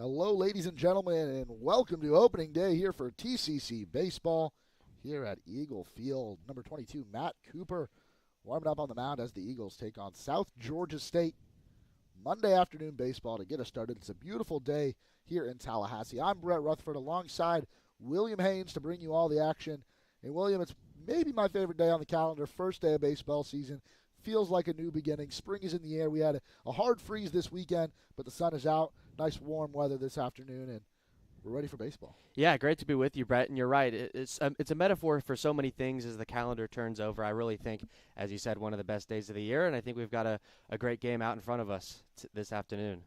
Hello, ladies and gentlemen, and welcome to opening day here for TCC Baseball here at Eagle Field. Number 22, Matt Cooper, warming up on the mound as the Eagles take on South Georgia State. Monday afternoon baseball to get us started. It's a beautiful day here in Tallahassee. I'm Brett Rutherford alongside William Haynes to bring you all the action. And William, it's maybe my favorite day on the calendar, first day of baseball season. Feels like a new beginning. Spring is in the air. We had a hard freeze this weekend, but the sun is out. Nice warm weather this afternoon, and we're ready for baseball. Yeah, great to be with you, Brett. And you're right. It's a metaphor for so many things as the calendar turns over. I really think, as you said, one of the best days of the year, and I think we've got a great game out in front of us this afternoon.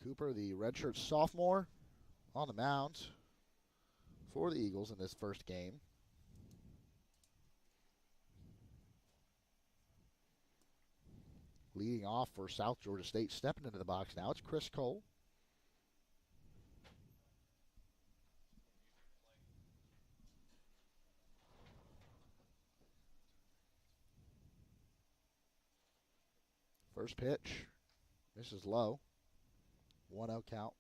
Cooper, the redshirt sophomore, on the mound for the Eagles in this first game. Leading off for South Georgia State, stepping into the box now, it's Chris Cole. First pitch, misses low. 1-0 count.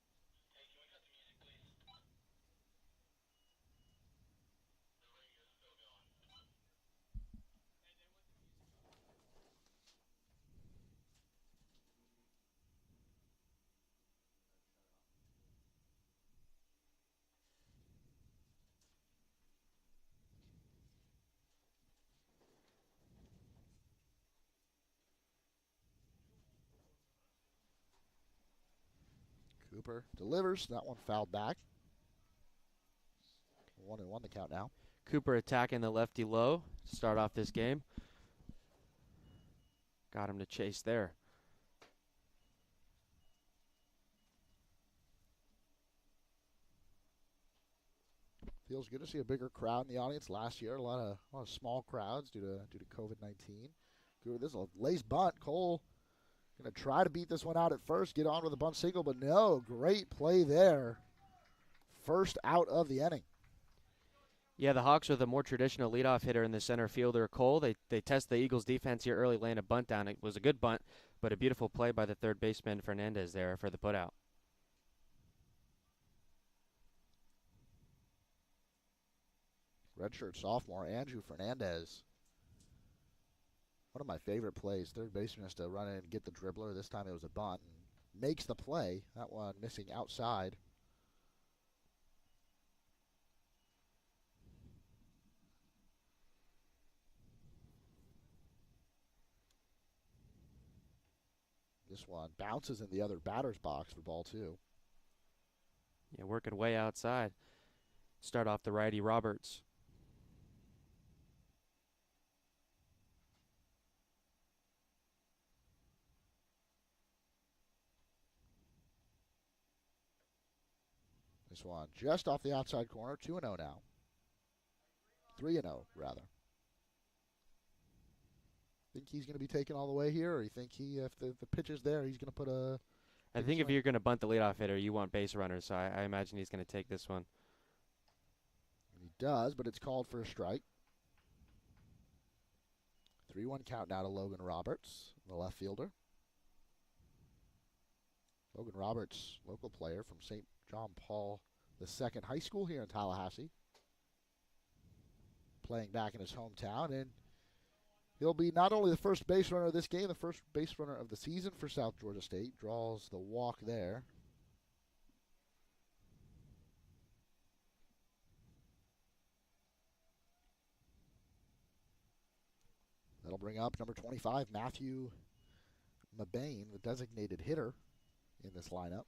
Cooper delivers. That one fouled back. 1-1 the count now. Cooper attacking the lefty low to start off this game. Got him to chase there. Feels good to see a bigger crowd in the audience. Last year, a lot of small crowds due to COVID-19. Cooper, this is a lace bunt. Cole going to try to beat this one out at first, get on with a bunt single, but no, great play there. First out of the inning. Yeah, the Hawks are the more traditional leadoff hitter in the center fielder, Cole. They test the Eagles' defense here early, laying a bunt down. It was a good bunt, but a beautiful play by the third baseman, Fernandez, there for the putout. Redshirt sophomore, Andrew Fernandez. One of my favorite plays. Third baseman has to run in and get the dribbler. This time it was a bunt. And makes the play. That one missing outside. This one bounces in the other batter's box for ball two. Yeah, working way outside. Start off the righty, Roberts. This one just off the outside corner. 2-0 now. 3-0, rather. Think he's going to be taken all the way here, or you think if the pitch is there, he's going to put a... I think if you're going to bunt the leadoff hitter, you want base runners, so I imagine he's going to take this one. He does, but it's called for a strike. 3-1 count now to Logan Roberts, the left fielder. Logan Roberts, local player from St. John Paul II High School here in Tallahassee. Playing back in his hometown, and he'll be not only the first base runner of this game, the first base runner of the season for South Georgia State. Draws the walk there. That'll bring up number 25, Matthew Mabane, the designated hitter in this lineup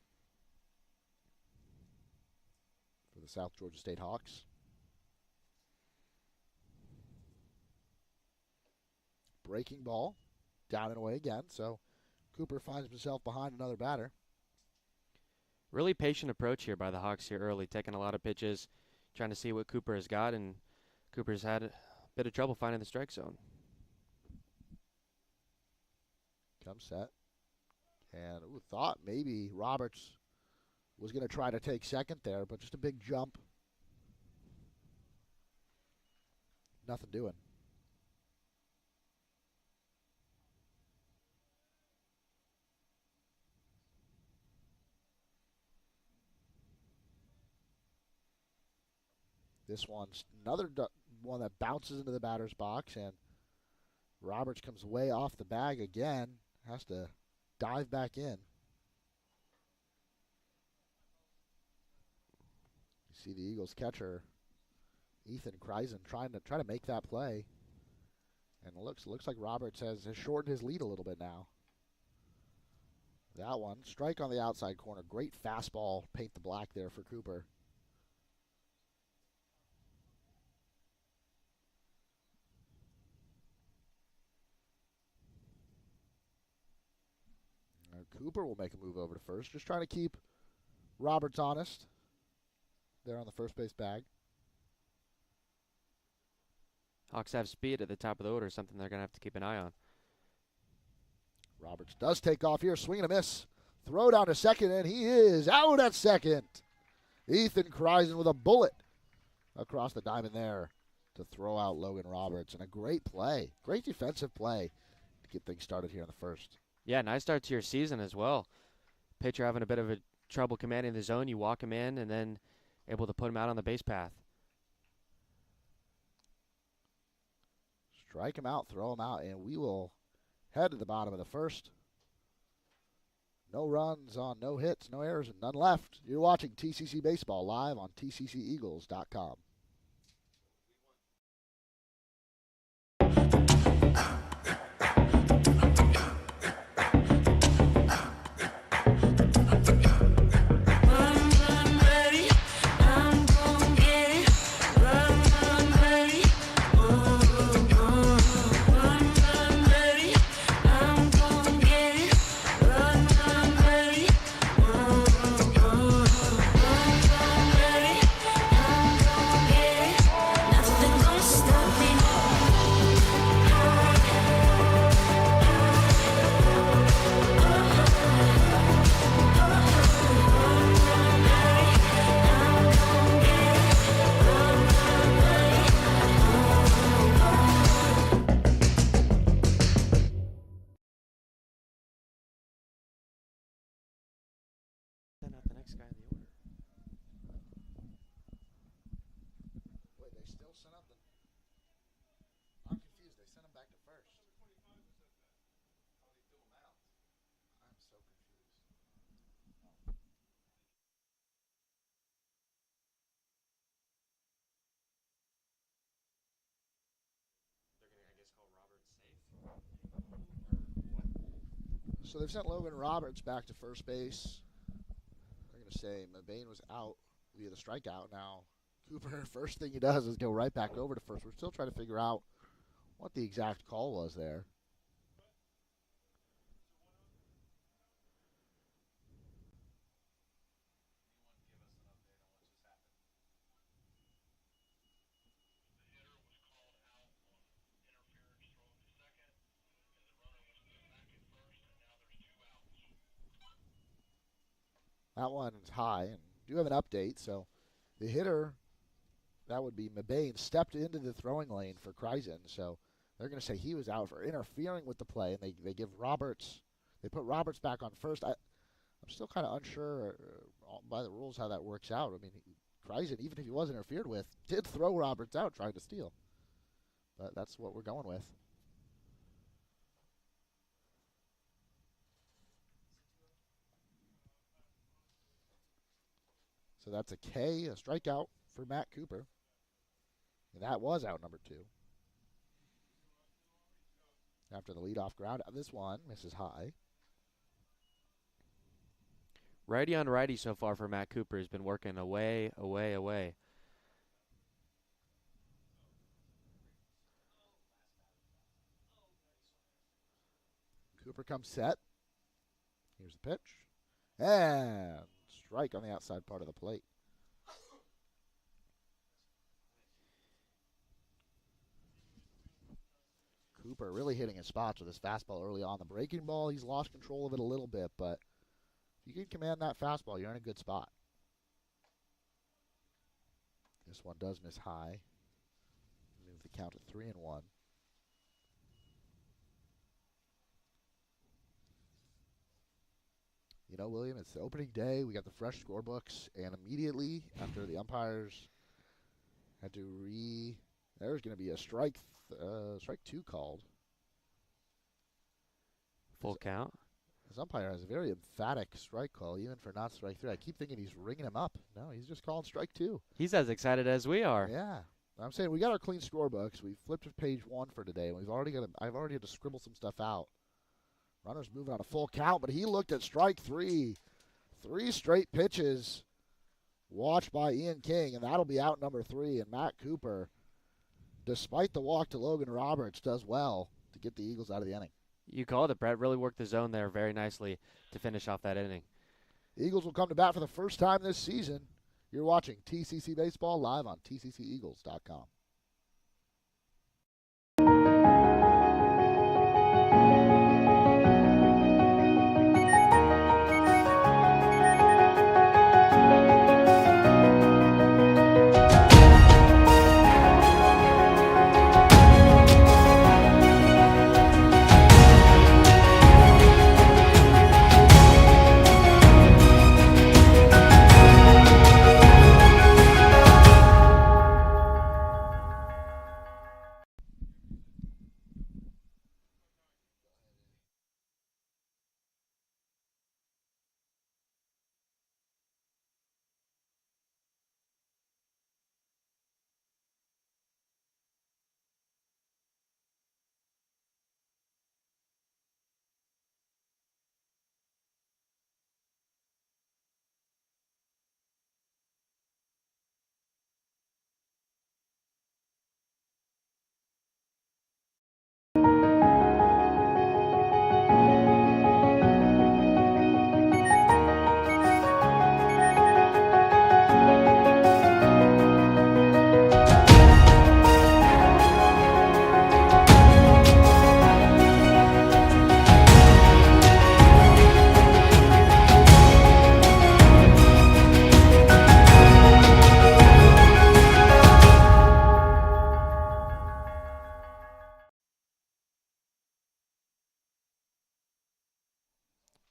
for the South Georgia State Hawks. Breaking ball, down and away again, so Cooper finds himself behind another batter. Really patient approach here by the Hawks here early, taking a lot of pitches, trying to see what Cooper has got, and Cooper's had a bit of trouble finding the strike zone. Comes set. And thought maybe Roberts was going to try to take second there, but just a big jump. Nothing doing. This one's another one that bounces into the batter's box, and Roberts comes way off the bag again. Has to dive back in. You see the Eagles catcher, Ethan Kreisen, trying to make that play. And it looks like Roberts has shortened his lead a little bit now. That one, strike on the outside corner. Great fastball, paint the black there for Cooper. Cooper will make a move over to first, just trying to keep Roberts honest there on the first base bag. Hawks have speed at the top of the order, something they're going to have to keep an eye on. Roberts does take off here, swing and a miss. Throw down to second, and he is out at second. Ethan Kreisen with a bullet across the diamond there to throw out Logan Roberts. And a great play, great defensive play to get things started here in the first. Yeah, nice start to your season as well. Pitcher having a bit of a trouble commanding the zone. You walk him in and then able to put him out on the base path. Strike him out, throw him out, and we will head to the bottom of the first. No runs on no hits, no errors, and none left. You're watching TCC Baseball live on tcceagles.com. Not the next guy in the order. Wait, they still sent up the... I'm confused. They sent him back to first. I'm so confused. They're going to, I guess, call Roberts safe. Or what? So they've sent Logan Roberts back to first base. They're going to say Mabane was out via the strikeout. Now, Cooper, first thing he does is go right back over to first. We're still trying to figure out what the exact call was there. That one's high, and do have an update. So the hitter, that would be Mabane, stepped into the throwing lane for Kreisen. So they're going to say he was out for interfering with the play, and they give Roberts, they put Roberts back on first. I'm still kind of unsure by the rules how that works out. I mean, Kreisen, even if he was interfered with, did throw Roberts out trying to steal. But that's what we're going with. So that's a K, a strikeout for Matt Cooper. And that was out number 2. After the leadoff ground, this one misses high. Righty on righty so far for Matt Cooper. Has been working away. Cooper comes set. Here's the pitch. And strike on the outside part of the plate. Cooper really hitting his spots with his fastball early on. The breaking ball, he's lost control of it a little bit, but if you can command that fastball, you're in a good spot. This one does miss high. Move the count to 3-1. You know, William, it's the opening day. We got the fresh scorebooks, and immediately after the umpires Had to There's going to be a strike 2 called. Full count. His umpire has a very emphatic strike call, even for not strike 3. I keep thinking he's ringing him up. No, he's just calling strike 2. He's as excited as we are. Yeah. I'm saying we got our clean scorebooks. We flipped to page 1 for today. I've already had to scribble some stuff out. Runner's moving on a full count, but he looked at strike 3. 3 straight pitches watched by Ian King, and that'll be out number 3. And Matt Cooper, despite the walk to Logan Roberts, does well to get the Eagles out of the inning. You called it, Brett. Really worked the zone there very nicely to finish off that inning. The Eagles will come to bat for the first time this season. You're watching TCC Baseball live on tcceagles.com.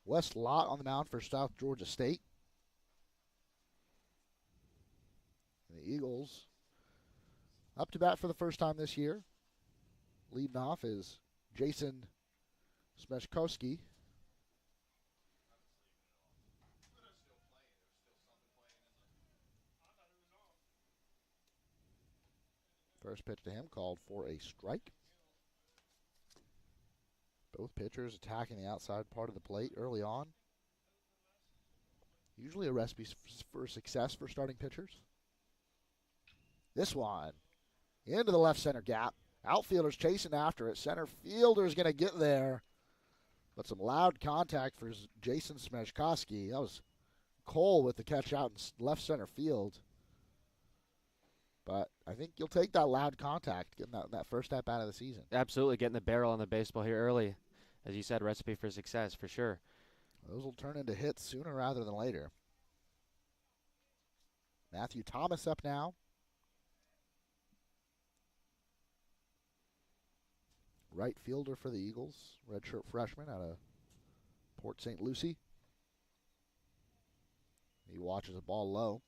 Wes Lott on the mound for South Georgia State. And the Eagles up to bat for the first time this year. Leading off is Jason Smeshkowski. First pitch to him called for a strike. Both pitchers attacking the outside part of the plate early on. Usually a recipe for success for starting pitchers. This one into the left center gap. Outfielders chasing after it. Center fielder's going to get there. But some loud contact for Jason Smeshkowski. That was Cole with the catch out in left center field. But I think you'll take that loud contact, getting that first at bat of the season. Absolutely, getting the barrel on the baseball here early. As you said, recipe for success for sure. Those will turn into hits sooner rather than later. Matthew Thomas up now. Right fielder for the Eagles, redshirt freshman out of Port St. Lucie. He watches a ball low.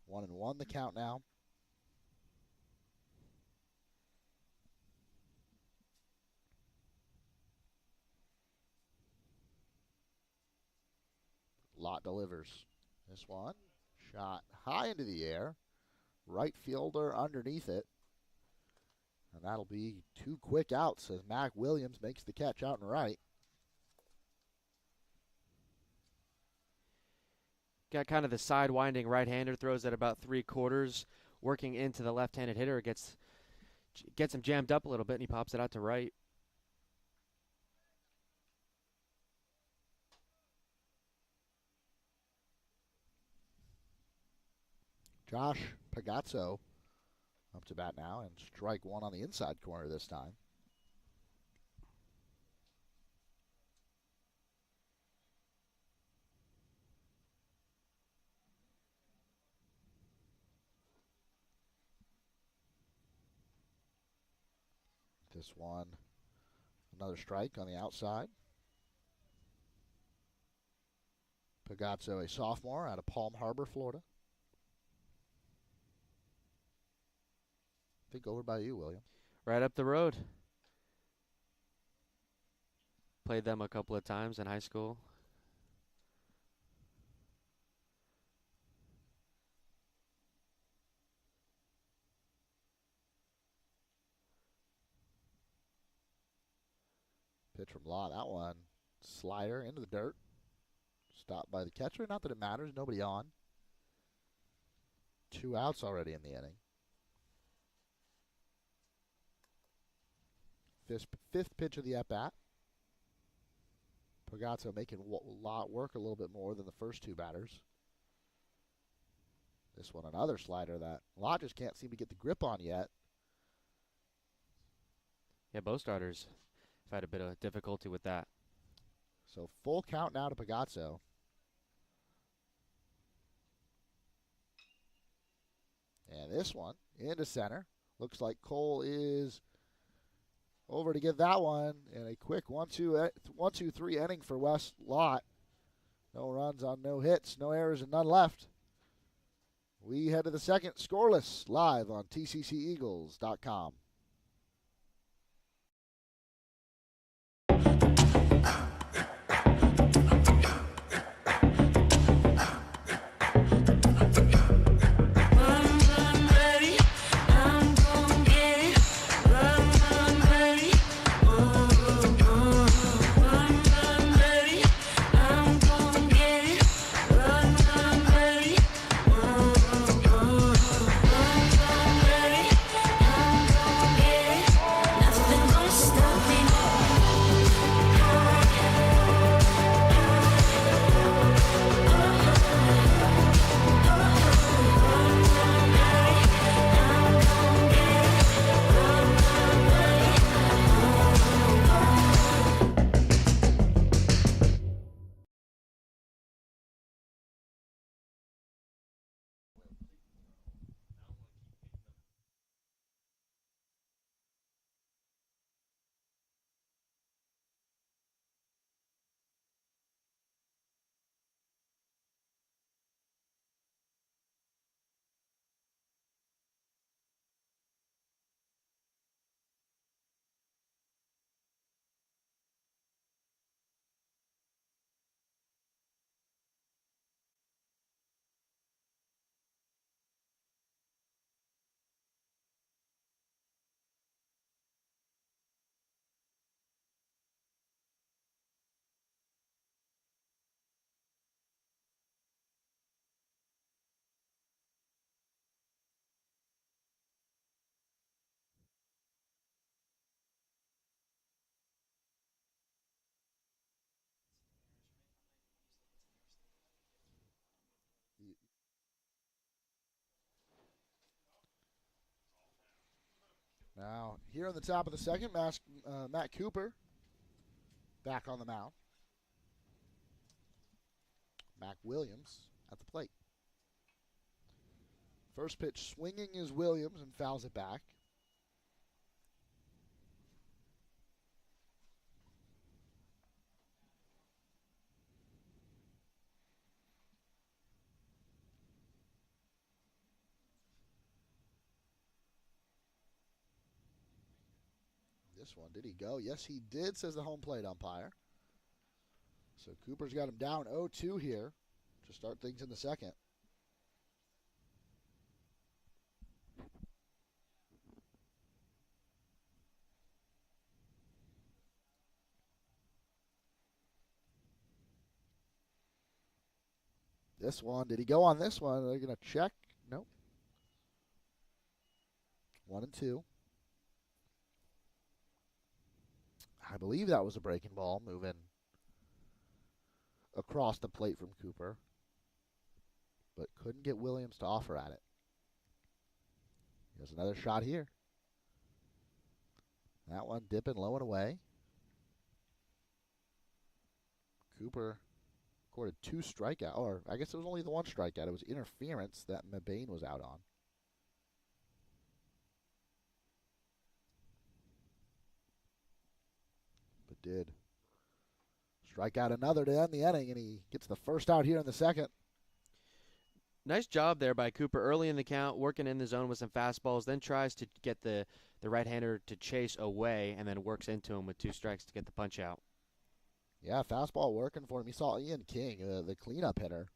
One and one the count now. Lott delivers. This one shot high into the air. Right fielder underneath it. And that'll be 2 quick outs as Mac Williams makes the catch out and right. Got kind of the side-winding right-hander, throws at about 3/4, working into the left-handed hitter. Gets him jammed up a little bit, and he pops it out to right. Josh Pagazzo up to bat now, and strike one on the inside corner this time. This one, another strike on the outside. Pagazzo, a sophomore out of Palm Harbor, Florida. I think over by you, William. Right up the road. Played them a couple of times in high school. Pitch from Law. That one, slider into the dirt. Stopped by the catcher. Not that it matters. Nobody on. 2 outs already in the inning. Fifth pitch of the at-bat. Pagazzo making Law work a little bit more than the first 2 batters. This one, another slider that Law just can't seem to get the grip on yet. Yeah, both starters have had a bit of difficulty with that. So full count now to Pagazzo. And this one into center. Looks like Cole is over to get that one. And a quick 1-2-3 inning for Wes Lott. No runs on no hits, no errors, and none left. We head to the second, scoreless, live on TCCEagles.com. Now, here on the top of the second, Matt Cooper back on the mound. Mac Williams at the plate. First pitch swinging is Williams and fouls it back. This one, did he go? Yes, he did, says the home plate umpire. So Cooper's got him down 0-2 here to start things in the second. This one, did he go on this one? Are they going to check? Nope. 1-2. I believe that was a breaking ball moving across the plate from Cooper, but couldn't get Williams to offer at it. Here's another shot here. That one dipping low and away. Cooper recorded 2 strikeouts, or I guess it was only the 1 strikeout. It was interference that Mabane was out on. did strike out another to end the inning, and he gets the first out here in the second. Nice job there by Cooper early in the count, working in the zone with some fastballs, then tries to get the right-hander to chase away, and then works into him with 2 strikes to get the punch out. Yeah, fastball working for him. You saw Ian King, the cleanup hitter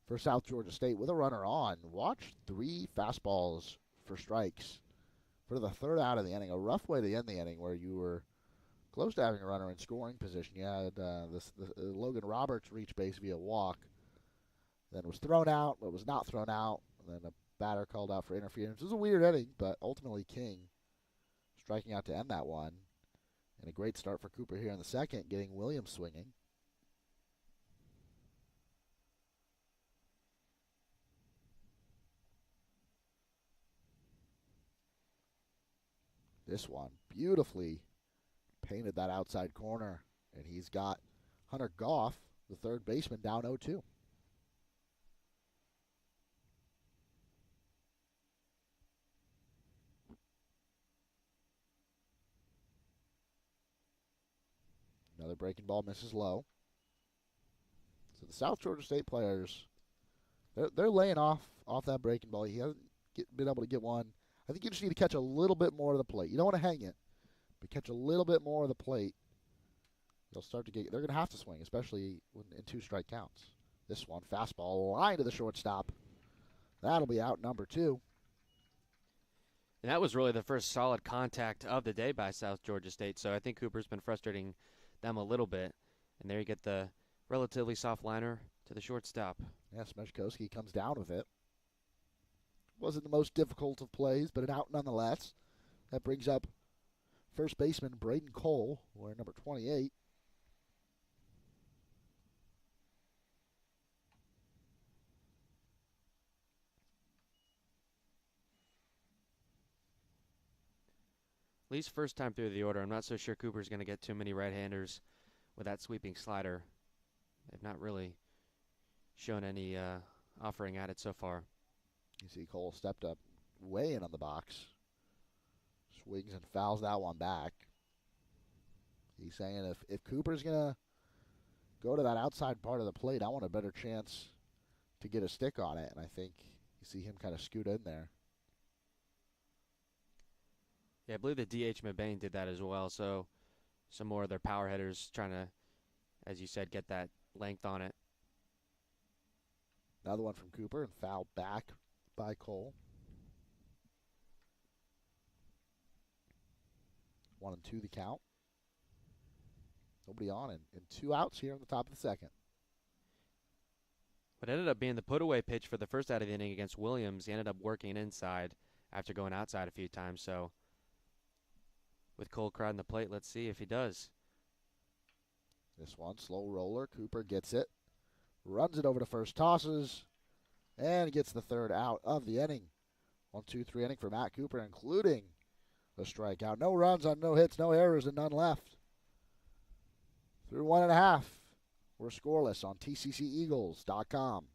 for South Georgia State, with a runner on. Watch 3 fastballs for strikes for the third out of the inning. A rough way to end the inning where you were close to having a runner in scoring position. You had Logan Roberts reach base via walk, then was thrown out, but was not thrown out, and then a batter called out for interference. It was a weird inning, but ultimately King striking out to end that one. And a great start for Cooper here in the second, getting Williams swinging. This one beautifully painted that outside corner, and he's got Hunter Goff, the third baseman, down 0-2. Another breaking ball misses low. So the South Georgia State players, they're laying off that breaking ball. He hasn't been able to get one. I think you just need to catch a little bit more of the plate. You don't want to hang it, but catch a little bit more of the plate. They'll start to get. They're going to have to swing, especially in 2 strike counts. This one, fastball line to the shortstop. That'll be out number 2. And that was really the first solid contact of the day by South Georgia State. So I think Cooper's been frustrating them a little bit. And there you get the relatively soft liner to the shortstop. Yeah, Smeshkowski comes down with it. Wasn't the most difficult of plays, but an out nonetheless. That brings up first baseman Braden Cole, wearing number 28. At least first time through the order. I'm not so sure Cooper's going to get too many right-handers with that sweeping slider. They've not really shown any offering at it so far. You see Cole stepped up way in on the box. Swings and fouls that one back. He's saying if Cooper's going to go to that outside part of the plate, I want a better chance to get a stick on it. And I think you see him kind of scoot in there. Yeah, I believe the DH Mabane did that as well. So some more of their power hitters trying to, as you said, get that length on it. Another one from Cooper and fouled back by Cole. 1-2 the count. Nobody on and 2 outs here in the top of the second. What ended up being the put-away pitch for the first out of the inning against Williams, he ended up working inside after going outside a few times. So with Cole crowding the plate, let's see if he does. This one, slow roller. Cooper gets it. Runs it over to first, tosses, and gets the third out of the inning. 1-2-3 inning for Matt Cooper, including a strikeout. No runs on no hits, no errors, and none left. Through 1.5, we're scoreless on tcceagles.com.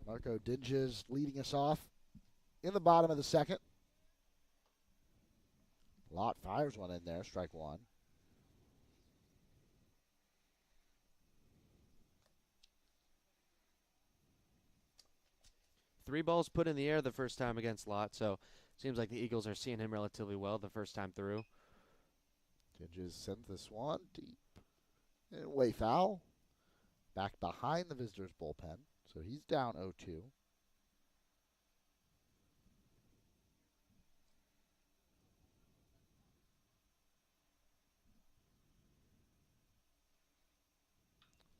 Marco Dinges leading us off in the bottom of the second. Lott fires one in there, strike one. Three balls put in the air the first time against Lott, so seems like the Eagles are seeing him relatively well the first time through. Dinges sends this one deep and way foul. Back behind the visitors' bullpen, so he's down 0-2.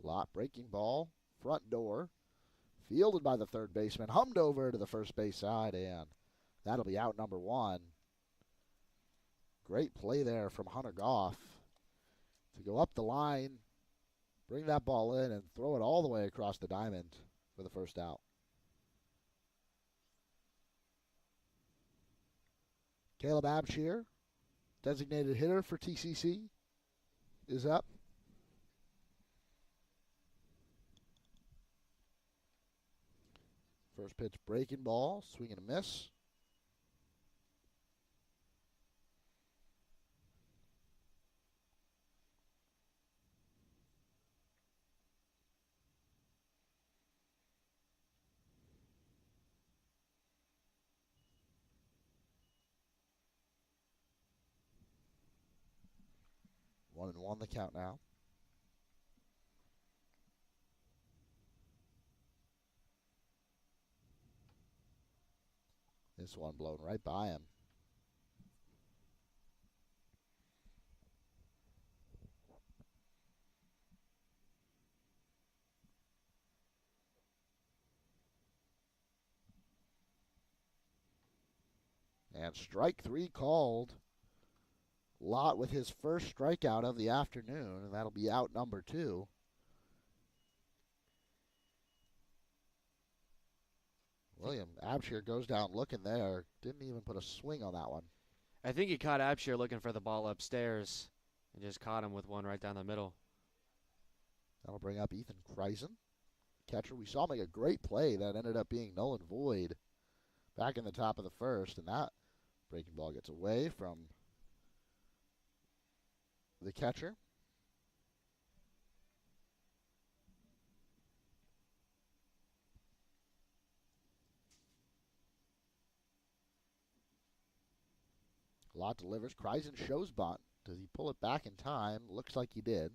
Lott breaking ball, front door, fielded by the third baseman, hummed over to the first base side, and that'll be out number one. Great play there from Hunter Goff to go up the line, bring that ball in, and throw it all the way across the diamond for the first out. Caleb Abshire, designated hitter for TCC, is up. First pitch breaking ball, swing and a miss. One and one the count now. This one blown right by him. And strike three called. Lott with his first strikeout of the afternoon, and that'll be out number two. William Abshire goes down looking there. Didn't even put a swing on that one. I think he caught Abshire looking for the ball upstairs and just caught him with one right down the middle. That'll bring up Ethan Kreisen, catcher. We saw make a great play that ended up being null and void back in the top of the first, and that breaking ball gets away from the catcher. Lott delivers. Kreisen shows bunt. Does he pull it back in time? Looks like he did.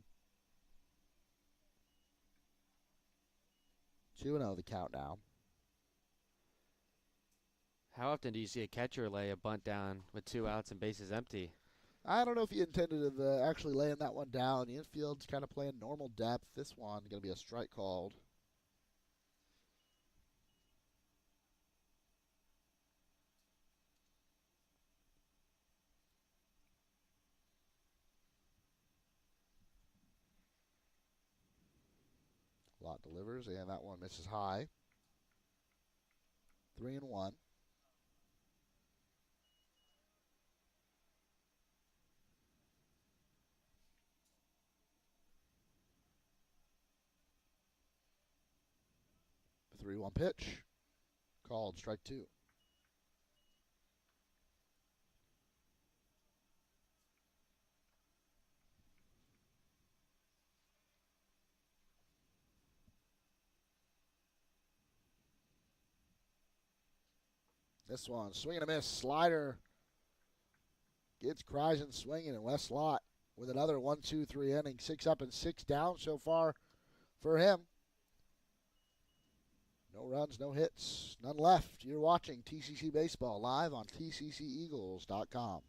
2-0 the count now. How often do you see a catcher lay a bunt down with 2 outs and bases empty? I don't know if he intended to actually laying that one down. The infield's kind of playing normal depth. This one going to be a strike called. Lott delivers, and that one misses high. 3-1. The 3-1 pitch. Called strike two. This one, swing and a miss, slider. Gets Kreisen swinging, and Wes Lott with another 1-2-3 inning, 6 up and 6 down so far for him. No runs, no hits, none left. You're watching TCC Baseball live on tcceagles.com.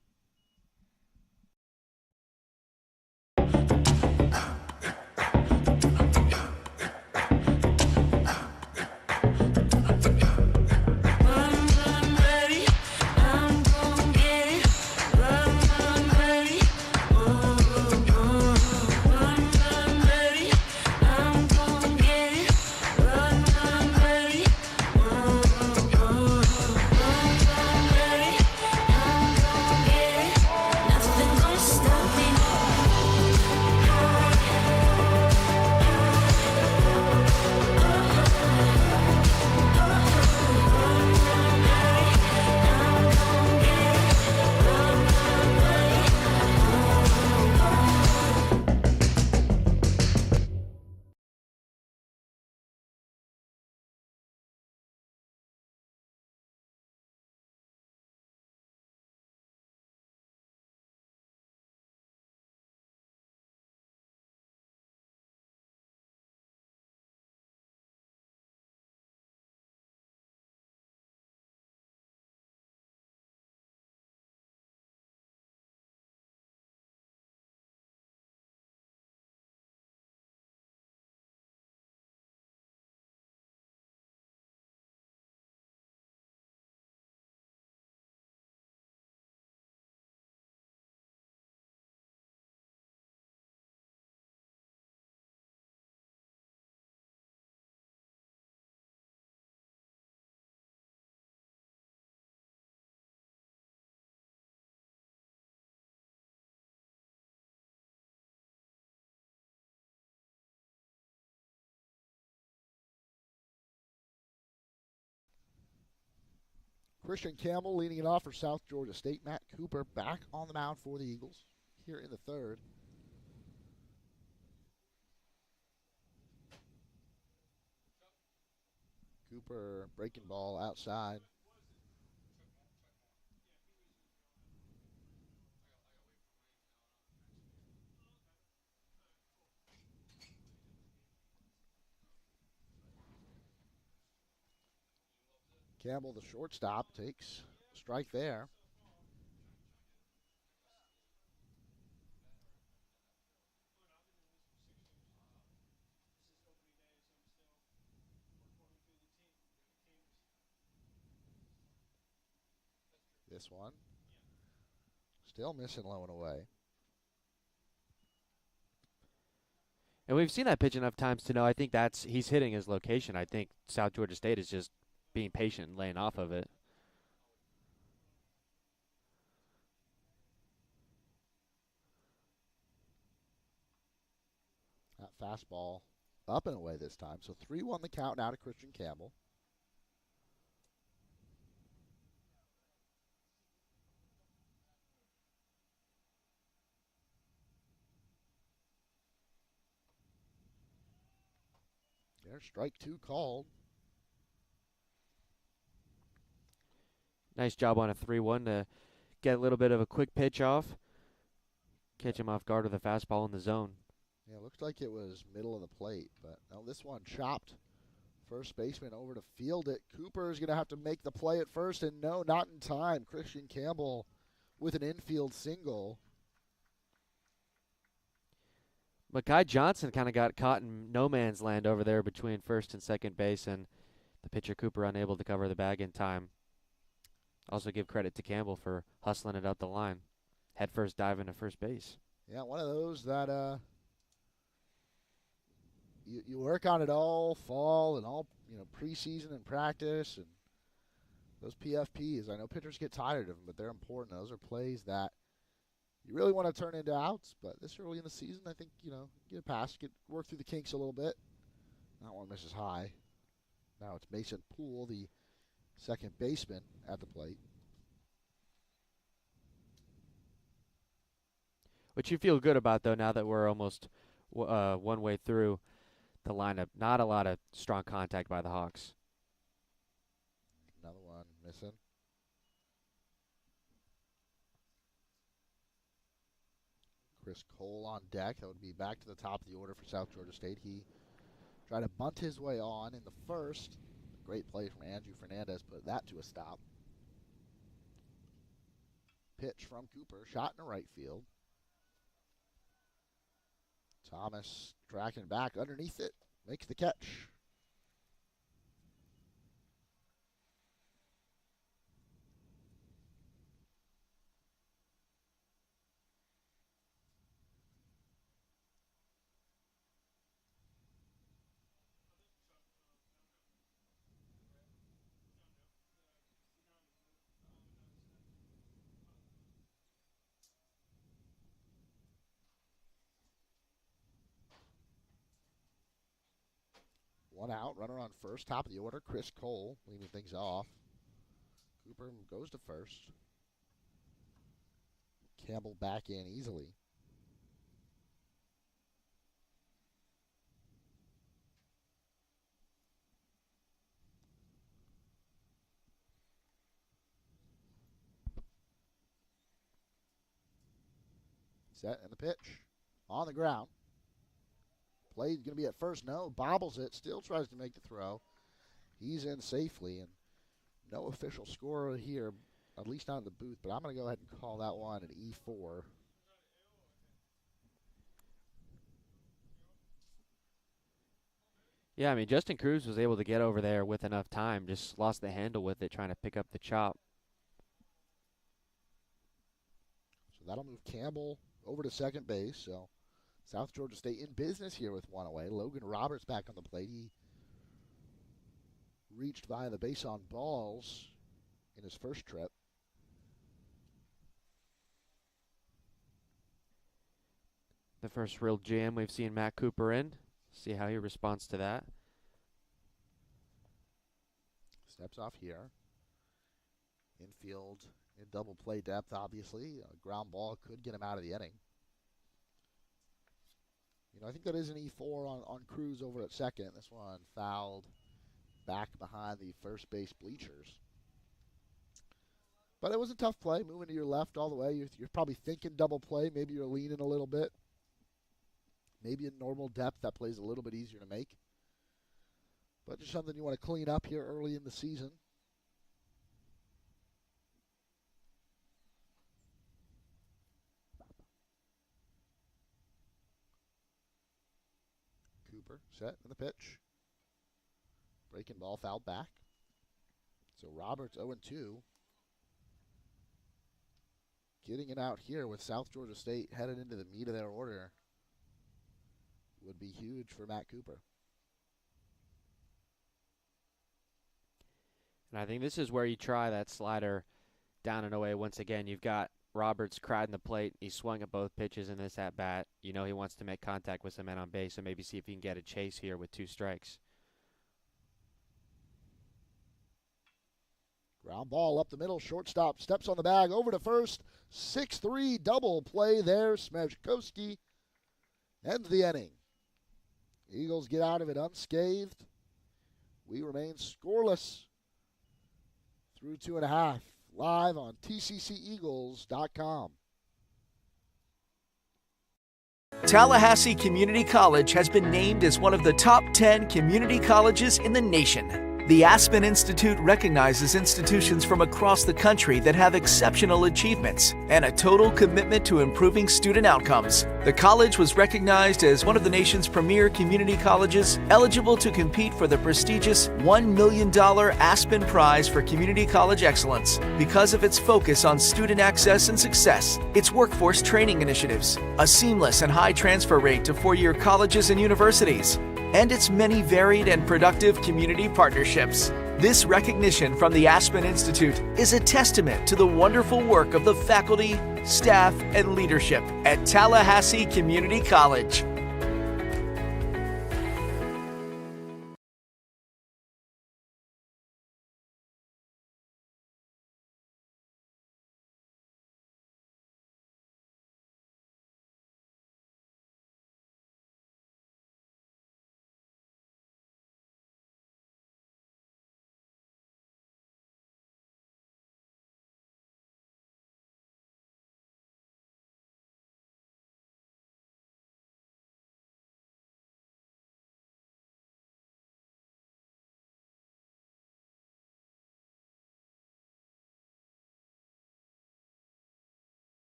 Christian Campbell leading it off for South Georgia State. Matt Cooper back on the mound for the Eagles here in the third. Cooper breaking ball outside. Campbell, the shortstop, takes a strike there. This one still missing low and away. And we've seen that pitch enough times to know I think he's hitting his location. I think South Georgia State is just being patient and laying off of it. That fastball up and away this time. So 3-1 the count now to Christian Campbell. There's strike 2 called. Nice job on a 3-1 to get a little bit of a quick pitch off. Catch him off guard with a fastball in the zone. Yeah, it looked like it was middle of the plate, but no, this one chopped. First baseman over to field it. Cooper is going to have to make the play at first, and no, not in time. Christian Campbell with an infield single. Makai Johnson kind of got caught in no man's land over there between first and second base, and the pitcher Cooper unable to cover the bag in time. Also give credit to Campbell for hustling it up the line. Head first dive into first base. Yeah, one of those that you work on it all fall and all preseason and practice, and those PFPs. I know pitchers get tired of them, but they're important. Those are plays that you really want to turn into outs. But this early in the season, I think get a pass, work through the kinks a little bit. That one misses high. Now it's Mason Poole, the second baseman, at the plate. Which you feel good about, though, now that we're almost one way through the lineup. Not a lot of strong contact by the Hawks. Another one missing. Chris Cole on deck. That would be back to the top of the order for South Georgia State. He tried to bunt his way on in the first. Great play from Andrew Fernandez put that to a stop. Pitch from Cooper, shot in the right field. Thomas tracking back underneath it, makes the catch. One out, runner on first, top of the order. Chris Cole leading things off. Cooper goes to first. Campbell back in easily. Set and the pitch. On the ground. Play's going to be at first. No, bobbles it. Still tries to make the throw. He's in safely, and no official score here, at least not in the booth, but I'm going to go ahead and call that one an E4. Yeah, I mean, Justin Cruz was able to get over there with enough time. Just lost the handle with it, trying to pick up the chop. So that'll move Campbell over to second base. So South Georgia State in business here with one away. Logan Roberts back on the plate. He reached via the base on balls in his first trip. The first real jam we've seen Matt Cooper in. See how he responds to that. Steps off here. Infield in double play depth, obviously. A ground ball could get him out of the inning. I think that is an E4 on Cruz over at second. This one fouled back behind the first base bleachers. But it was a tough play, moving to your left all the way. You're probably thinking double play. Maybe you're leaning a little bit. Maybe in normal depth, that play's a little bit easier to make. But just something you want to clean up here early in the season. Cooper set in the pitch. Breaking ball fouled back. So Roberts 0-2. Getting it out here with South Georgia State headed into the meat of their order would be huge for Matt Cooper. And I think this is where you try that slider down and away once again. You've got Roberts crowding the plate. He swung at both pitches in this at-bat. He wants to make contact with some men on base and maybe see if he can get a chase here with 2 strikes. Ground ball up the middle. Shortstop steps on the bag over to first. 6-3 double play there. Smejkowski ends the inning. Eagles get out of it unscathed. We remain scoreless through 2.5. Live on TCCEagles.com. Tallahassee Community College has been named as one of the top 10 community colleges in the nation. The Aspen Institute recognizes institutions from across the country that have exceptional achievements and a total commitment to improving student outcomes. The college was recognized as one of the nation's premier community colleges, eligible to compete for the prestigious $1 million Aspen Prize for Community College Excellence because of its focus on student access and success, its workforce training initiatives, a seamless and high transfer rate to four-year colleges and universities, and its many varied and productive community partnerships. This recognition from the Aspen Institute is a testament to the wonderful work of the faculty, staff, and leadership at Tallahassee Community College.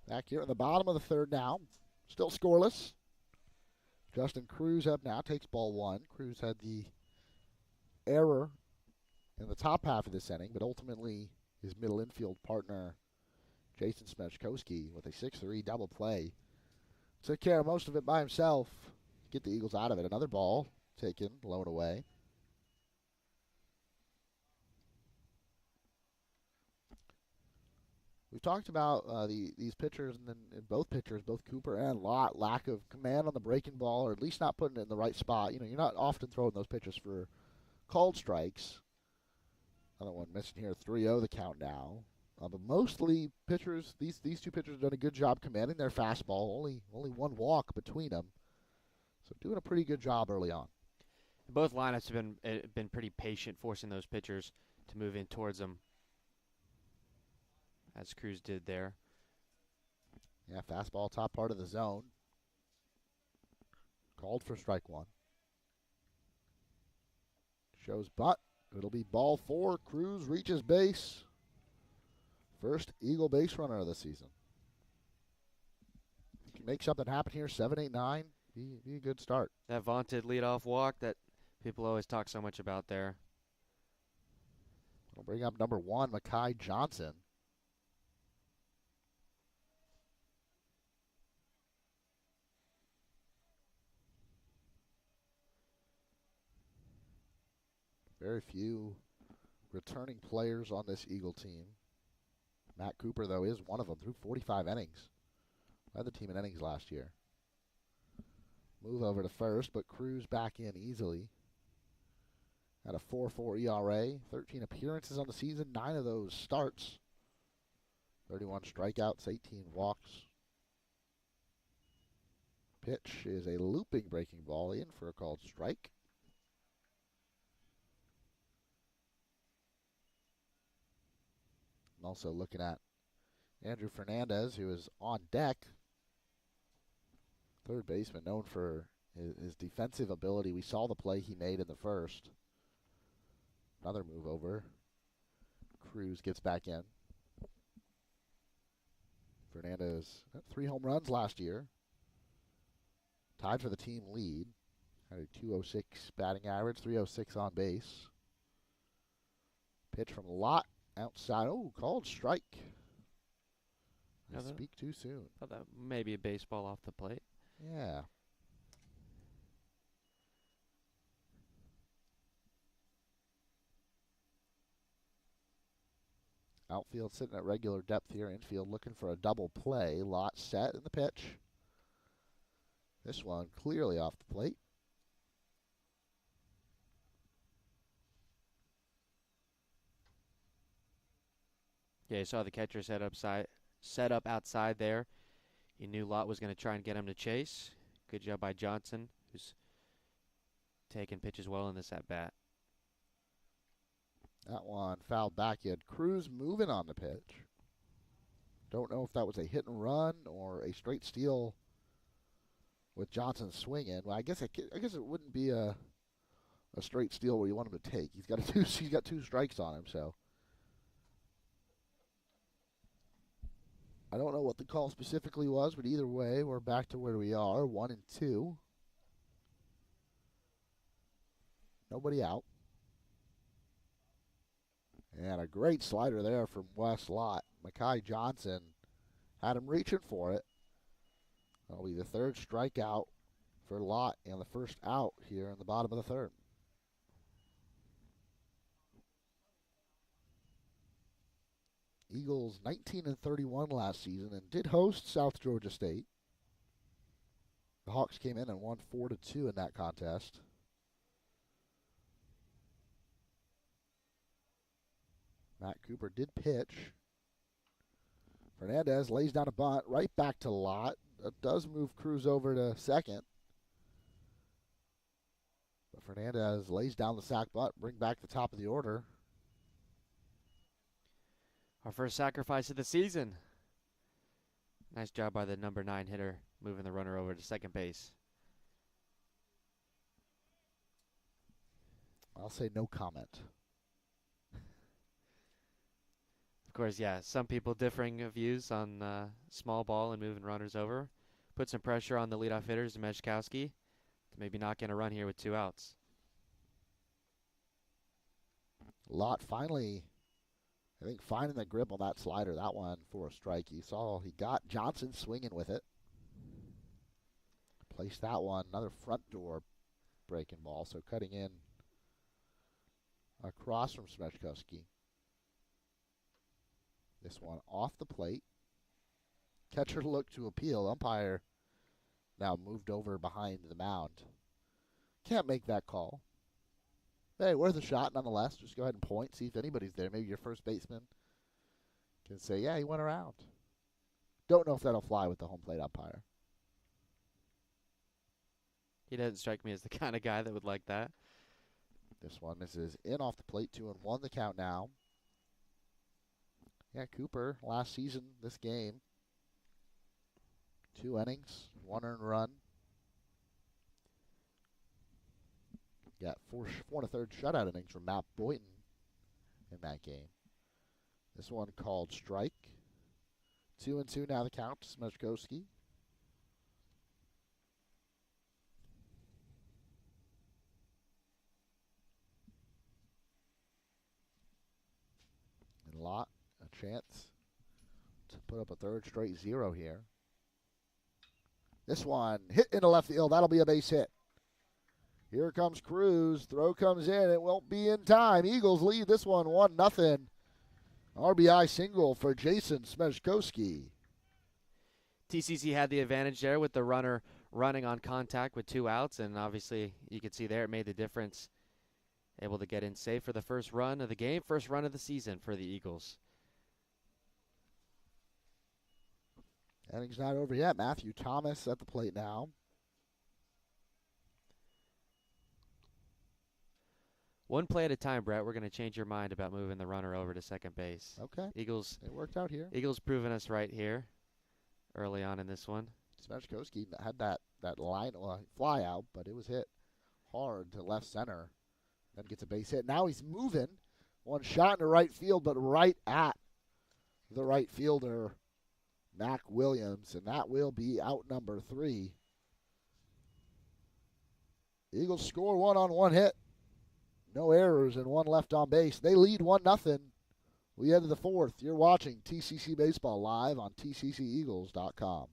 Back here in the bottom of the third now. Still scoreless. Justin Cruz up now, takes ball 1. Cruz had the error in the top half of this inning, but ultimately his middle infield partner, Jason Smejkowski, with a 6-3 double play, took care of most of it by himself. Get the Eagles out of it. Another ball taken, blown away. We've talked about these pitchers, and then both pitchers, both Cooper and Lott, lack of command on the breaking ball, or at least not putting it in the right spot. You're not often throwing those pitches for called strikes. Another one missing here, 3-0 the count now. But mostly pitchers, these two pitchers have done a good job commanding their fastball. Only one walk between them, so doing a pretty good job early on. Both lineups have been pretty patient, forcing those pitchers to move in towards them, as Cruz did there. Yeah, fastball top part of the zone. Called for strike 1. Shows butt. It'll be ball 4. Cruz reaches base. First Eagle base runner of the season. If you can make something happen here, 7, 8, 9, be a good start. That vaunted leadoff walk that people always talk so much about there. We'll bring up number 1, Mekhi Johnson. Very few returning players on this Eagle team. Matt Cooper, though, is one of them through 45 innings. Led the team in innings last year. Move over to first, but Cruz back in easily. Had a 4.4 ERA, 13 appearances on the season, 9 of those starts. 31 strikeouts, 18 walks. Pitch is a looping breaking ball in for a called strike. I'm also looking at Andrew Fernandez, who is on deck. Third baseman, known for his defensive ability. We saw the play he made in the first. Another move over. Cruz gets back in. Fernandez had 3 home runs last year. Tied for the team lead. Had a 206 batting average, 306 on base. Pitch from Lott outside. Oh, called strike. I speak too soon. Thought that may be a baseball off the plate. Yeah. Outfield sitting at regular depth here. Infield looking for a double play. Lott set in the pitch. This one clearly off the plate. Yeah, you saw the catcher set up outside there. He knew Lott was going to try and get him to chase. Good job by Johnson, who's taking pitches well in this at-bat. That one fouled back. You had Cruz moving on the pitch. Don't know if that was a hit and run or a straight steal with Johnson swinging. Well, I guess it wouldn't be a straight steal where you want him to take. He's got 2 strikes on him, so I don't know what the call specifically was, but either way, we're back to where we are, 1-2. Nobody out. And a great slider there from Wes Lott. Mekhi Johnson had him reaching for it. That'll be the 3rd strikeout for Lott and the first out here in the bottom of the 3rd. Eagles 19-31 last season and did host South Georgia State. The Hawks came in and won 4-2 in that contest. Matt Cooper did pitch. Fernandez lays down a bunt right back to Lott. That does move Cruz over to second. But Fernandez lays down the sac bunt, bring back the top of the order. Our first sacrifice of the season. Nice job by the number 9 hitter, moving the runner over to second base. I'll say no comment. Of course, yeah, some people differing views on small ball and moving runners over. Put some pressure on the leadoff hitter, Zemeszkowski, to maybe knock in a run here with 2 outs. Lott finally, I think, finding the grip on that slider. That one for a strike. You saw he got Johnson swinging with it. Placed that one. Another front door breaking ball. So cutting in across from Zemeszkowski. This one off the plate. Catcher looked to appeal. Umpire now moved over behind the mound. Can't make that call. Hey, worth a shot nonetheless. Just go ahead and point, see if anybody's there. Maybe your first baseman can say, yeah, he went around. Don't know if that'll fly with the home plate umpire. He doesn't strike me as the kind of guy that would like that. This one misses in off the plate. 2-1 the count now. Yeah, Cooper, last season, this game, 2 innings, 1 earned run. Got 4 1/3 shutout innings from Matt Boynton in that game. This one called strike. 2-2 now the count to Zemeszkowski. And Lott, a chance to put up a 3rd straight 0 here. This one hit into left field. That'll be a base hit. Here comes Cruz. Throw comes in. It won't be in time. Eagles lead this one 1-0. RBI single for Jason Zemeszkowski. TCC had the advantage there with the runner running on contact with 2 outs, and obviously you could see there it made the difference. Able to get in safe for the first run of the game, first run of the season for the Eagles. Inning's not over yet. Matthew Thomas at the plate now. One play at a time, Brett. We're going to change your mind about moving the runner over to second base. Okay. Eagles. It worked out here. Eagles proving us right here early on in this one. Smechkowski had that line fly out, but it was hit hard to left center. Then gets a base hit. Now he's moving. One shot into right field, but right at the right fielder, Mac Williams, and that will be out number 3. Eagles score 1 on 1 hit. No errors and 1 left on base. They lead 1-0. We head to the 4th. You're watching TCC Baseball live on tcceagles.com.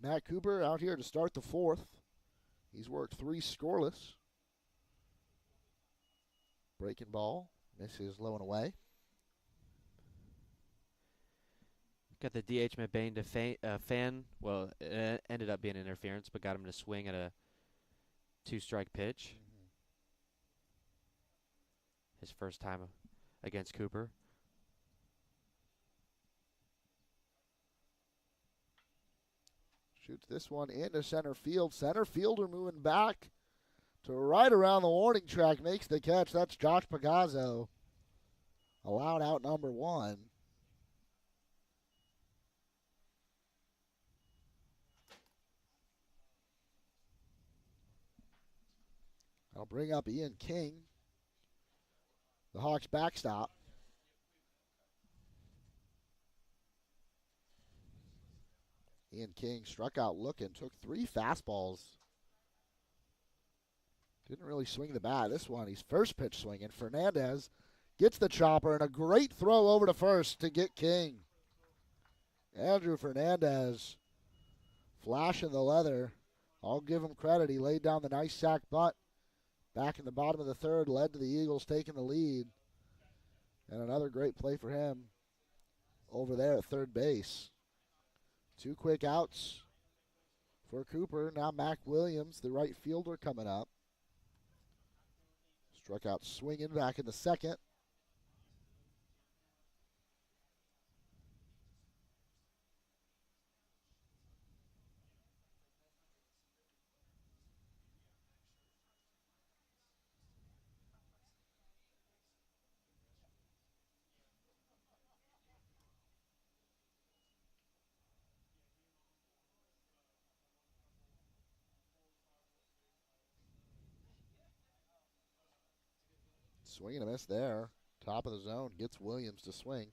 Matt Cooper out here to start the 4th. He's worked 3 scoreless. Breaking ball. Misses low and away. Got the DH McBain to fan. Well, it ended up being interference, but got him to swing at a 2-strike pitch. His first time against Cooper. Shoots this one into center field. Center fielder moving back to right around the warning track. Makes the catch. That's Josh Pagazzo. Allowed out number 1. I'll bring up Ian King, the Hawks backstop. Ian King struck out looking, took 3 fastballs. Didn't really swing the bat. This one, he's first pitch swinging. Fernandez gets the chopper and a great throw over to first to get King. Andrew Fernandez flashing the leather. I'll give him credit. He laid down the nice sack butt. Back in the bottom of the 3rd, led to the Eagles taking the lead. And another great play for him over there at third base. 2 quick outs for Cooper. Now Mac Williams, the right fielder, coming up. Struck out swinging back in the 2nd. Swing and a miss there. Top of the zone. Gets Williams to swing.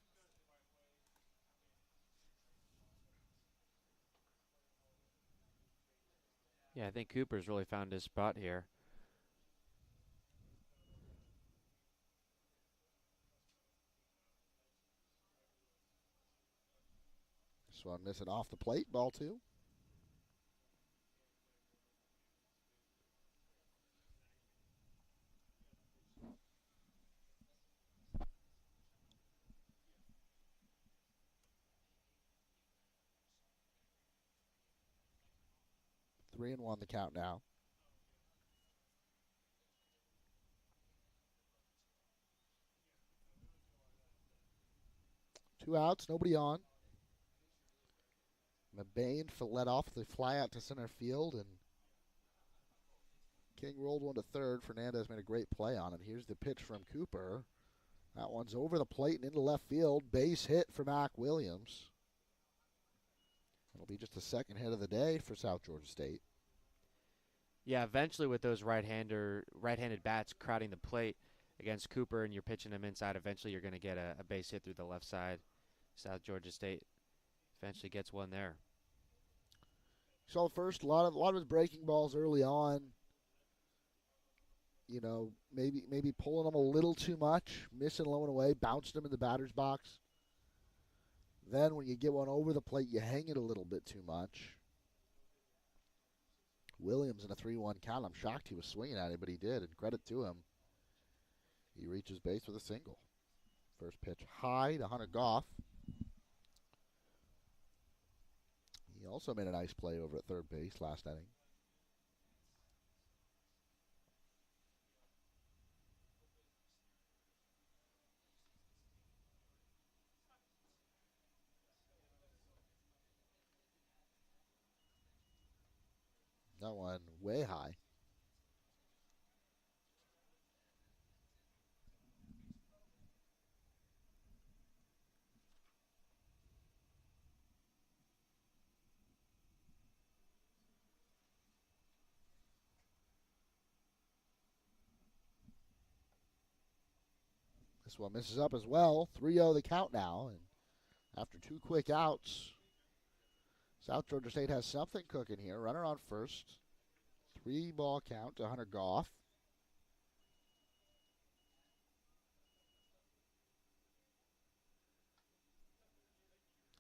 Yeah, I think Cooper's really found his spot here. This one missing off the plate, ball 2. Three and 1 the count now. Two outs, nobody on. Mabane led off the fly out to center field, and King rolled one to third. Fernandez made a great play on it. Here's the pitch from Cooper. That one's over the plate and into left field. Base hit for Mac Williams. It'll be just the second hit of the day for South Georgia State. Yeah, eventually with those right-handed bats crowding the plate against Cooper and you're pitching them inside, eventually you're going to get a base hit through the left side. South Georgia State eventually gets one there. So first, a lot of his breaking balls early on. You know, maybe pulling them a little too much, missing low and away, bounced them in the batter's box. Then when you get one over the plate, you hang it a little bit too much. Williams in a 3-1 count. I'm shocked he was swinging at it, but he did, and credit to him. He reaches base with a single. First pitch high to Hunter Goff. He also made a nice play over at third base last inning. That one way high. This one misses up as well. 3-0 the count now. And after two quick outs, South Georgia State has something cooking here. Runner on first. 3-ball count to Hunter Goff.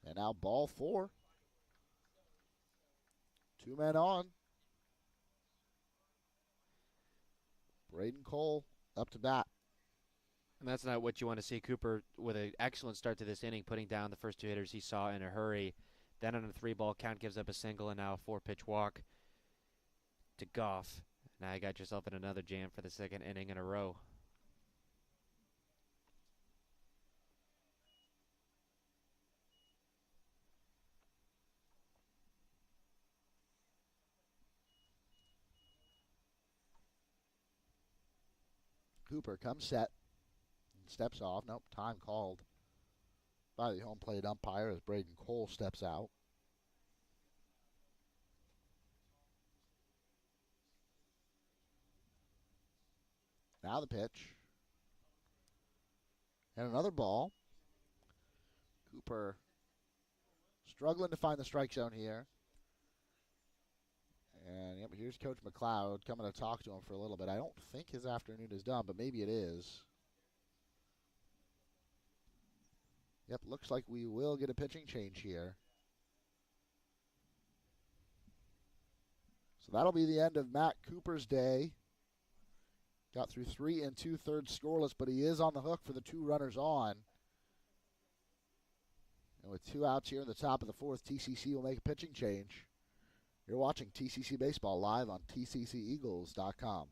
And now ball 4. 2 men on. Braden Cole up to bat. And that's not what you want to see. Cooper with an excellent start to this inning, putting down the first 2 hitters he saw in a hurry. Then on a 3-ball count, gives up a single, and now a 4-pitch walk to Goff. Now you got yourself in another jam for the second inning in a row. Cooper comes set. Steps off. Nope, time called by the home plate umpire as Braden Cole steps out. Now the pitch. And another ball. Cooper struggling to find the strike zone here. And yep, here's Coach McLeod coming to talk to him for a little bit. I don't think his afternoon is done, but maybe it is. Yep, looks like we will get a pitching change here. So that'll be the end of Matt Cooper's day. Got through 3 2/3 scoreless, but he is on the hook for the 2 runners on. And with 2 outs here in the top of the 4th, TCC will make a pitching change. You're watching TCC Baseball live on tcceagles.com.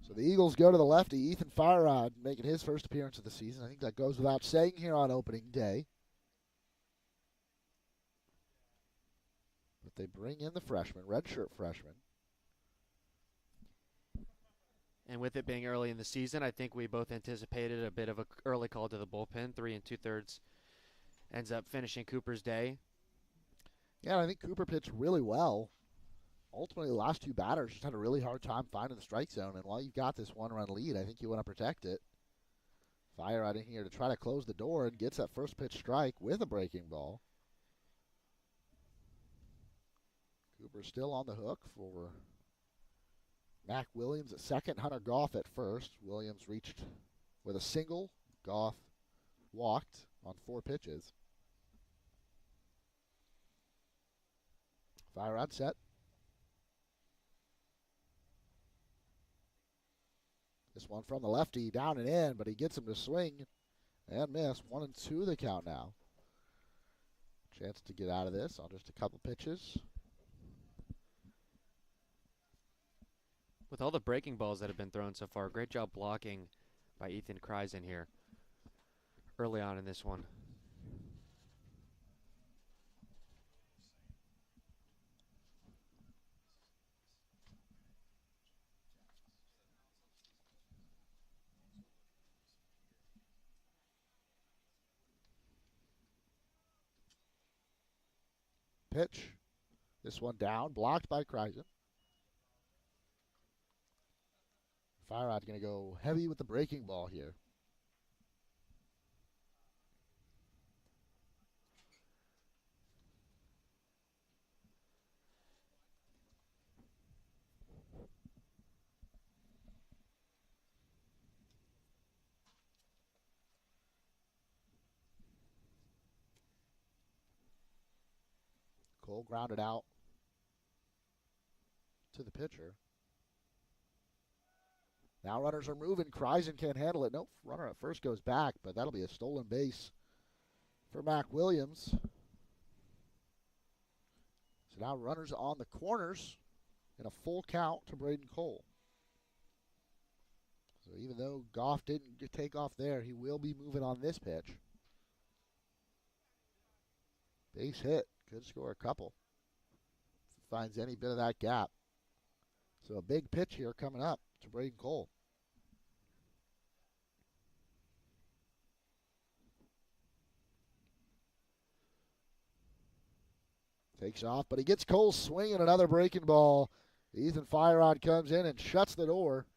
So the Eagles go to the lefty, Ethan Firerod, making his first appearance of the season. I think that goes without saying here on opening day. But they bring in the freshman, redshirt freshman. And with it being early in the season, I think we both anticipated a bit of an early call to the bullpen. 3 2/3 ends up finishing Cooper's day. Yeah, I think Cooper pitched really well. Ultimately, the last two batters just had a really hard time finding the strike zone. And while you've got this one-run lead, I think you want to protect it. Fire out in here to try to close the door and gets that first pitch strike with a breaking ball. Cooper still on the hook for Mac Williams at second, Hunter Goff at first. Williams reached with a single. Goff walked on 4 pitches. Fire out set. This one from the lefty, down and in, but he gets him to swing and miss. 1-2 the count now. Chance to get out of this on just a couple pitches. With all the breaking balls that have been thrown so far, great job blocking by Ethan Kreisen here early on in this one. Pitch. This one down, blocked by Kreisen. Fireout's going to go heavy with the breaking ball here. Cole grounded out to the pitcher. Now runners are moving. Kreisen can't handle it. Nope, runner at first goes back, but that'll be a stolen base for Mac Williams. So now runners on the corners and a full count to Braden Cole. So even though Goff didn't take off there, he will be moving on this pitch. Base hit. Could score a couple. If he finds any bit of that gap. So a big pitch here coming up to Braden Cole. Takes off, but he gets Cole swinging another breaking ball. Ethan Firerod comes in and shuts the door.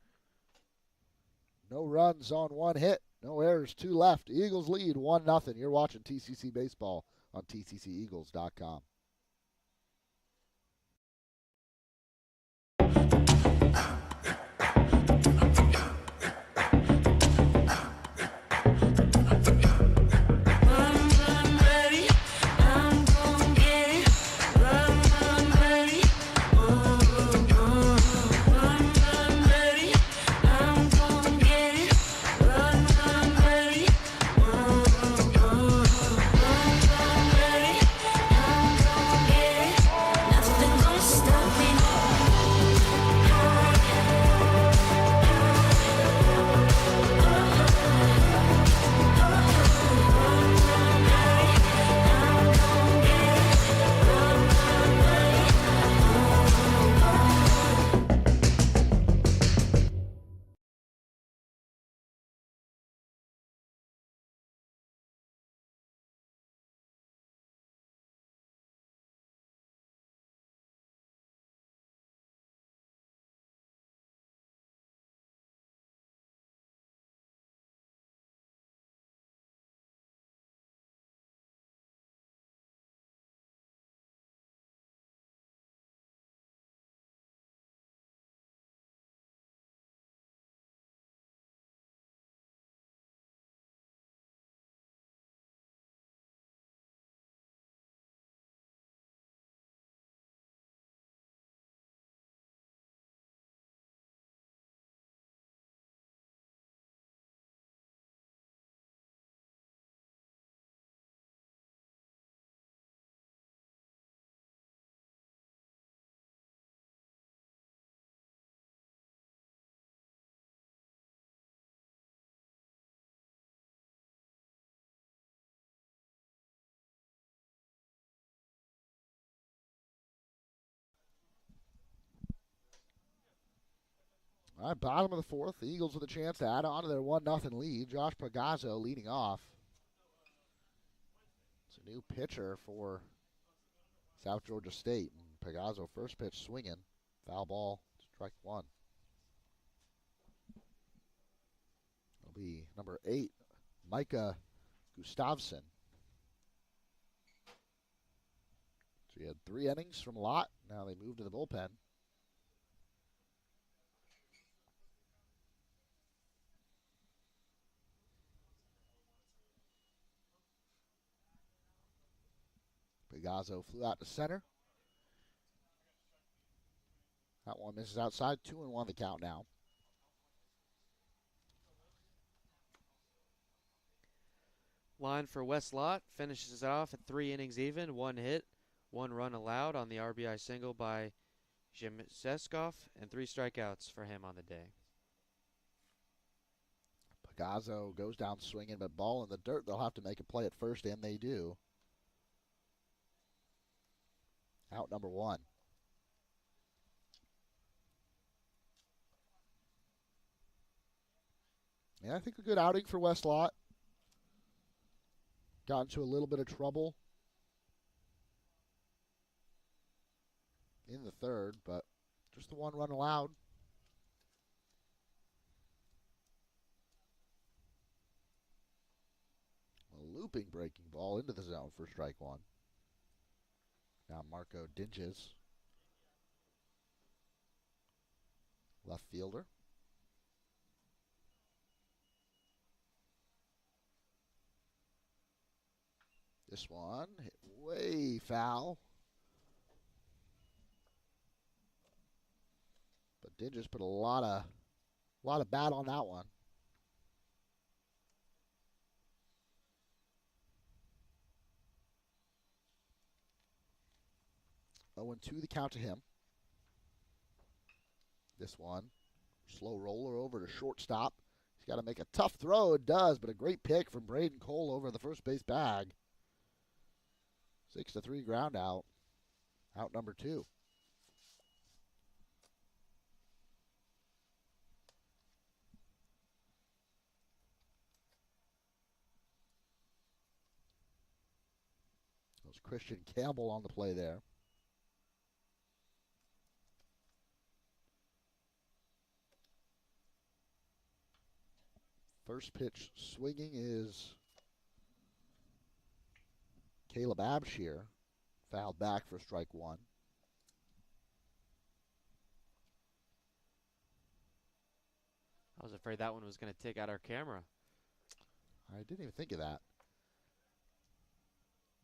No runs on 1 hit. No errors, 2 left. Eagles lead 1-0. You're watching TCC Baseball on tcceagles.com. All right, bottom of the fourth. The Eagles with a chance to add on to their 1-0 lead. Josh Pagazzo leading off. It's a new pitcher for South Georgia State. And Pagazzo first pitch swinging. Foul ball, strike one. It'll be number 8, Micah Gustafson. So he had 3 innings from Lott. Now they move to the bullpen. Pagazzo flew out to center. That one misses outside. 2-1 the count now. Line for Wes Lott finishes it off at 3 innings even, 1 hit, 1 run allowed on the RBI single by Zeskov, and 3 strikeouts for him on the day. Pagazzo goes down swinging, but ball in the dirt. They'll have to make a play at first, and they do. Out number 1. Yeah, I think a good outing for Wes Lott. Got into a little bit of trouble in the third, but just the 1 run allowed. A looping breaking ball into the zone for strike 1. Now Marco Dinges, left fielder. This one hit way foul. But Dinges put a lot of bat on that one. 0-2 the count to him. This one, slow roller over to shortstop. He's got to make a tough throw. It does, but a great pick from Braden Cole over the first base bag. 6-3 ground out. Out number 2. That was Christian Campbell on the play there. First pitch swinging is Caleb Abshire. Fouled back for strike 1. I was afraid that one was going to take out our camera. I didn't even think of that.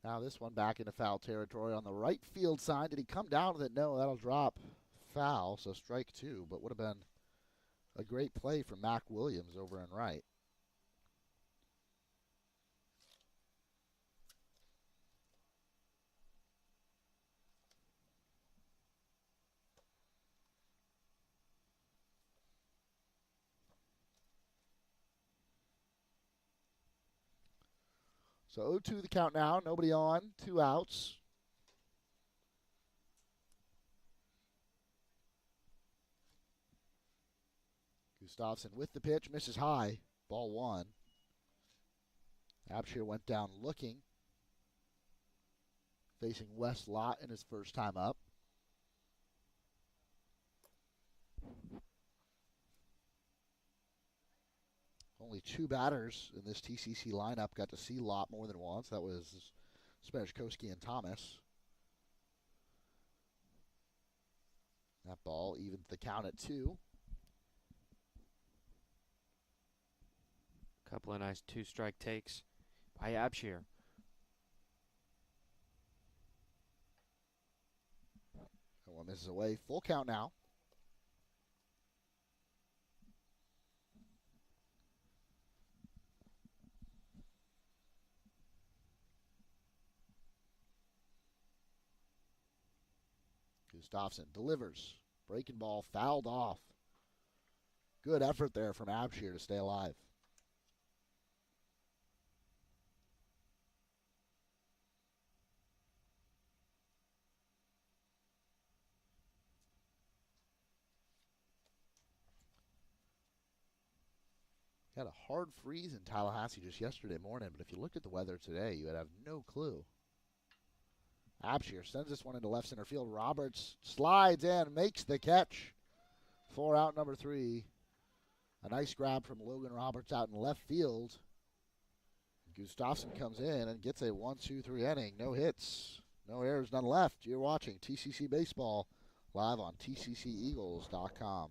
Now this one back into foul territory on the right field side. Did he come down with it? No, that'll drop foul, so strike 2, but would have been a great play from Mac Williams over in right. So 0-2 the count now. Nobody on. 2 outs. Gustafson with the pitch. Misses high. Ball 1. Abshire went down looking. Facing Wes Lott in his first time up. Only 2 batters in this TCC lineup got to see Lott more than once. That was Sperishkowski and Thomas. That ball evens the count at 2. Couple of nice 2-strike takes by Abshire. That one misses away. Full count now. Gustafson delivers. Breaking ball fouled off. Good effort there from Abshire to stay alive. Had a hard freeze in Tallahassee just yesterday morning, but if you looked at the weather today, you would have no clue. Abshire sends this one into left center field. Roberts slides in, makes the catch for out number 3. A nice grab from Logan Roberts out in left field. Gustafson comes in and gets a 1-2-3 inning. No hits, no errors, none left. You're watching TCC Baseball live on tcceagles.com.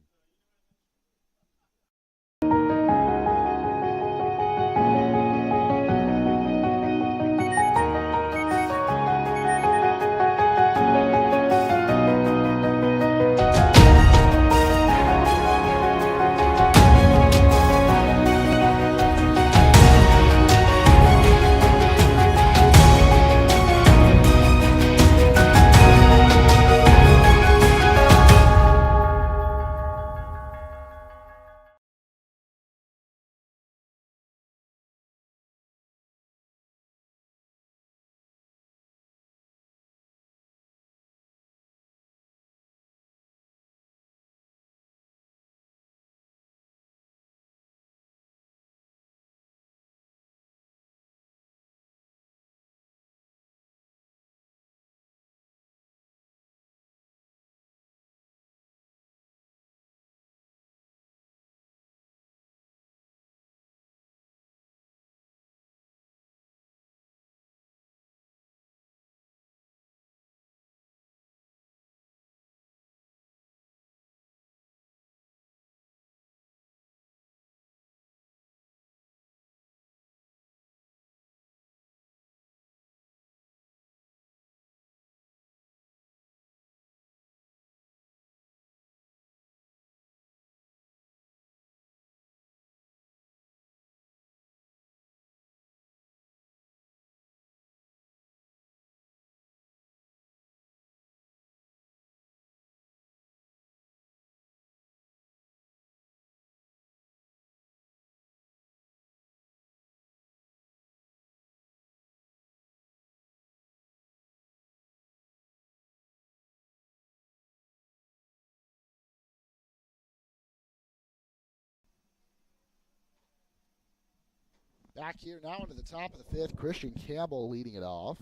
Back here now into the top of the 5th. Christian Campbell leading it off.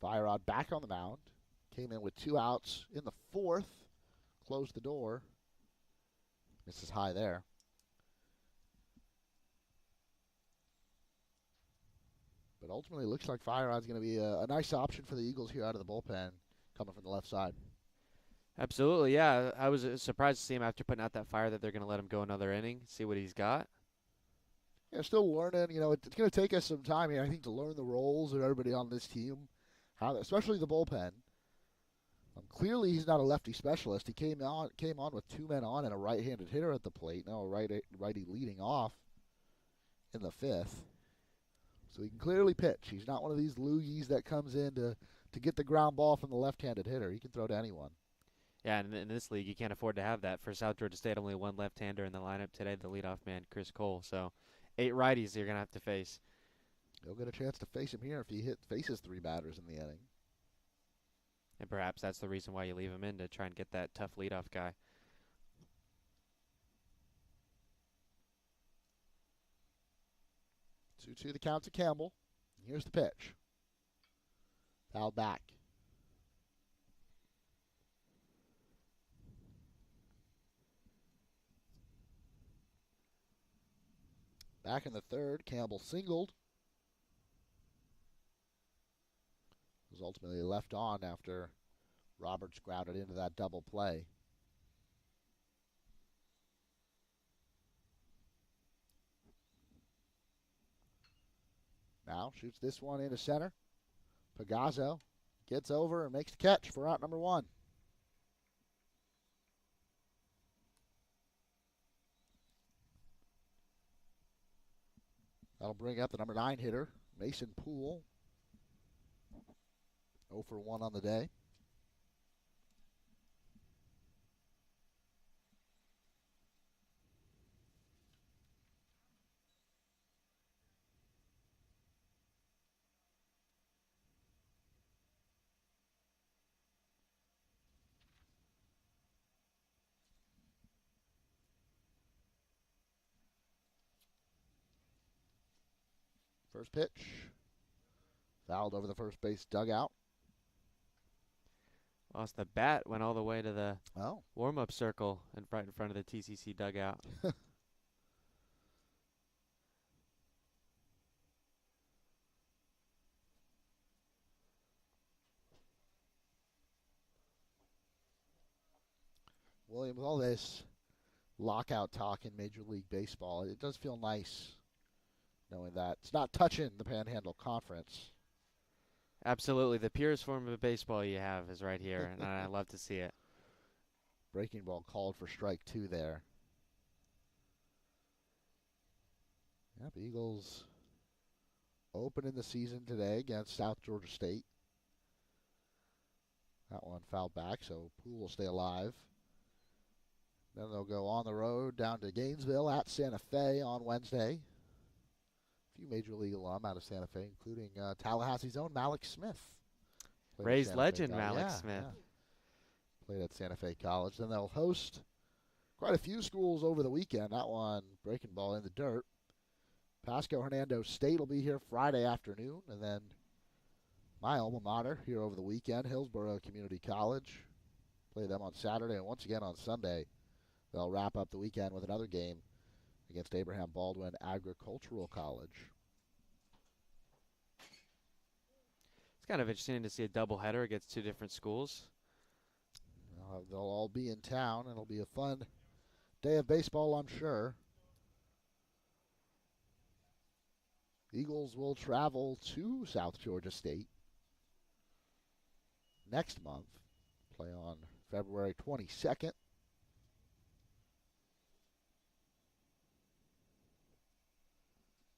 Firerod back on the mound. Came in with 2 outs in the 4th. Closed the door. Misses high there. But ultimately, it looks like Firerod's going to be a nice option for the Eagles here out of the bullpen, coming from the left side. Absolutely, yeah. I was surprised to see him after putting out that fire that they're going to let him go another inning, see what he's got. Yeah, still learning. You know, it's going to take us some time here, I think, to learn the roles of everybody on this team, especially the bullpen. Clearly, he's not a lefty specialist. He came on with 2 men on and a right-handed hitter at the plate. Now a righty leading off in the 5th. So he can clearly pitch. He's not one of these loogies that comes in to get the ground ball from the left-handed hitter. He can throw to anyone. Yeah, and in this league, you can't afford to have that. For South Georgia State, only 1 left-hander in the lineup today, the leadoff man, Chris Cole. So 8 righties you're going to have to face. He'll get a chance to face him here if he faces 3 batters in the inning. And perhaps that's the reason why you leave him in, to try and get that tough leadoff guy. Two the count to Campbell. Here's the pitch. Foul back. Back in the 3rd, Campbell singled. Was ultimately left on after Roberts grounded into that double play. Now shoots this one into center. Pagazzo gets over and makes the catch for out number 1. That'll bring up the number 9 hitter, Mason Poole. 0 for 1 on the day. First pitch. Fouled over the first base dugout. Lost the bat, went all the way to the Oh. warm-up circle right in front of the TCC dugout. William, with all this lockout talk in Major League Baseball, it does feel nice knowing that it's not touching the Panhandle Conference. Absolutely. The purest form of baseball you have is right here, and I love to see it. Breaking ball called for strike 2 there. Yep, Eagles opening the season today against South Georgia State. That one fouled back, so Poole will stay alive. Then they'll go on the road down to Gainesville at Santa Fe on Wednesday. A few Major League alum out of Santa Fe, including Tallahassee's own Malik Smith. Raised legend Malik Smith. Yeah. Played at Santa Fe College. Then they'll host quite a few schools over the weekend. That one, breaking ball in the dirt. Pasco Hernando State will be here Friday afternoon. And then my alma mater here over the weekend, Hillsborough Community College. Play them on Saturday and once again on Sunday. They'll wrap up the weekend with another game against Abraham Baldwin Agricultural College. It's kind of interesting to see a doubleheader against two different schools. They'll all be in town. It'll be a fun day of baseball, I'm sure. Eagles will travel to South Georgia State next month. Play on February 22nd.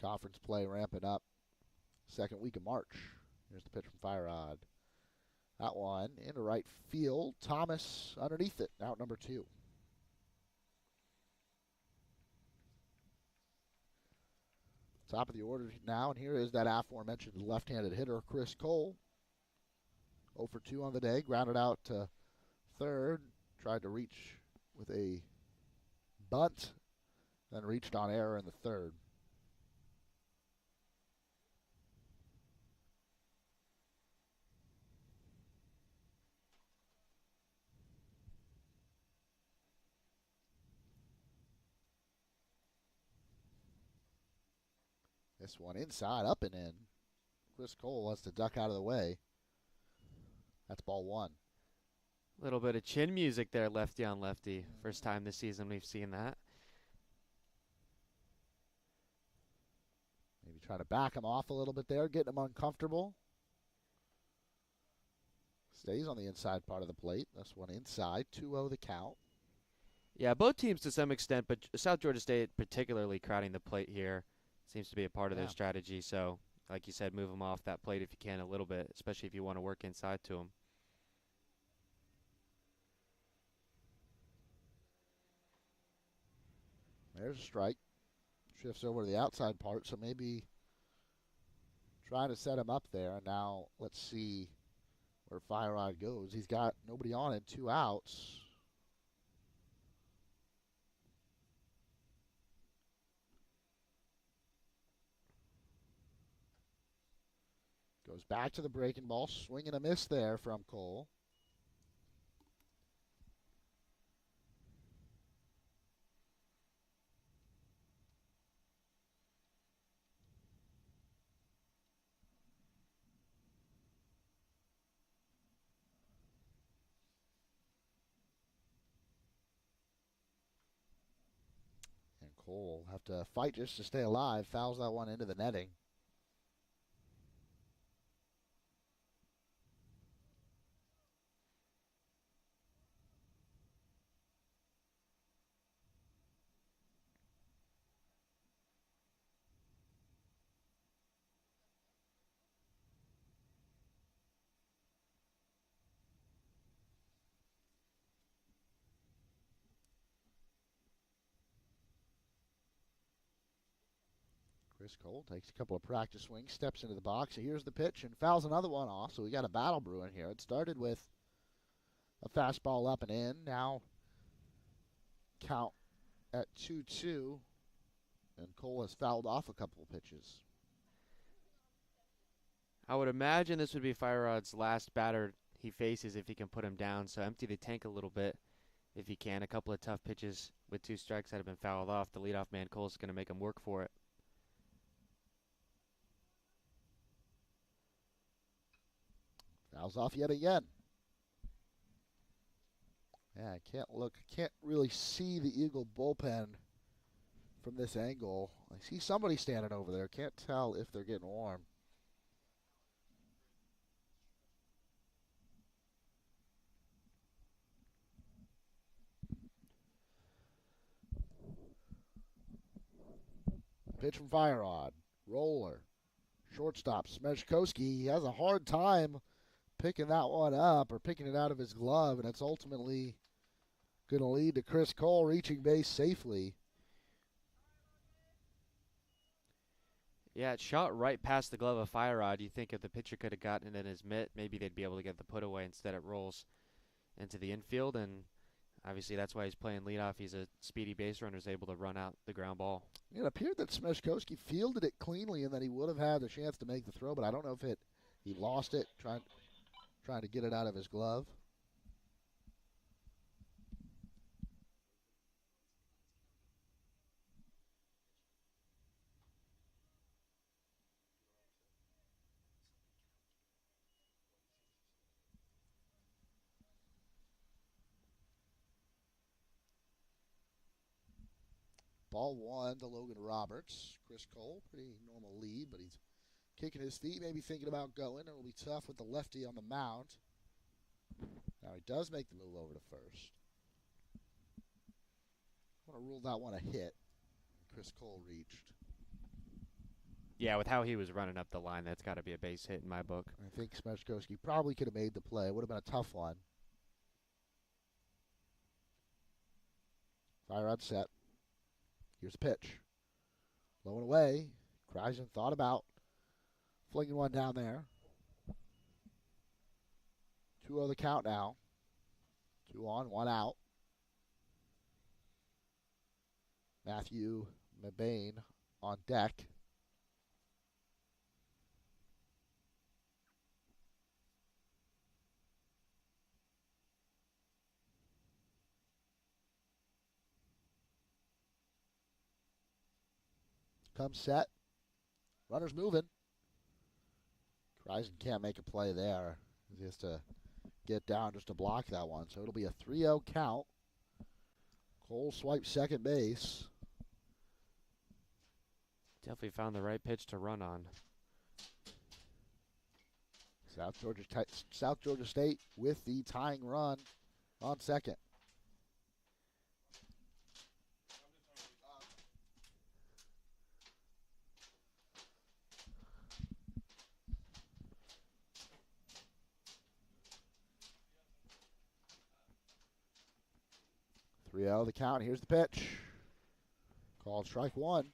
Conference play ramping up second week of March. Here's the pitch from Firerod. That one into right field. Thomas underneath it. Out number 2. Top of the order now, and here is that aforementioned left-handed hitter, Chris Cole. 0 for 2 on the day. Grounded out to third. Tried to reach with a bunt, then reached on error in the third. This one inside, up and in. Chris Cole wants to duck out of the way. That's ball 1. A little bit of chin music there, lefty on lefty. First time this season we've seen that. Maybe trying to back him off a little bit there, getting him uncomfortable. Stays on the inside part of the plate. This one inside, 2-0 the count. Yeah, both teams to some extent, but South Georgia State particularly crowding the plate here. Seems to be a part of their strategy. So, like you said, move them off that plate if you can a little bit, especially if you want to work inside to them. There's a strike. Shifts over to the outside part, so maybe trying to set him up there. And now let's see where Firerod goes. He's got nobody on it, 2 outs. Goes back to the breaking ball. Swing and a miss there from Cole. And Cole will have to fight just to stay alive. Fouls that one into the netting. Chris Cole takes a couple of practice swings, steps into the box. Here's the pitch and fouls another one off. So we got a battle brewing here. It started with a fastball up and in. Now count at 2-2. And Cole has fouled off a couple of pitches. I would imagine this would be Fire Rod's last batter he faces if he can put him down, so empty the tank a little bit if he can. A couple of tough pitches with 2 strikes that have been fouled off. The leadoff man, Cole's going to make him work for it. Fouls off yet again. Yeah, I can't really see the Eagle bullpen from this angle. I see somebody standing over there. Can't tell if they're getting warm. Pitch from Fire Rod. Roller. Shortstop Smeshkowski. He has a hard time picking that one up or picking it out of his glove, and it's ultimately going to lead to Chris Cole reaching base safely. Yeah, it shot right past the glove of Fire Rod. You think if the pitcher could have gotten it in his mitt, maybe they'd be able to get the put away. Instead, it rolls into the infield, and obviously that's why he's playing leadoff. He's a speedy base runner, is able to run out the ground ball. It appeared that Smeshkowski fielded it cleanly and that he would have had a chance to make the throw, but I don't know if he lost it trying to get it out of his glove. Ball 1 to Logan Roberts. Chris Cole, pretty normal lead, but he's kicking his feet, maybe thinking about going. It'll be tough with the lefty on the mound. Now he does make the move over to first. I want to rule that one a hit. Chris Cole reached. Yeah, with how he was running up the line, that's got to be a base hit in my book. I think Smeshkowski probably could have made the play. It would have been a tough one. Fire Rod set. Here's the pitch. Low and away. Kreisen thought about flinging one down there. 2-0 the count now. 2 on, 1 out. Matthew Mabane on deck. Comes set. Runner's moving. Kreisen can't make a play there. He has to get down just to block that one. So it'll be a 3-0 count. Cole swipes second base. Definitely found the right pitch to run on. South Georgia State with the tying run on second. The count. Here's the pitch. Called strike 1.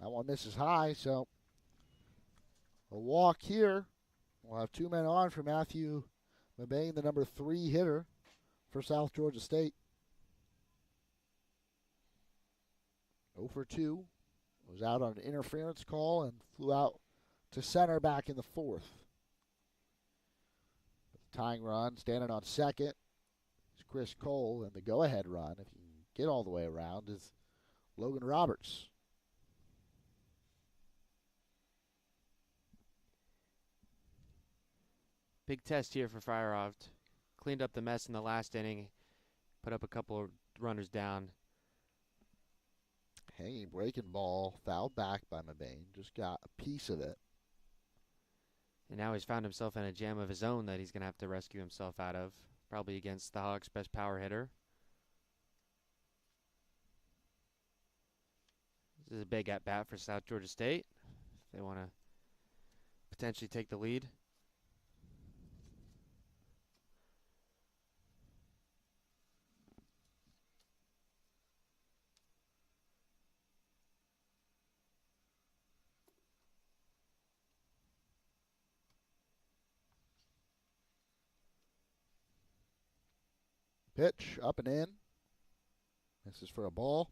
That one misses high, so a walk here. We'll have 2 men on for Matthew Mabane, the number 3 hitter for South Georgia State. 0 for 2. Was out on an interference call and flew out to center back in the 4th. The tying run, standing on second, is Chris Cole, and the go-ahead run, if you can get all the way around, is Logan Roberts. Big test here for Fire Rod. Cleaned up the mess in the last inning. Put up a couple of runners down. Hanging breaking ball, fouled back by Mabane. Just got a piece of it. And now he's found himself in a jam of his own that he's going to have to rescue himself out of. Probably against the Hawks' best power hitter. This is a big at-bat for South Georgia State. They want to potentially take the lead. Pitch up and in. This is for a ball.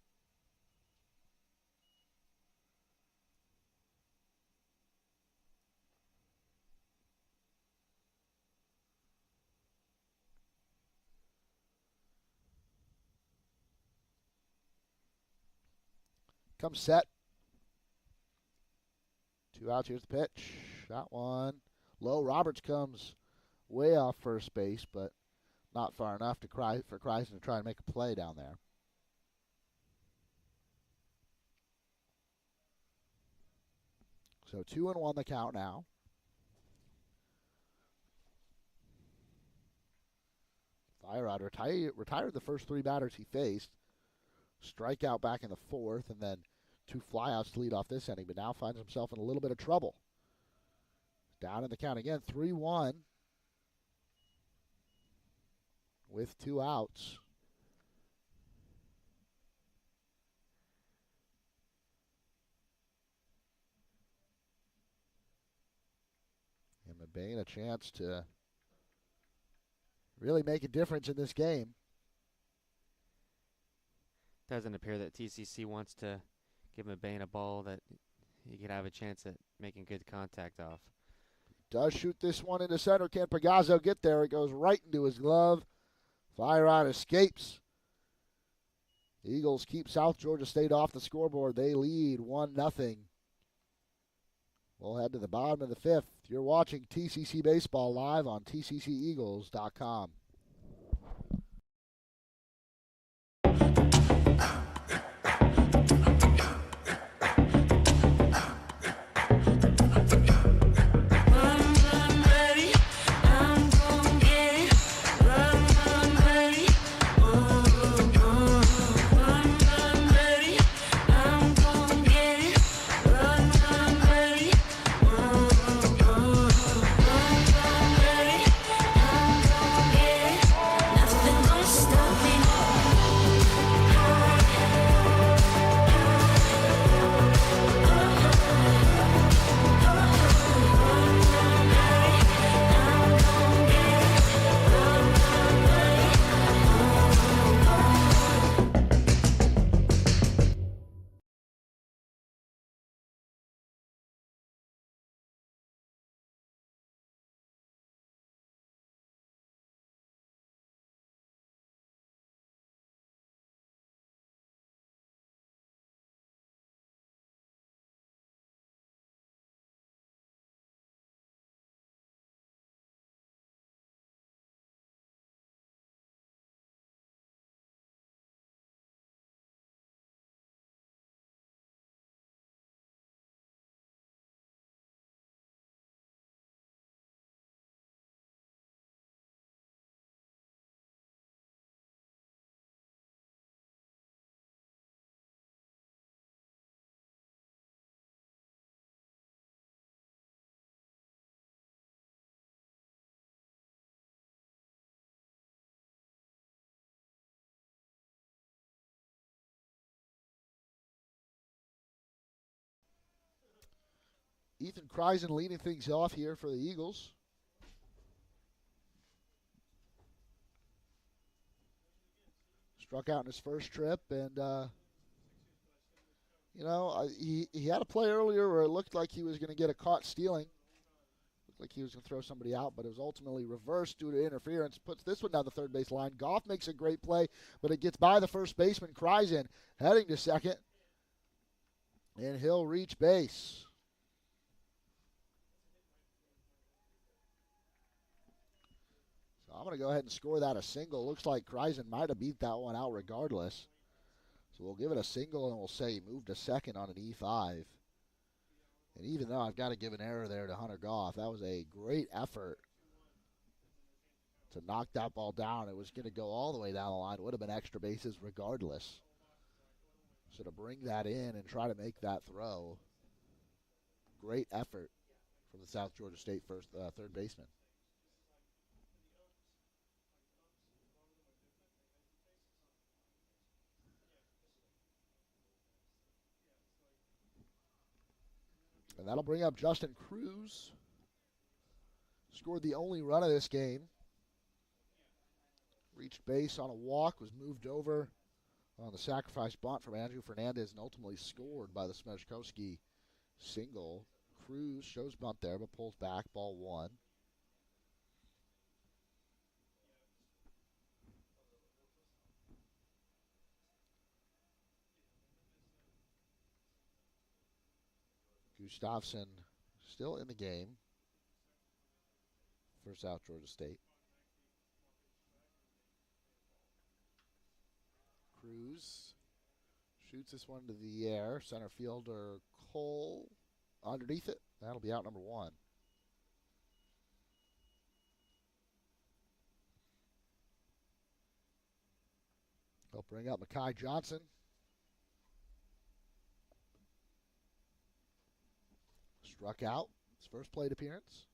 Comes set. 2 outs. Here's the pitch. That one low. Roberts comes way off first base, but not far enough for Kreisen to try and make a play down there. So 2-1 the count now. Feierrod retired the first 3 batters he faced. Strikeout back in the 4th, and then 2 flyouts to lead off this inning, but now finds himself in a little bit of trouble. Down in the count again, 3-1 with 2 outs. And Mabane a chance to really make a difference in this game. Doesn't appear that TCC wants to give Mabane a ball that he could have a chance at making good contact off. Does shoot this one into center. Can Pagazzo get there? It goes right into his glove. Feierrod escapes. The Eagles keep South Georgia State off the scoreboard. They lead 1-0. We'll head to the bottom of the 5th. You're watching TCC Baseball live on tcceagles.com. Ethan Kreisen leading things off here for the Eagles. Struck out in his first trip, and he had a play earlier where it looked like he was going to get a caught stealing. Looked like he was going to throw somebody out, but it was ultimately reversed due to interference. Puts this one down the third base line. Goff makes a great play, but it gets by the first baseman, Kreisen, heading to second, and he'll reach base. I'm going to go ahead and score that a single. Looks like Kreisen might have beat that one out regardless. So we'll give it a single, and we'll say he moved to second on an E5. And even though I've got to give an error there to Hunter Goff, that was a great effort to knock that ball down. It was going to go all the way down the line. It would have been extra bases regardless. So to bring that in and try to make that throw, great effort from the South Georgia State third baseman. And that'll bring up Justin Cruz. Scored the only run of this game. Reached base on a walk, was moved over on the sacrifice bunt from Andrew Fernandez, and ultimately scored by the Smejkowski single. Cruz shows bunt there, but pulls back, ball one. Gustafson still in the game for South Georgia State. Cruz shoots this one to the air. Center fielder Cole underneath it. That'll be out number one. They'll bring up Mekhi Johnson. Struck out his first plate appearance.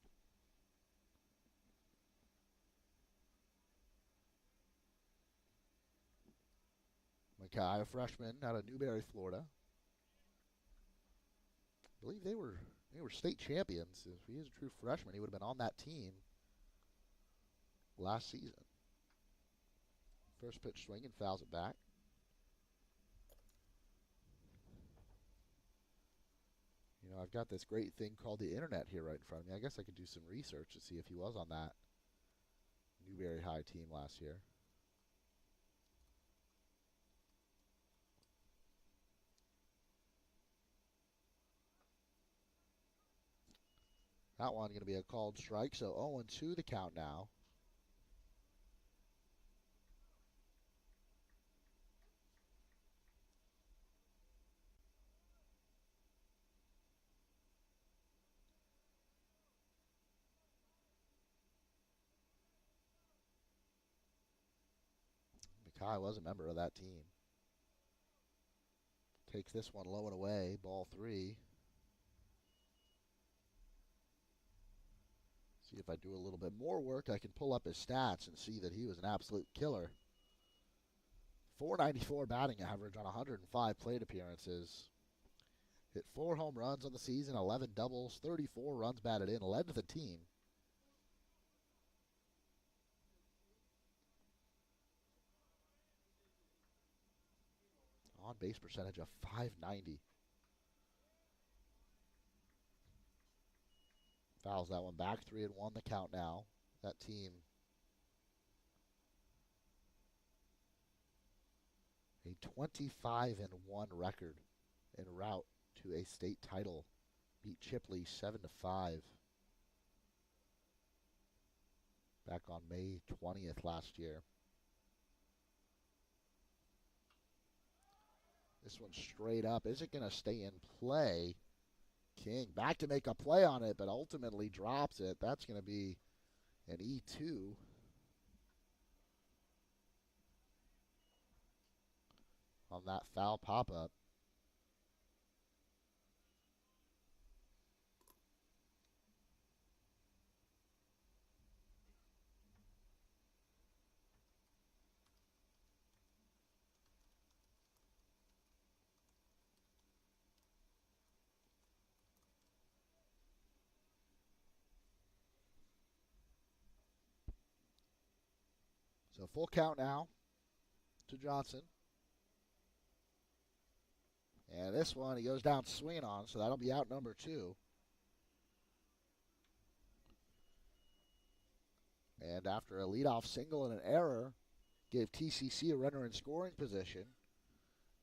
Mekhi, a freshman out of Newberry, Florida. I believe they were state champions. If he is a true freshman, he would have been on that team last season. First pitch swing and fouls it back. You know, I've got this great thing called the internet here right in front of me. I guess I could do some research to see if he was on that Newberry High team last year. That one going to be a called strike, so 0-2 the count now. Mekhi was a member of that team. Takes this one low and away, ball three. See if I do a little bit more work, I can pull up his stats and see that he was an absolute killer. .494 batting average on 105 plate appearances. Hit 4 home runs on the season, 11 doubles, 34 runs batted in, led the team. On base percentage of .590. Fouls that one back, 3-1 the count now. That team, a 25-1 record en route to a state title. Beat Chipley 7-5 back on May 20th last year. This one straight up. Is it going to stay in play? King back to make a play on it, but ultimately drops it. That's going to be an E2. On that foul pop-up. So full count now to Johnson. And this one he goes down swinging on, so that'll be out number 2. And after a leadoff single and an error, gave TCC a runner in scoring position.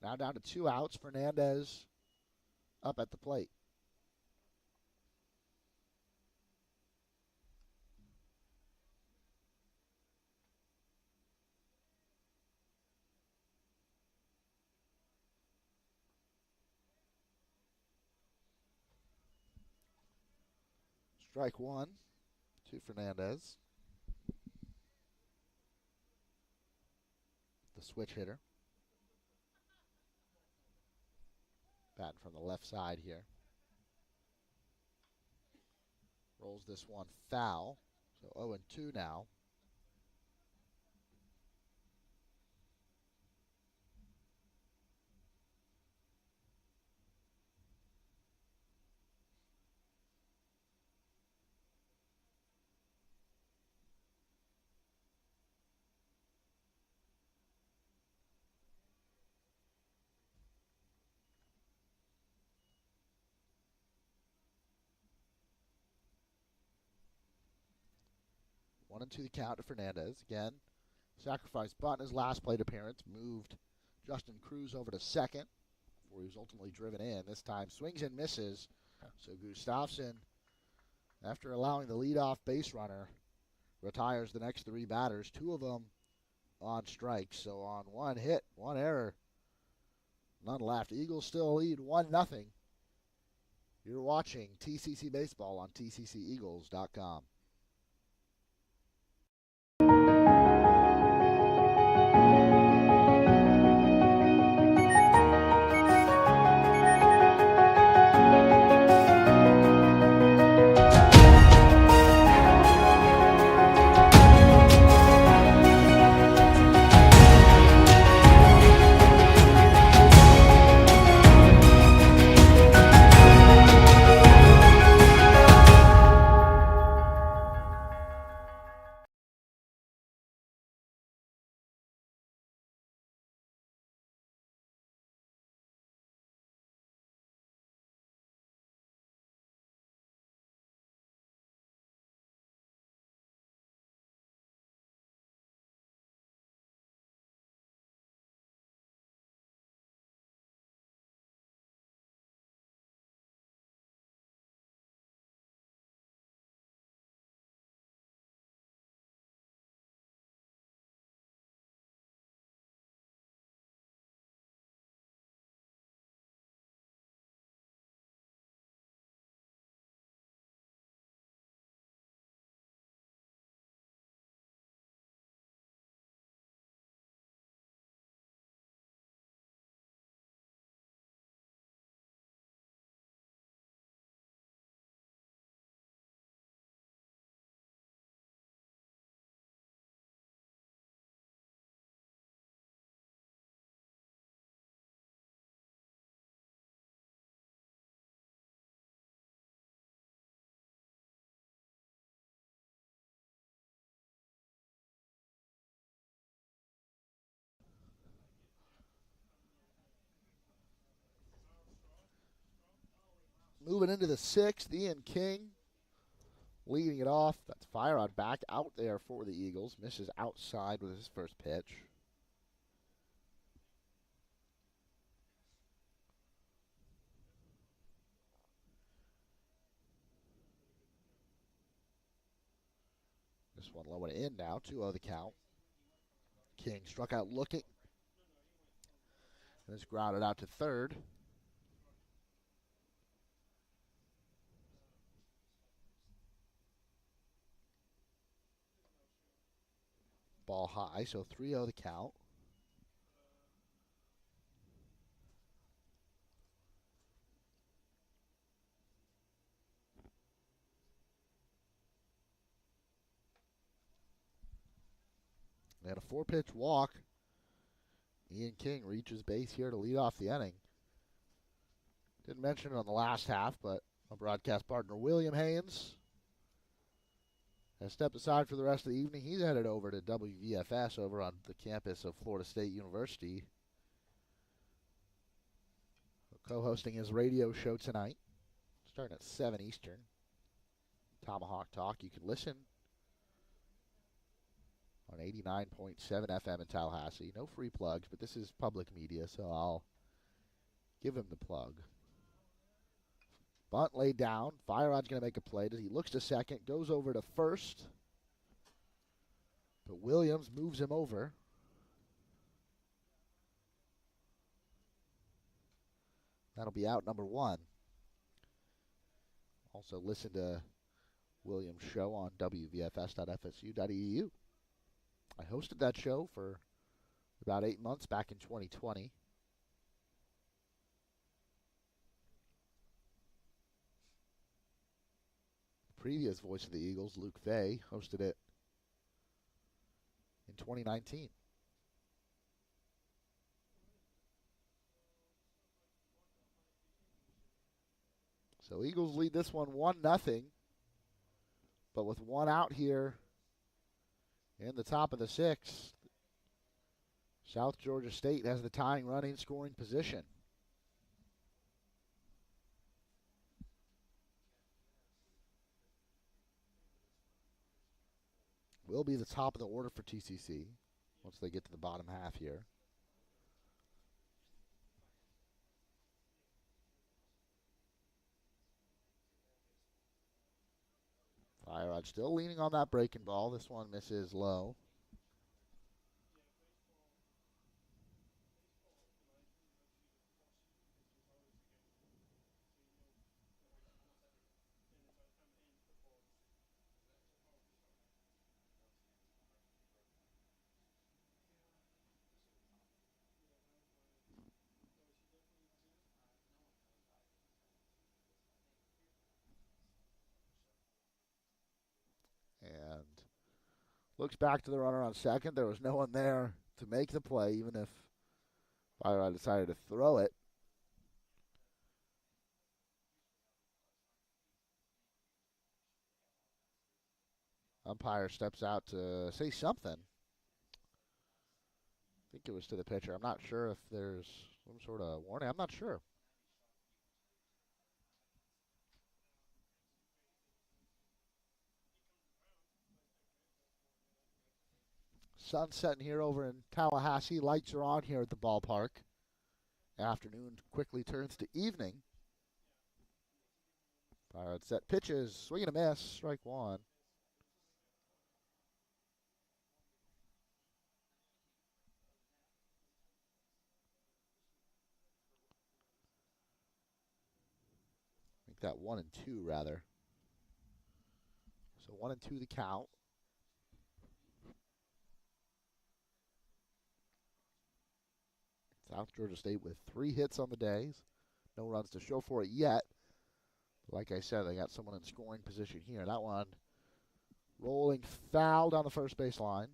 Now down to 2 outs. Fernandez up at the plate. Strike 1 to Fernandez. The switch hitter. Batting from the left side here. Rolls this one foul. So 0-2 now. 1-2 the count to Fernandez. Again, sacrifice bunt in his last plate appearance. Moved Justin Cruz over to second before he was ultimately driven in. This time swings and misses. So Gustafsson, after allowing the leadoff base runner, retires the next 3 batters, 2 of them on strikes. So on 1 hit, 1 error, none left. Eagles still lead 1-0. You're watching TCC Baseball on tcceagles.com. Moving into the 6th, Ian King leading it off. That's Fire back out there for the Eagles. Misses outside with his first pitch. This one low and in now. 2-0 the count. King struck out looking. And is grounded out to third. Ball high, so 3-0 the count. They had a 4-pitch walk. Ian King reaches base here to lead off the inning. Didn't mention it on the last half, but my broadcast partner William Haynes has stepped aside for the rest of the evening. He's headed over to WVFS over on the campus of Florida State University, co-hosting his radio show tonight, starting at 7 Eastern. Tomahawk Talk. You can listen on 89.7 FM in Tallahassee. No free plugs, but this is public media, so I'll give him the plug. Bunt laid down. Firerod's going to make a play. He looks to second, goes over to first. But Williams moves him over. That'll be out number 1. Also listen to Williams' show on wvfs.fsu.edu. I hosted that show for about 8 months back in 2020. Previous voice of the Eagles, Luke Fay, hosted it in 2019. So Eagles lead this one 1-0, but with 1 out here in the top of the 6th, South Georgia State has the tying run in scoring position. will be the top of the order for TCC once they get to the bottom half here. Fire Rod still leaning on that breaking ball. This one misses low. And looks back to the runner on second. There was no one there to make the play, even if Fire Rod decided to throw it. Umpire steps out to say something. I think it was to the pitcher. I'm not sure if there's some sort of warning. I'm not sure. Sun setting here over in Tallahassee. Lights are on here at the ballpark. Afternoon quickly turns to evening. Fire Rod set pitches. Swing and a miss. Strike one. Make that 1-2 rather. So 1-2 the count. South Georgia State with 3 hits on the day. No runs to show for it yet. Like I said, they got someone in scoring position here. That one rolling foul down the first base line.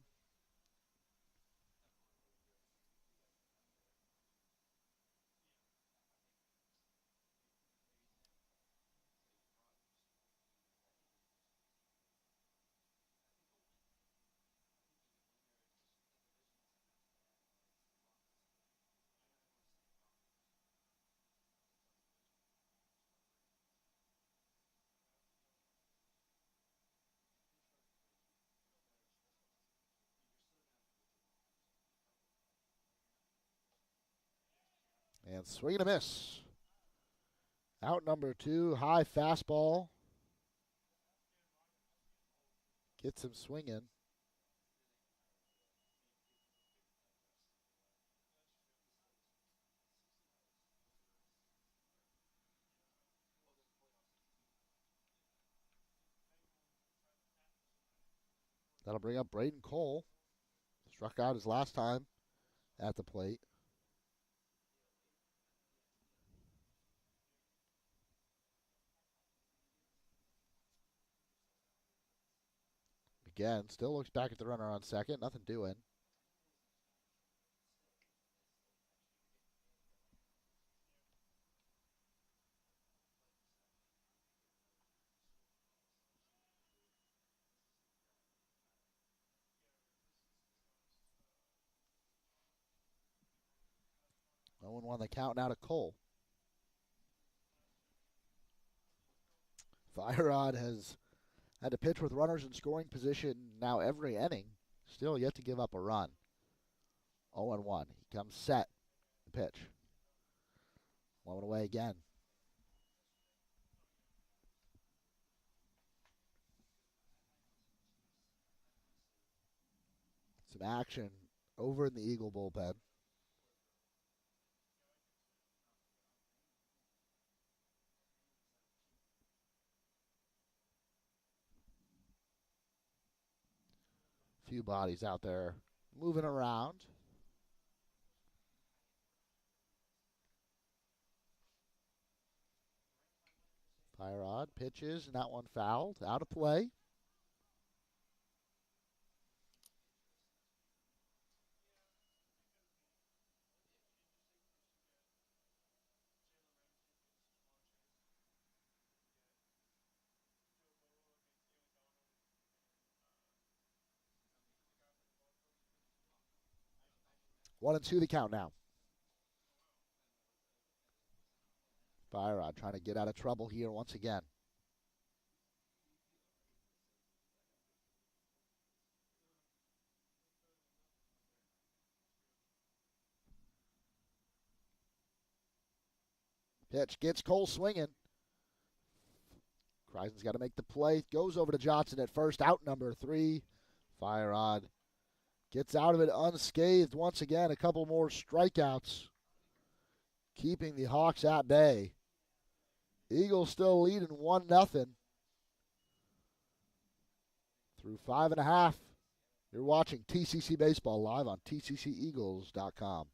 And swing and a miss. Out number 2, high fastball. Gets him swinging. That'll bring up Braden Cole. Struck out his last time at the plate. Again, still looks back at the runner on second. Nothing doing. No one won the count now to Cole. Fire Rod has had to pitch with runners in scoring position now every inning. Still yet to give up a run. 0-1. He comes set. The pitch. 1 away again. Some action over in the Eagle bullpen. Few bodies out there moving around. Fire Rod pitches, and that one fouled. Out of play. One and two the count now. Fire Rod trying to get out of trouble here once again. Pitch gets Cole swinging. Kreisen's got to make the play. Goes over to Johnson at first. Out number 3. Firerod gets out of it unscathed once again. A couple more strikeouts, keeping the Hawks at bay. Eagles still leading 1-0 through 5.5. You're watching TCC Baseball live on tcceagles.com.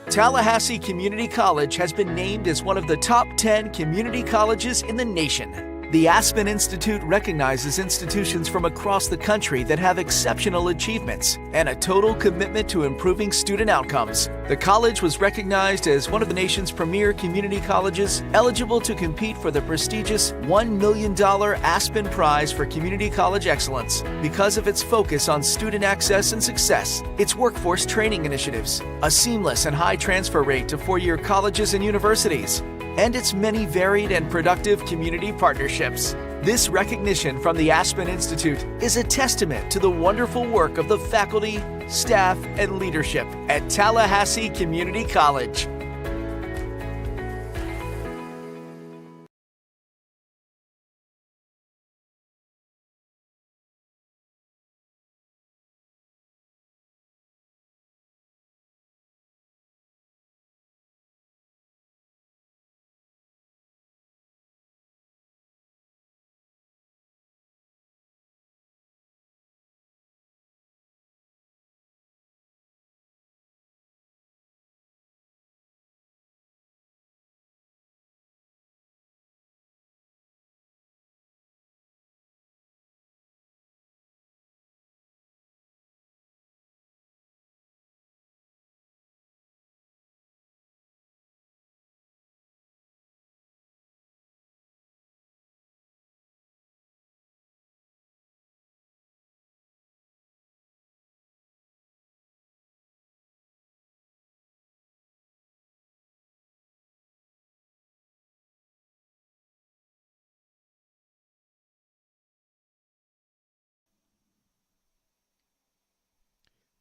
Tallahassee Community College has been named as one of the top 10 community colleges in the nation. The Aspen Institute recognizes institutions from across the country that have exceptional achievements and a total commitment to improving student outcomes. The college was recognized as one of the nation's premier community colleges eligible to compete for the prestigious $1 million Aspen Prize for Community College Excellence because of its focus on student access and success, its workforce training initiatives, a seamless and high transfer rate to four-year colleges and universities, and its many varied and productive community partnerships. This recognition from the Aspen Institute is a testament to the wonderful work of the faculty, staff, and leadership at Tallahassee Community College.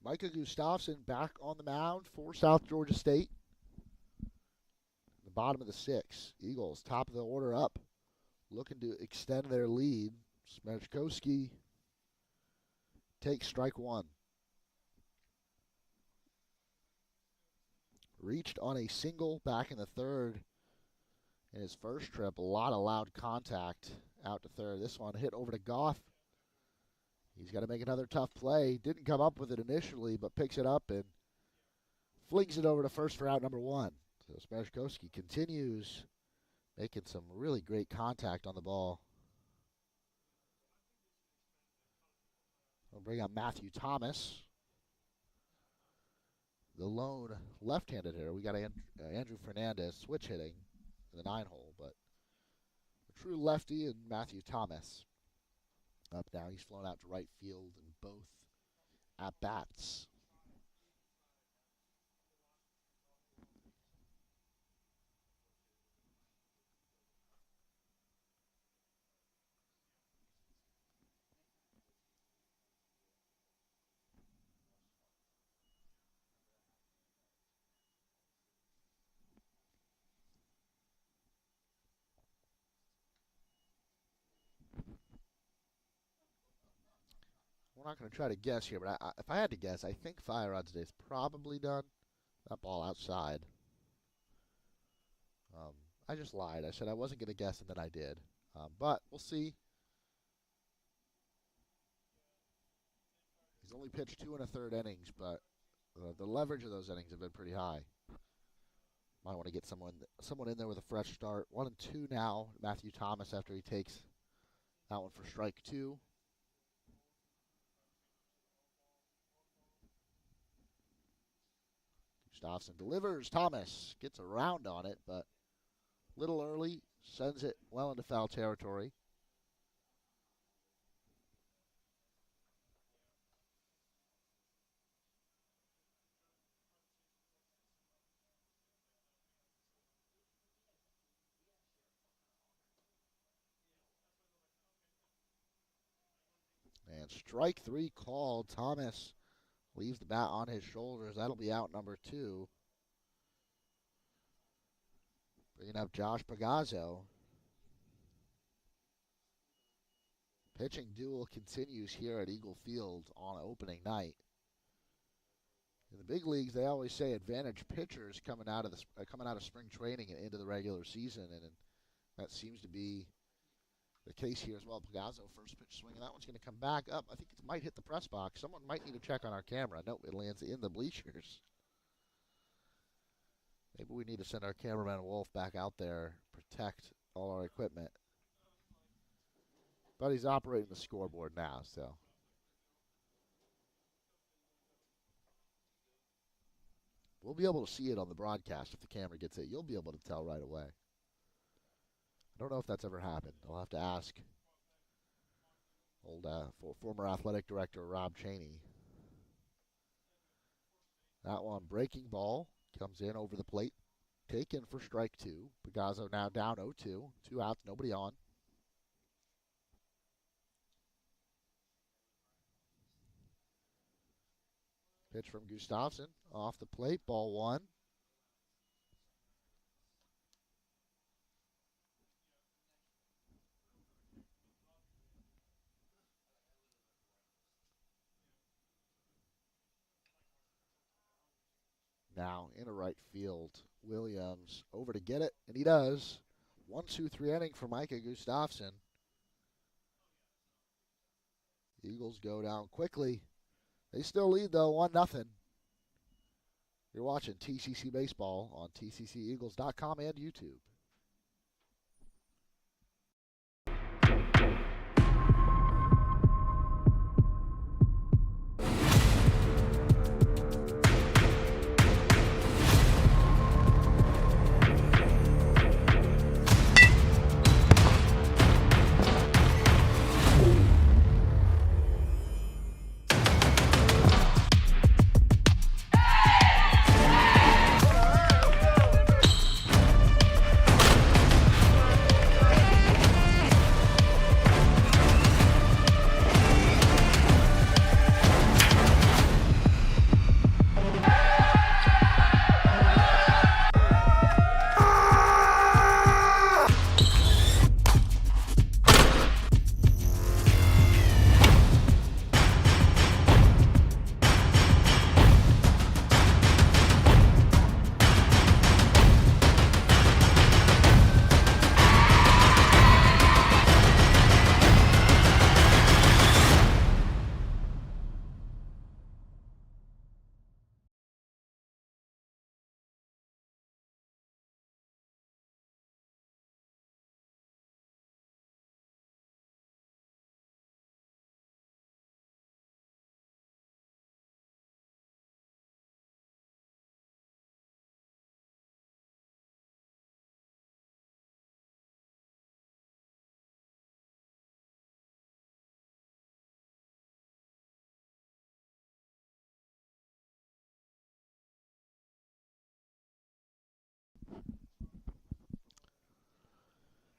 Micah Gustafson back on the mound for South Georgia State. The bottom of the 6. Eagles, top of the order up, looking to extend their lead. Smerchkowski takes strike 1. Reached on a single back in the 3rd in his first trip. A lot of loud contact out to 3rd. This one hit over to Goff. He's got to make another tough play. Didn't come up with it initially, but picks it up and flings it over to first for out number 1. So Smerchkowski continues making some really great contact on the ball. We'll bring on Matthew Thomas, the lone left-handed hitter. We got Andrew Fernandez switch hitting in the 9-hole, but a true lefty and Matthew Thomas. Up now, he's flown out to right field in both at-bats. We're not going to try to guess here, but if I had to guess, I think Firerod's day is probably done. That ball outside. I just lied. I said I wasn't going to guess, and then I did. But we'll see. He's only pitched 2 1/3 innings, but the leverage of those innings have been pretty high. Might want to get someone in there with a fresh start. 1-2 now. Matthew Thomas after he takes that one for strike 2. Gustafson delivers. Thomas gets around on it, but a little early. Sends it well into foul territory. And strike 3 called. Thomas leaves the bat on his shoulders. That'll be out number 2. Bringing up Josh Pagazzo. Pitching duel continues here at Eagle Field on opening night. In the big leagues, they always say advantage pitchers coming out of spring training and into the regular season, and that seems to be the case here as well. Pagazzo, first pitch swing, and that one's going to come back up. I think it might hit the press box. Someone might need to check on our camera. Nope, it lands in the bleachers. Maybe we need to send our cameraman Wolf back out there, protect all our equipment. But he's operating the scoreboard now, so. We'll be able to see it on the broadcast if the camera gets it. You'll be able to tell right away. I don't know if that's ever happened. I'll have to ask old former athletic director Rob Cheney. That one, breaking ball, comes in over the plate. Taken for strike two. Pagazzo now down 0-2. 2 outs, nobody on. Pitch from Gustafsson off the plate, ball one. Now into right field. Williams over to get it, and he does. 1-2-3 inning for Micah Gustafsson. Eagles go down quickly. They still lead, though, 1-0. You're watching TCC Baseball on tcceagles.com and YouTube.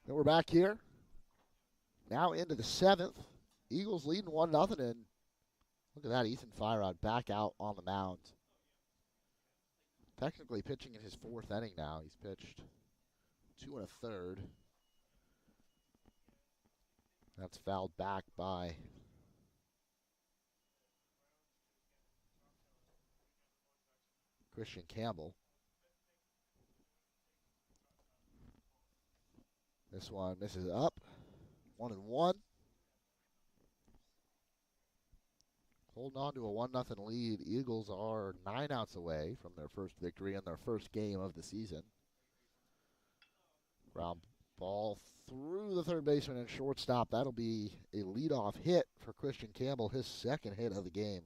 And we're back here. Now into the seventh. Eagles leading 1-0, and look at that, Ethan Firod back out on the mound. Technically pitching in his fourth inning now. He's pitched 2 1/3. That's fouled back by Christian Campbell. This one misses up. 1-1. Holding on to a 1-0 lead. Eagles are 9 outs away from their first victory in their first game of the season. Ground ball through the third baseman and shortstop. That'll be a leadoff hit for Christian Campbell, his second hit of the game.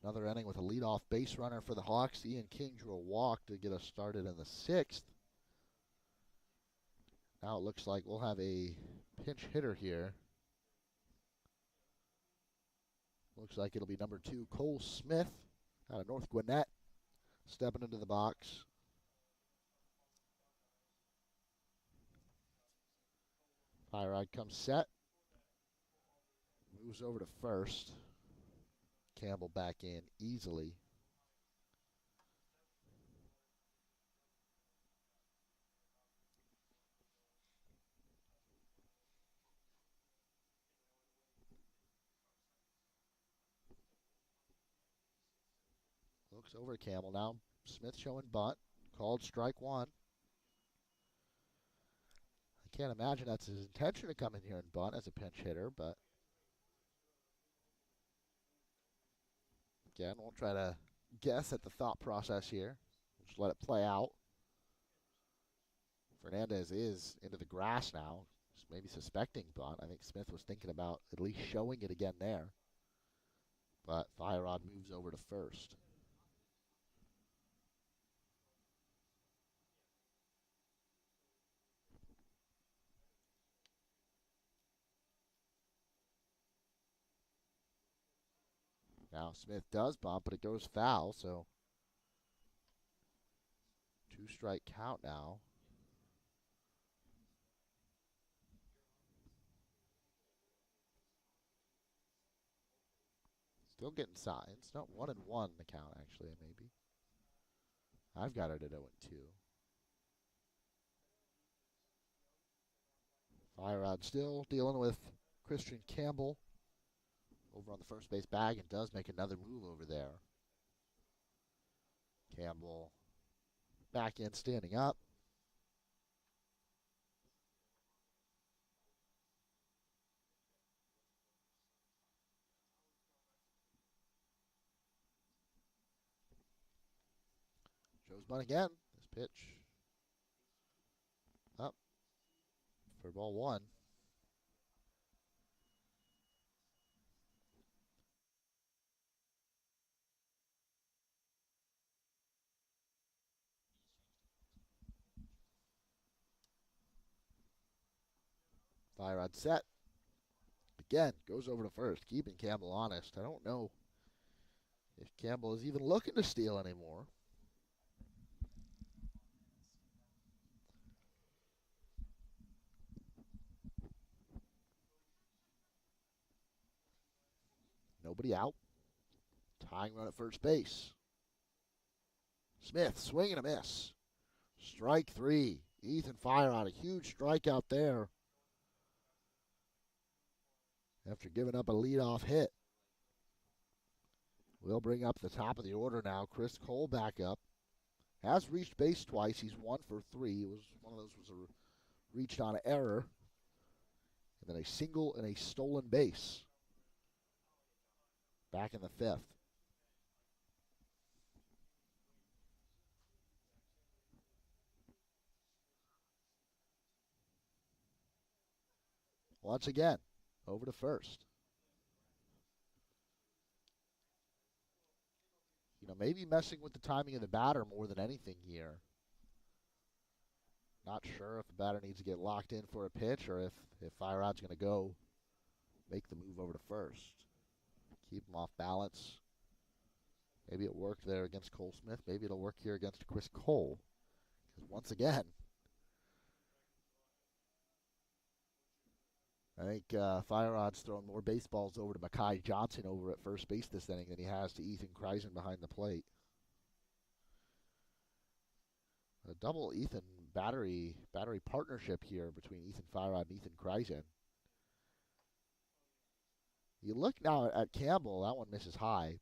Another inning with a leadoff base runner for the Hawks. Ian King drew a walk to get us started in the sixth. Now it looks like we'll have a pinch hitter here. Looks like it'll be number 2, Cole Smith. out of North Gwinnett, stepping into the box. Fire Rod comes set. Moves over to first. Campbell back in easily. Looks over to Campbell now. Smith showing bunt. Called strike one. I can't imagine that's his intention to come in here and bunt as a pinch hitter, but again, won't try to guess at the thought process here. Just let it play out. Fernandez is into the grass now, maybe suspecting bunt. I think Smith was thinking about at least showing it again there. But Fire Rod moves over to first. Now Smith does bump, but it goes foul, so 2-strike count now. Still getting signs. Not 1-1 the count, actually, maybe. I've got it at 0-2. Fire Rod still dealing with Christian Campbell over on the first base bag and does make another move over there. Campbell back in, standing up. Shows bunt again. This pitch up for ball one. Fire Rod set. Again, goes over to first, keeping Campbell honest. I don't know if Campbell is even looking to steal anymore. Nobody out. Tying run at first base. Smith, swing and a miss. Strike three. Ethan Fire Rod, a huge strikeout there after giving up a leadoff hit. We'll bring up the top of the order now. Chris Cole back up. Has reached base twice. He's 1 for 3. It was one of those was a reached on error. And then a single and a stolen base. Back in the fifth. Once again, over to first. You know, maybe messing with the timing of the batter more than anything here. Not sure if the batter needs to get locked in for a pitch or if Fire Rod's going to go make the move over to first. Keep him off balance. Maybe it worked there against Cole Smith. Maybe it'll work here against Chris Cole. Because once again, I think Fire Rod's thrown more baseballs over to Makai Johnson over at first base this inning than he has to Ethan Kreisen behind the plate. A double Ethan battery partnership here between Ethan Fire Rod and Ethan Kreisen. You look now at Campbell, that one misses high.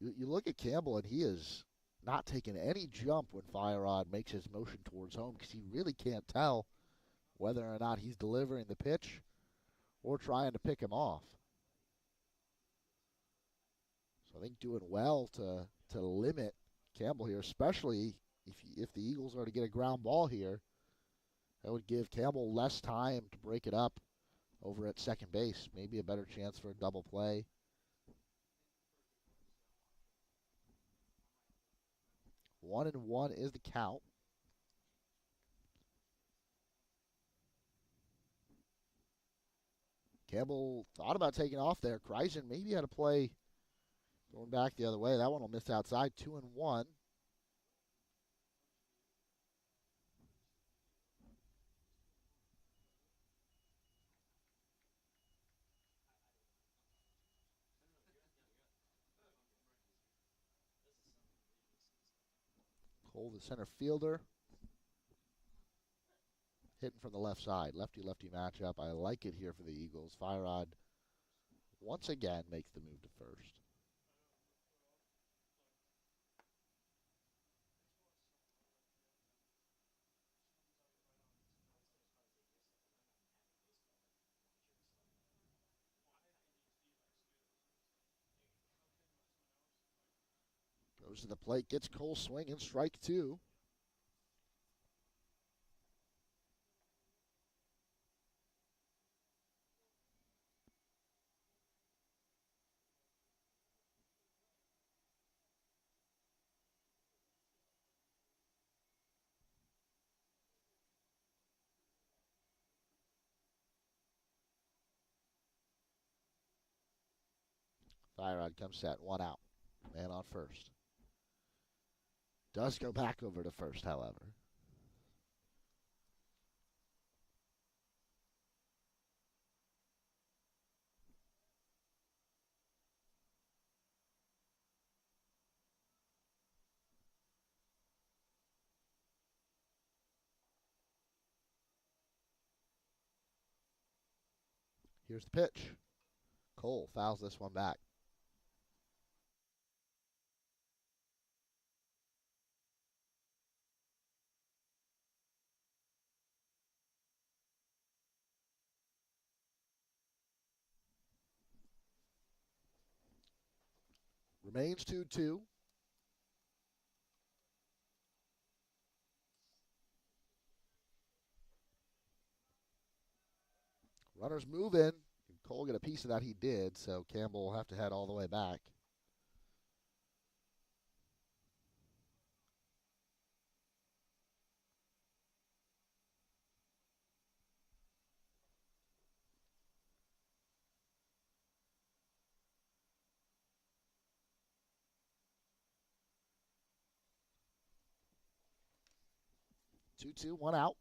You look at Campbell, and he is not taking any jump when Fire Rod makes his motion towards home because he really can't tell whether or not he's delivering the pitch or trying to pick him off. So I think doing well to limit Campbell here, especially if the Eagles are to get a ground ball here, that would give Campbell less time to break it up over at second base. Maybe a better chance for a double play. One and one is the count. Campbell thought about taking off there. Kreisen maybe had a play Going back the other way. That one will miss outside. 2-1. Cole, the center fielder. Hitting from the left side. Lefty-lefty matchup. I like it here for the Eagles. Firod once again makes the move to first. Goes to the plate, gets Cole swinging, strike two. Firod comes set, one out. Man on first. Does go back over to first, however. Here's the pitch. Cole fouls this one back. Remains 2-2. Runners move in. Cole get a piece of that, he did, so Campbell will have to head all the way back. Two, one out.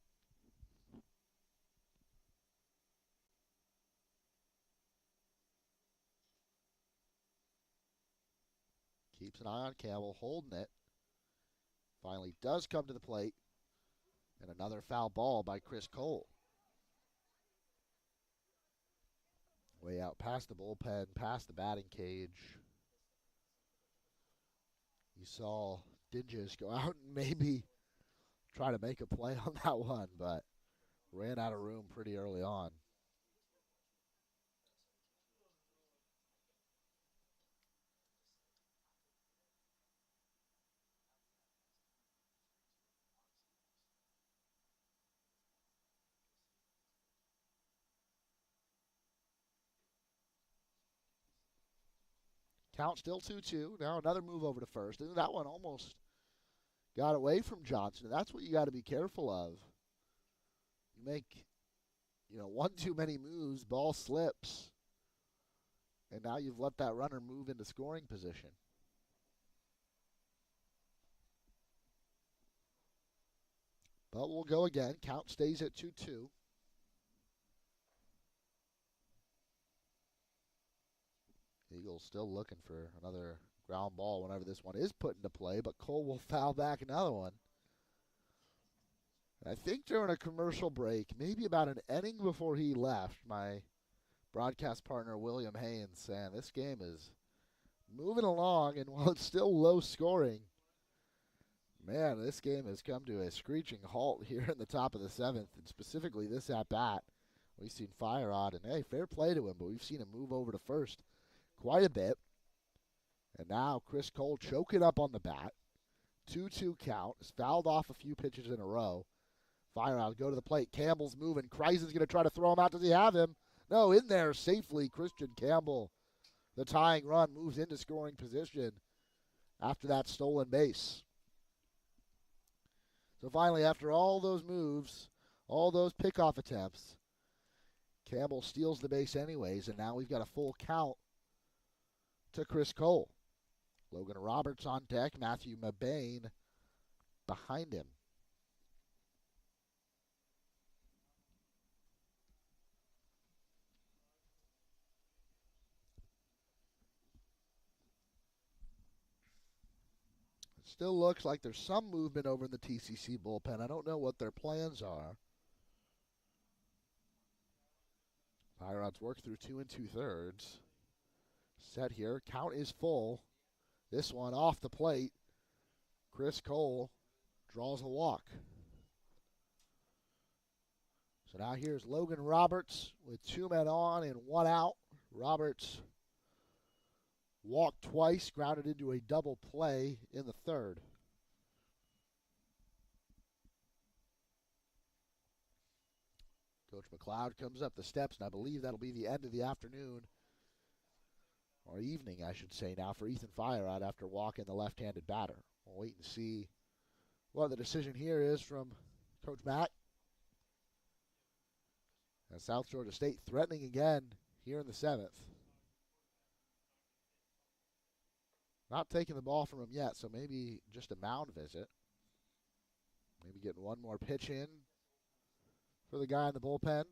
Keeps an eye on Campbell, holding it. Finally does come to the plate. And another foul ball by Chris Cole. Way out past the bullpen, past the batting cage. You saw Dinges go out and maybe try to make a play on that one, but ran out of room pretty early on. Count still 2-2. Now another move over to first. And that one almost got away from Johnson. And that's what you got to be careful of. You make, one too many moves, ball slips. And now you've let that runner move into scoring position. But we'll go again. Count stays at 2-2. Eagles still looking for another ground ball whenever this one is put into play, but Cole will foul back another one. I think during a commercial break, maybe about an inning before he left, my broadcast partner William Haynes saying this game is moving along, and while it's still low scoring, man, this game has come to a screeching halt here in the top of the seventh, and specifically this at-bat. We've seen Firod, and hey, fair play to him, but we've seen him move over to first quite a bit. And now Chris Cole choking up on the bat. 2-2 count. Has fouled off a few pitches in a row. Firod go to the plate. Campbell's moving. Kreis's going to try to throw him out. Does he have him? No, in there safely. Christian Campbell, the tying run, moves into scoring position after that stolen base. So finally, after all those moves, all those pickoff attempts, Campbell steals the base anyways, and now we've got a full count to Chris Cole. Logan Roberts on deck. Matthew Mabane behind him. It still looks like there's some movement over in the TCC bullpen. I don't know what their plans are. Fire Rod's work through 2 2/3. Set here. Count is full. This one off the plate. Chris Cole draws a walk. So now here's Logan Roberts with 2 men on and 1 out. Roberts walked twice, grounded into a double play in the 3rd. Coach McLeod comes up the steps, and I believe that'll be the end of the afternoon, or evening, I should say now, for Ethan Firerod after walking the left-handed batter. We'll wait and see what the decision here is from Coach Mack. And South Georgia State threatening again here in the 7th. Not taking the ball from him yet, so maybe just a mound visit. Maybe getting one more pitch in for the guy in the bullpen.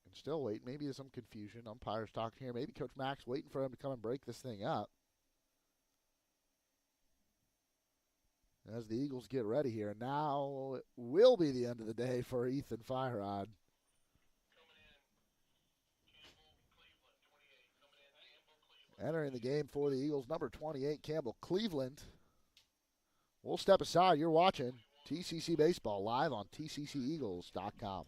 And still waiting. Maybe there's some confusion. Umpires talking here. Maybe Coach Mack's waiting for him to come and break this thing up. As the Eagles get ready here. Now it will be the end of the day for Ethan Firerod. Entering the game for the Eagles, number 28, Campbell Cleveland. We'll step aside. You're watching TCC Baseball live on tcceagles.com.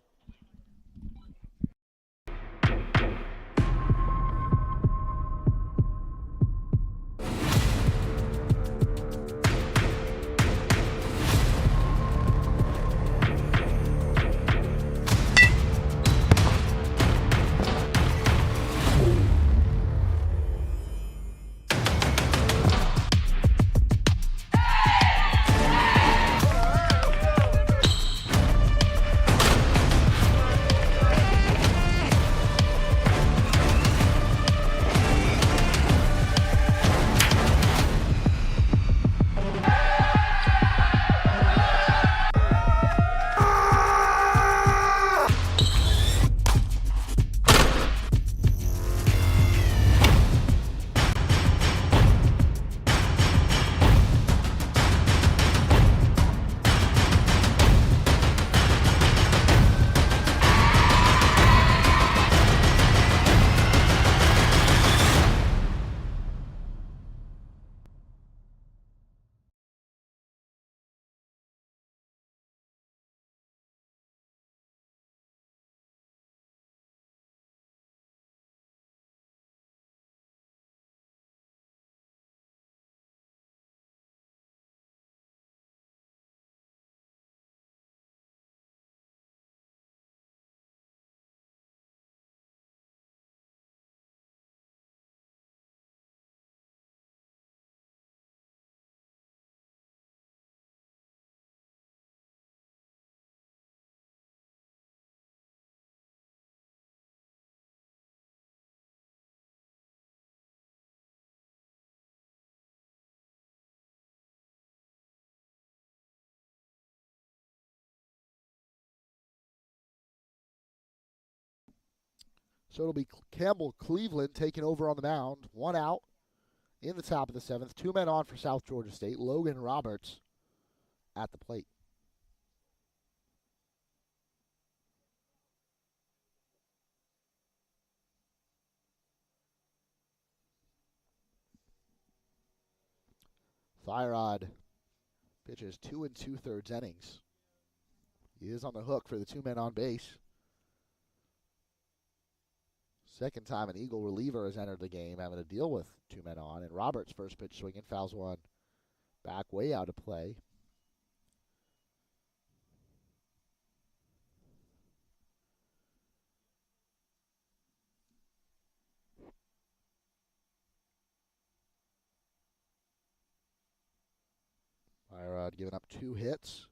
So it'll be Campbell Cleveland taking over on the mound. 1 out in the top of the 7th. 2 men on for South Georgia State. Logan Roberts at the plate. Firerod pitches 2 2/3 innings. He is on the hook for the 2 men on base. Second time an Eagle reliever has entered the game, having to deal with 2 men on. And Roberts' first pitch swinging, fouls one back way out of play. side giving up 2 hits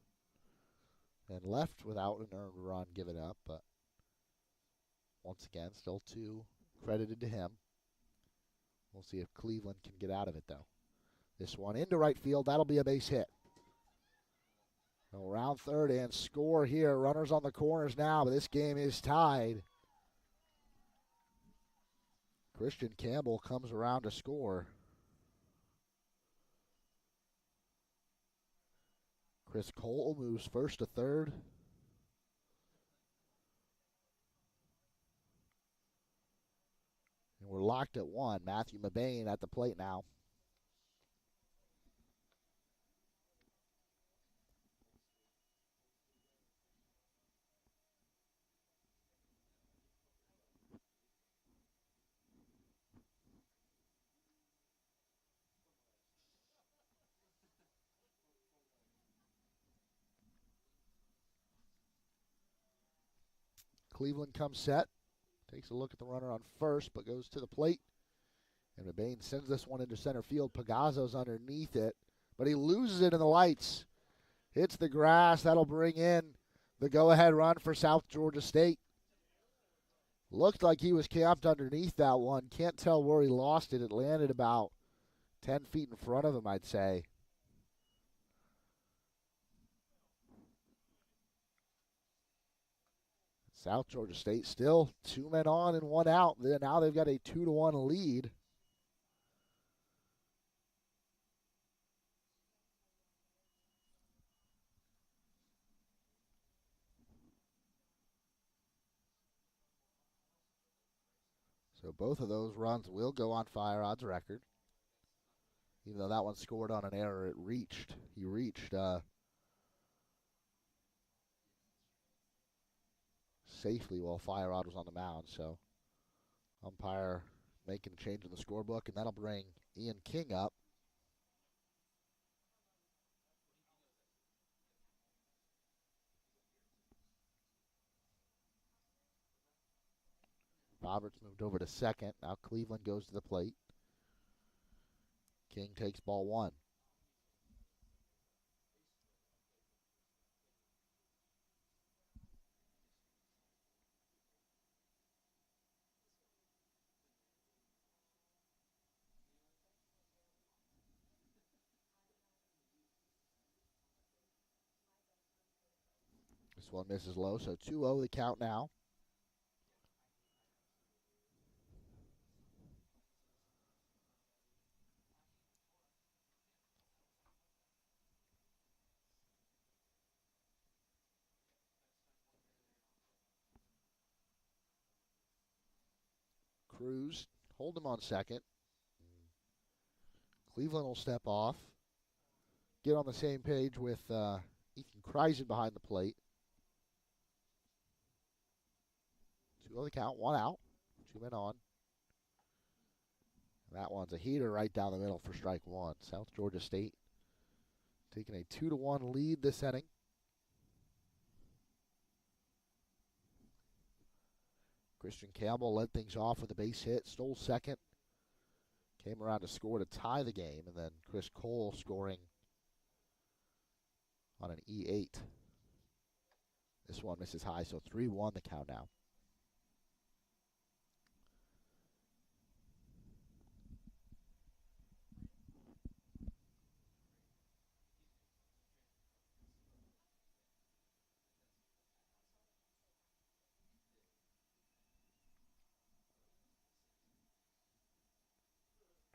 and left without an earned run given up, but once again, still 2 credited to him. We'll see if Cleveland can get out of it, though. This one into right field. That'll be a base hit. Around third and score here. Runners on the corners now, but this game is tied. Christian Campbell comes around to score. Chris Cole moves first to third. And we're locked at 1. Matthew Mabane at the plate now. Cleveland comes set. Takes a look at the runner on first, but goes to the plate. And Mabane sends this one into center field. Pagazzo's underneath it, but he loses it in the lights. Hits the grass. That'll bring in the go-ahead run for South Georgia State. Looked like he was camped underneath that one. Can't tell where he lost it. It landed about 10 feet in front of him, I'd say. South Georgia State still 2 men on and 1 out. Now they've got a 2-1 lead. So both of those runs will go on Fire Odds record. Even though that one scored on an error, he reached safely while Fire Odd was on the mound. So umpire making a change in the scorebook, and that'll bring Ian King up. Roberts moved over to second. Now Cleveland goes to the plate. King takes ball 1. This one misses low, so 2-0 the count now. Cruz, hold him on second. Cleveland will step off. Get on the same page with Ethan Kreisen behind the plate. 2-0 the count, 1 out. 2 men on. That one's a heater right down the middle for strike 1. South Georgia State taking a 2-1 lead this inning. Christian Campbell led things off with a base hit, stole second. Came around to score to tie the game, and then Chris Cole scoring on an E8. This one misses high, so 3-1 the count now.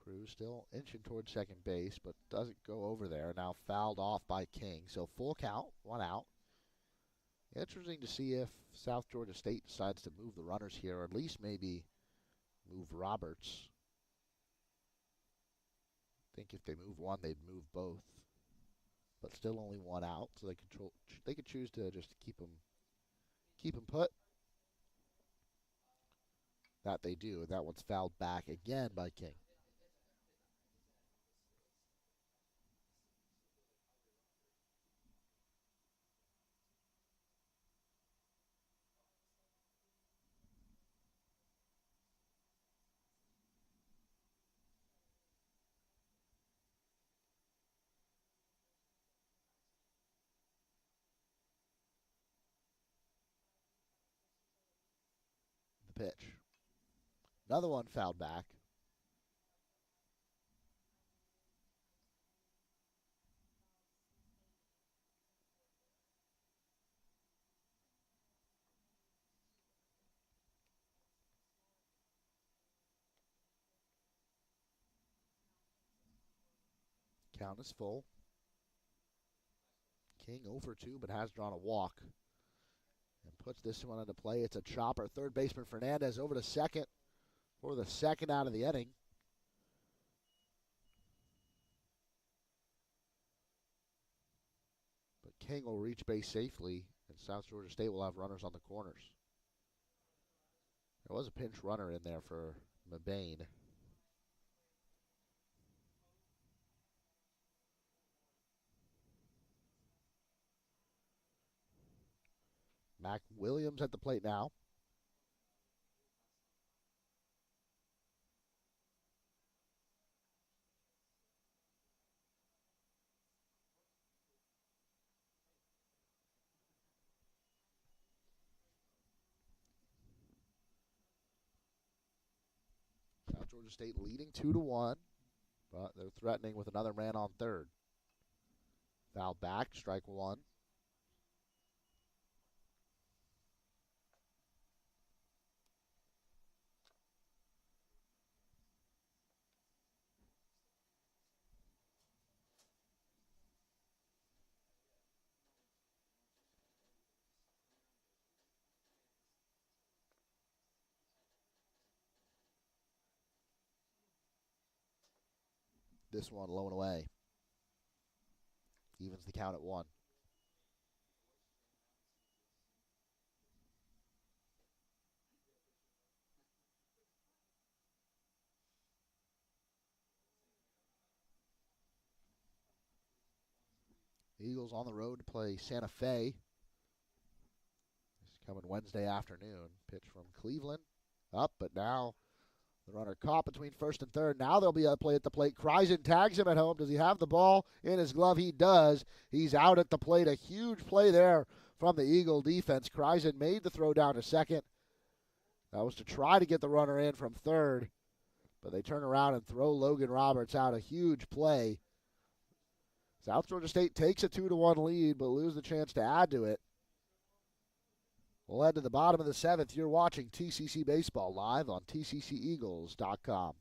Cruz still inching towards second base, but doesn't go over there. Now fouled off by King. So full count, 1 out. Interesting to see if South Georgia State decides to move the runners here, or at least maybe move Roberts. I think if they move one, they'd move both. But still only 1 out, so they could choose to just keep him put. That they do, and that one's fouled back again by King. pitch. Another one fouled back. Count is full. King 0 for 2, but has drawn a walk. And puts this one into play. It's a chopper. Third baseman Fernandez over to second for the second out of the inning. But King will reach base safely, and South Georgia State will have runners on the corners. There was a pinch runner in there for Mabane. Mac Williams at the plate now. South Georgia State leading 2-1, but they're threatening with another man on third. Foul back, strike one. This one low and away. Evens the count at 1. Eagles on the road to play Santa Fe. This is coming Wednesday afternoon. Pitch from Cleveland. Up, but now the runner caught between first and third. Now there'll be a play at the plate. Kreisen tags him at home. Does he have the ball in his glove? He does. He's out at the plate. A huge play there from the Eagle defense. Kreisen made the throw down to second. That was to try to get the runner in from third. But they turn around and throw Logan Roberts out. A huge play. South Georgia State takes a 2-1 lead, but lose the chance to add to it. We'll head to the bottom of the 7th. You're watching TCC Baseball live on tcceagles.com.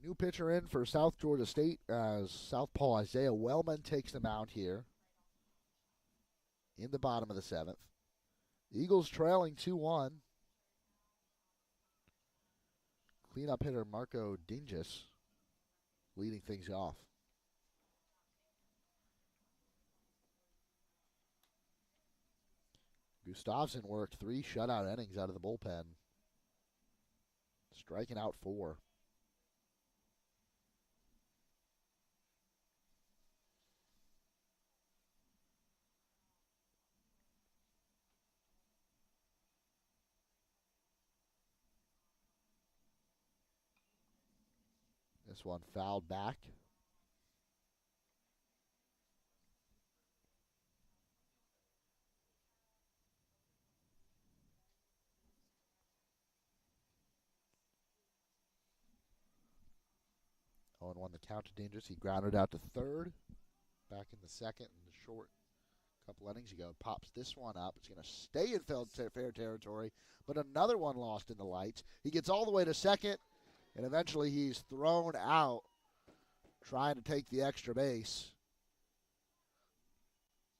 New pitcher in for South Georgia State as Southpaw Isaiah Wellman takes the mound here. in the bottom of the 7th. Eagles trailing 2-1. Cleanup hitter Marco Dingus leading things off. Gustafsson worked 3 shutout innings out of the bullpen, striking out 4. This one fouled back. Oh, and 1 the count to Dangerous. He grounded out to third. Back in the 2nd in the short couple innings ago. Pops this one up. It's going to stay in fair territory, but another one lost in the lights. He gets all the way to 2nd, and eventually he's thrown out trying to take the extra base.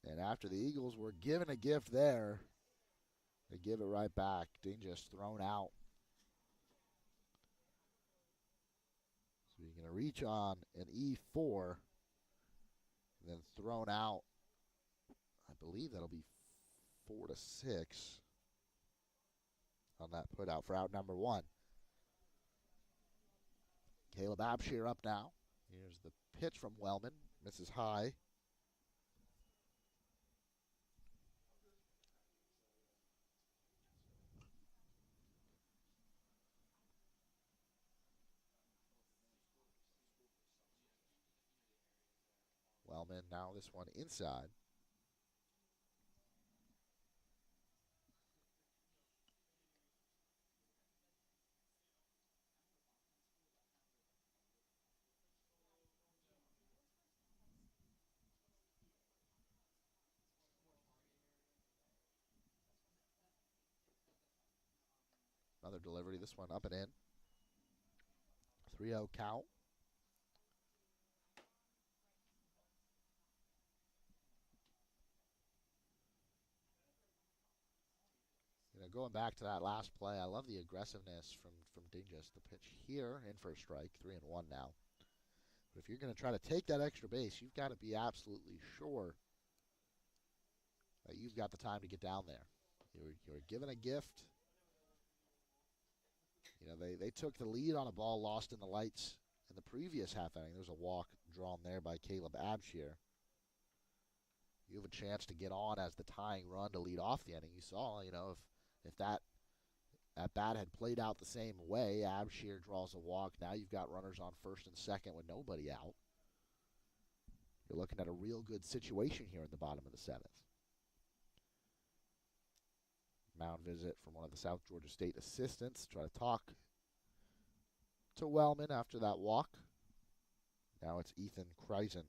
And after the Eagles were given a gift there, they give it right back. Dingus thrown out. So you're going to reach on an E4, and then thrown out. I believe that'll be 4 to 6 on that put out for out number 1. Caleb Abshire up now. Here's the pitch from Wellman. Misses high. Wellman now this one inside. Another delivery, this one up and in. 3-0 count. Going back to that last play, I love the aggressiveness from Dingus. The pitch here, in for a strike, 3-1 now. But if you're going to try to take that extra base, you've got to be absolutely sure that you've got the time to get down there. You're given a gift. They took the lead on a ball lost in the lights in the previous half inning. There's a walk drawn there by Caleb Abshire. You have a chance to get on as the tying run to lead off the inning. You saw, if that at bat had played out the same way, Abshire draws a walk. Now you've got runners on first and second with nobody out. You're looking at a real good situation here in the bottom of the 7th. Mound visit from one of the South Georgia State assistants. Try to talk to Wellman after that walk. Now it's Ethan Kreisen.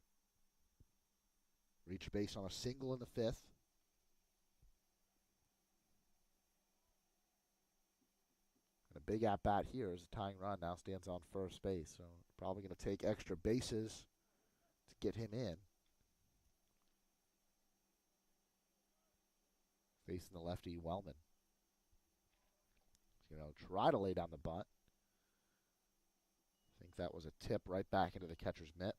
Reached base on a single in the 5th. And a big at-bat here as a tying run now stands on first base. So probably going to take extra bases to get him in. Facing the lefty Wellman. He's going to try to lay down the bunt. I think that was a tip right back into the catcher's mitt.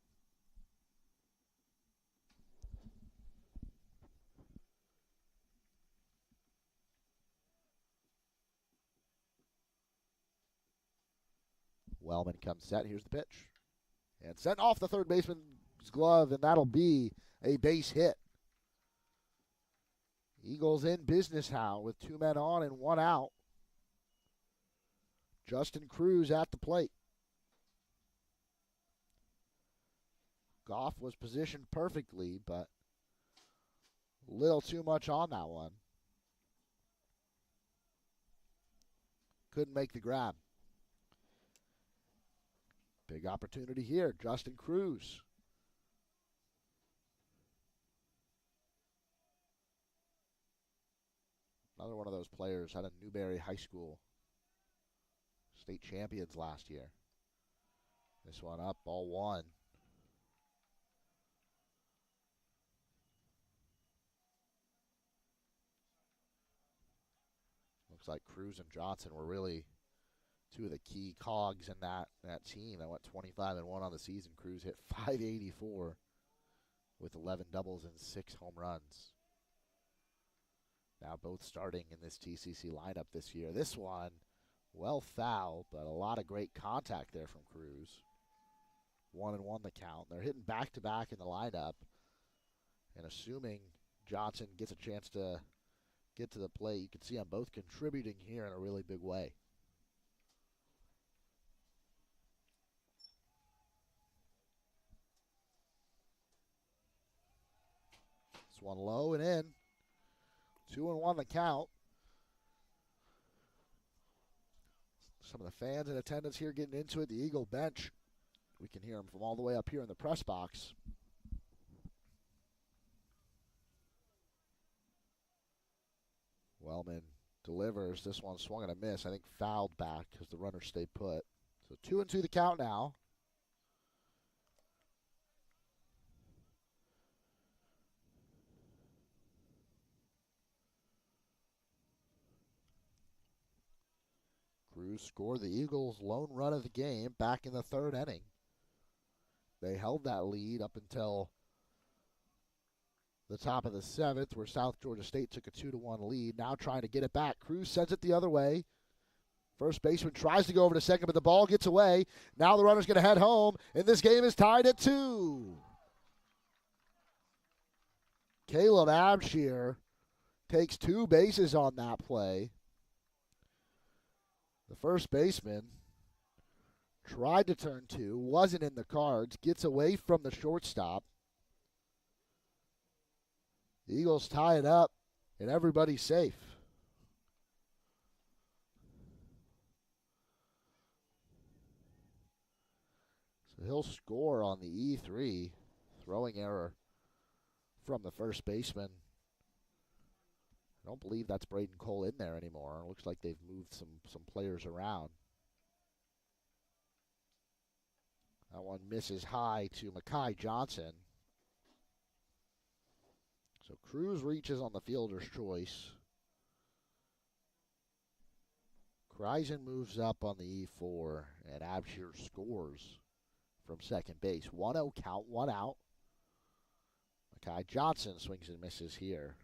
Wellman comes set. Here's the pitch. And sent off the third baseman's glove, and that'll be a base hit. Eagles in business now with 2 men on and 1 out. Justin Cruz at the plate. Goff was positioned perfectly, but a little too much on that one. Couldn't make the grab. Big opportunity here. Justin Cruz. Another one of those players out of Newberry High School. State champions last year. This one up, ball 1. Looks like Cruz and Johnson were really two of the key cogs in that team that went 25-1 on the season. Cruz hit .584 with 11 doubles and 6 home runs. Now both starting in this TCC lineup this year. This one, well fouled, but a lot of great contact there from Cruz. 1-1 the count. They're hitting back-to-back in the lineup. And assuming Johnson gets a chance to get to the plate, you can see them both contributing here in a really big way. This one low and in. 2-1 the count. Some of the fans in attendance here getting into it. The Eagle bench. We can hear them from all the way up here in the press box. Wellman delivers. This one swung and a miss. I think fouled back because the runner stayed put. So 2-2 the count now. Cruz scored the Eagles' lone run of the game back in the third inning. They held that lead up until the top of the seventh, where South Georgia State took a 2-1 lead. Now trying to get it back. Cruz sends it the other way. First baseman tries to go over to second, but the ball gets away. Now the runner's going to head home, and this game is tied at 2. Caleb Abshire takes 2 bases on that play. The first baseman tried to turn 2, wasn't in the cards, gets away from the shortstop. The Eagles tie it up, and everybody's safe. So he'll score on the E3. Throwing error from the first baseman. I don't believe that's Braden Cole in there anymore. It looks like they've moved some players around. That one misses high to Mekhi Johnson. So Cruz reaches on the fielder's choice. Kreisen moves up on the E4, and Abshire scores from second base. 1-0 count, 1 out. Mekhi Johnson swings and misses here.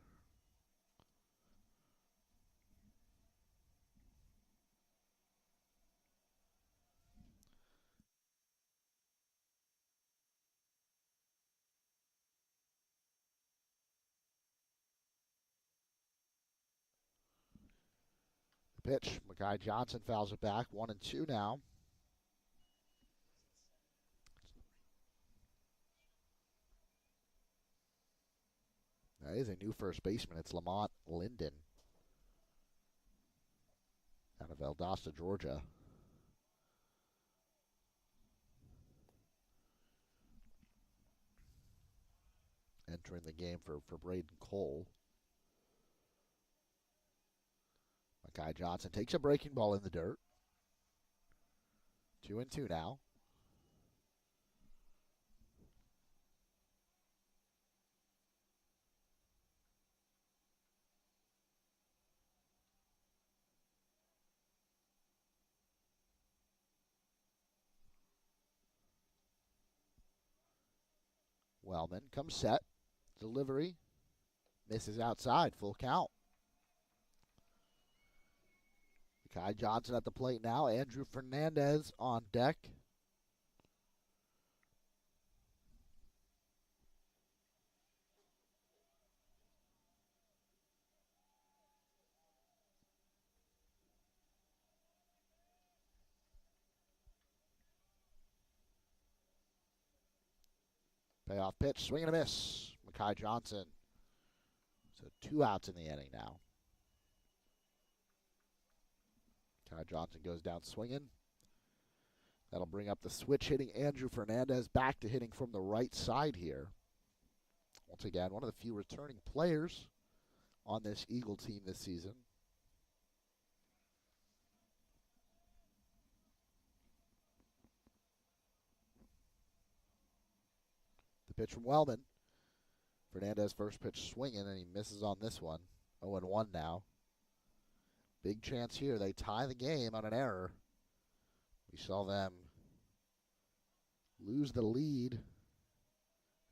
Pitch. Mekhi Johnson fouls it back. 1-2 now. That is a new first baseman. It's Lamont Linden out of Valdosta, Georgia. Entering the game for Braden Cole. Mekhi Johnson takes a breaking ball in the dirt. 2-2 now. Wellman comes set. Delivery. Misses outside. Full count. Mekhi Johnson at the plate now. Andrew Fernandez on deck. Payoff pitch. Swing and a miss. Mekhi Johnson. So 2 outs in the inning now. Mekhi Johnson goes down swinging. That'll bring up the switch hitting Andrew Fernandez back to hitting from the right side here. Once again, one of the few returning players on this Eagle team this season. The pitch from Wellman. Fernandez first pitch swinging, and he misses on this one. 0-1 now. Big chance here. They tie the game on an error. We saw them lose the lead,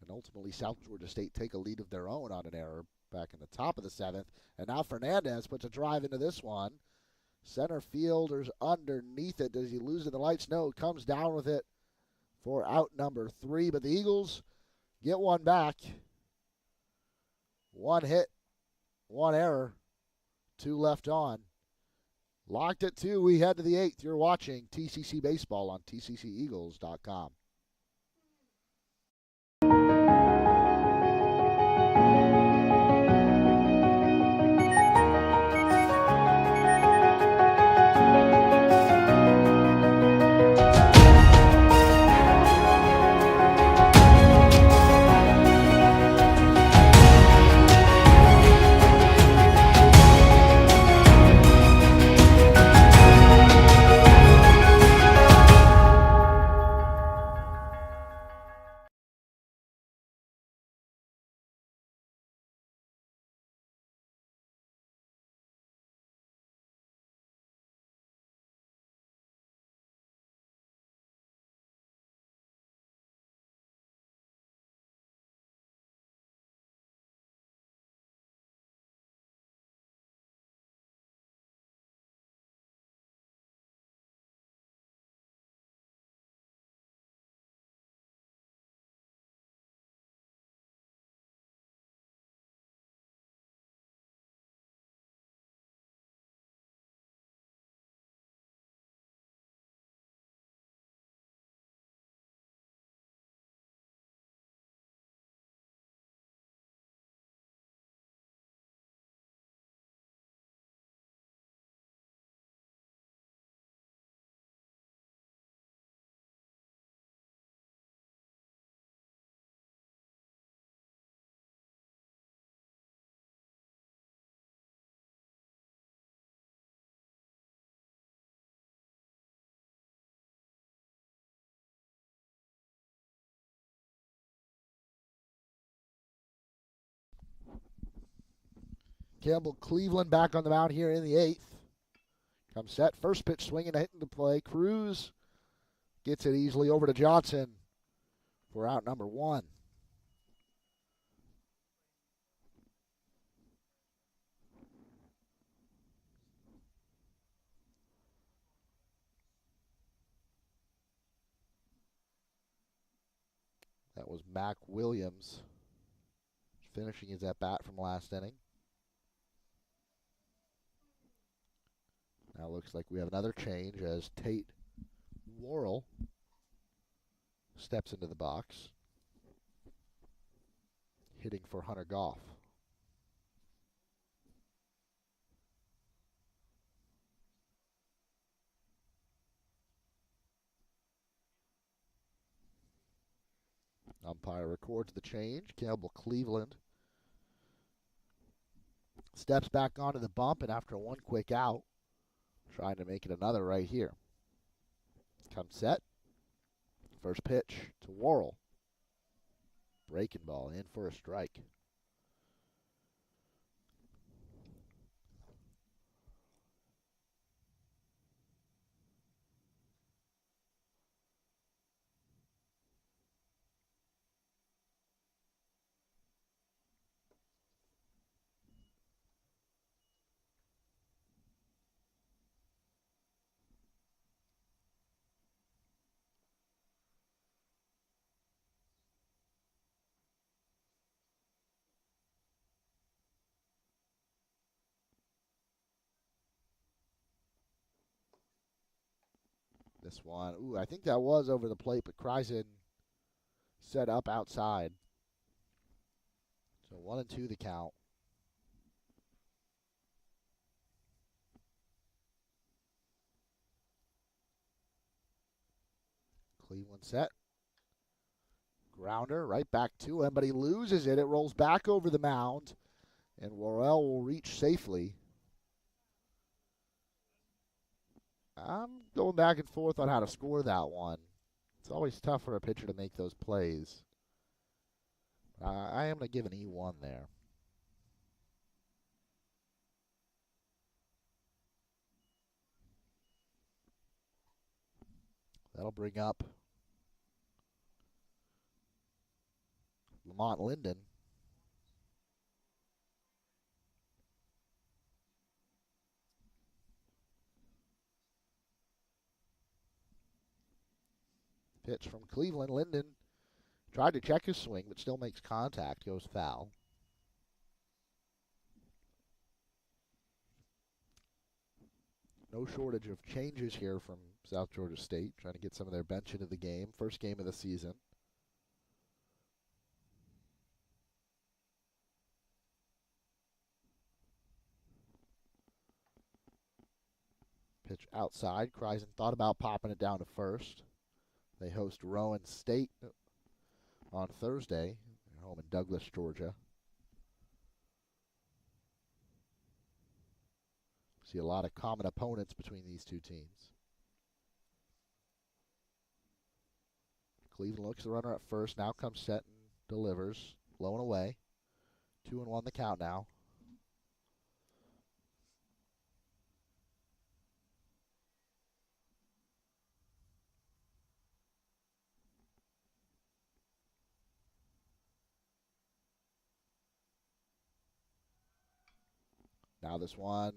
and ultimately South Georgia State take a lead of their own on an error back in the top of the 7th. And now Fernandez puts a drive into this one. Center fielder's underneath it. Does he lose in the lights? No, comes down with it for out number 3. But the Eagles get one back. 1 hit, 1 error, 2 left on. Locked at 2. We head to the 8th. You're watching TCC Baseball on tcceagles.com. Campbell Cleveland back on the mound here in the 8th. Comes set. First pitch swinging, hitting the play. Cruz gets it easily over to Johnson for out number 1. That was Mac Williams finishing his at-bat from last inning. Now looks like we have another change as Tate Worrell steps into the box, hitting for Hunter Goff. Umpire records the change. Campbell Cleveland steps back onto the bump, and after 1 quick out, trying to make it another right here. Comes set. First pitch to Worrell. Breaking ball in for a strike. This one, I think that was over the plate, but Kreisen set up outside. So 1-2 the count. Cleveland set. Grounder right back to him, but he loses it. It rolls back over the mound, and Worrell will reach safely. I'm going back and forth on how to score that one. It's always tough for a pitcher to make those plays. I am going to give an E1 there. That'll bring up Lamont Linden. Pitch from Cleveland. Linden tried to check his swing, but still makes contact, goes foul. No shortage of changes here from South Georgia State, trying to get some of their bench into the game. First game of the season. Pitch outside. Kreisen thought about popping it down to first. They host Rowan State on Thursday. They're home in Douglas, Georgia. See a lot of common opponents between these two teams. Cleveland looks the runner at first. Now comes set and delivers. Low and away. 2-1 the count now. Now this one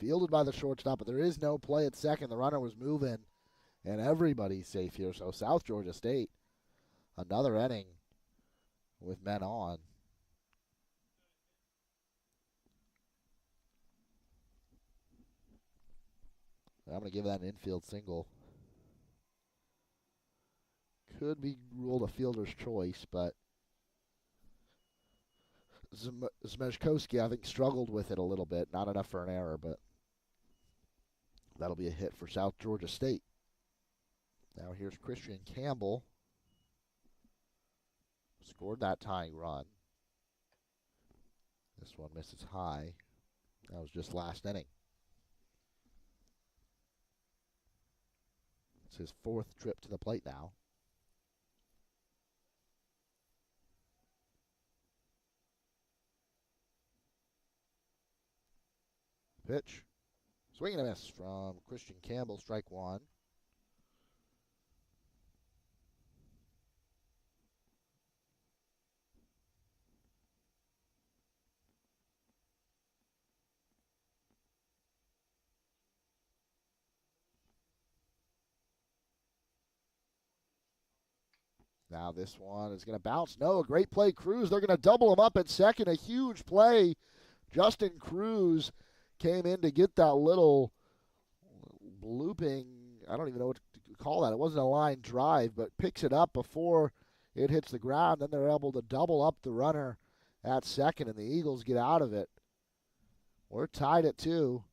fielded by the shortstop, but there is no play at second. The runner was moving, and everybody's safe here. So South Georgia State, another inning with men on. I'm going to give that an infield single. Could be ruled a fielder's choice, but Zmejkowski, I think, struggled with it a little bit. Not enough for an error, but that'll be a hit for South Georgia State. Now here's Christian Campbell. Scored that tying run. This one misses high. That was just last inning. It's his fourth trip to the plate now. Pitch. Swing and a miss from Christian Campbell, strike one. Now this one is going to bounce. No, a great play, Cruz. They're going to double him up at second. A huge play. Justin Cruz came in to get that little looping, I don't even know what to call that. It wasn't a line drive, but picks it up before it hits the ground. Then they're able to double up the runner at second, and the Eagles get out of it. We're tied at 2.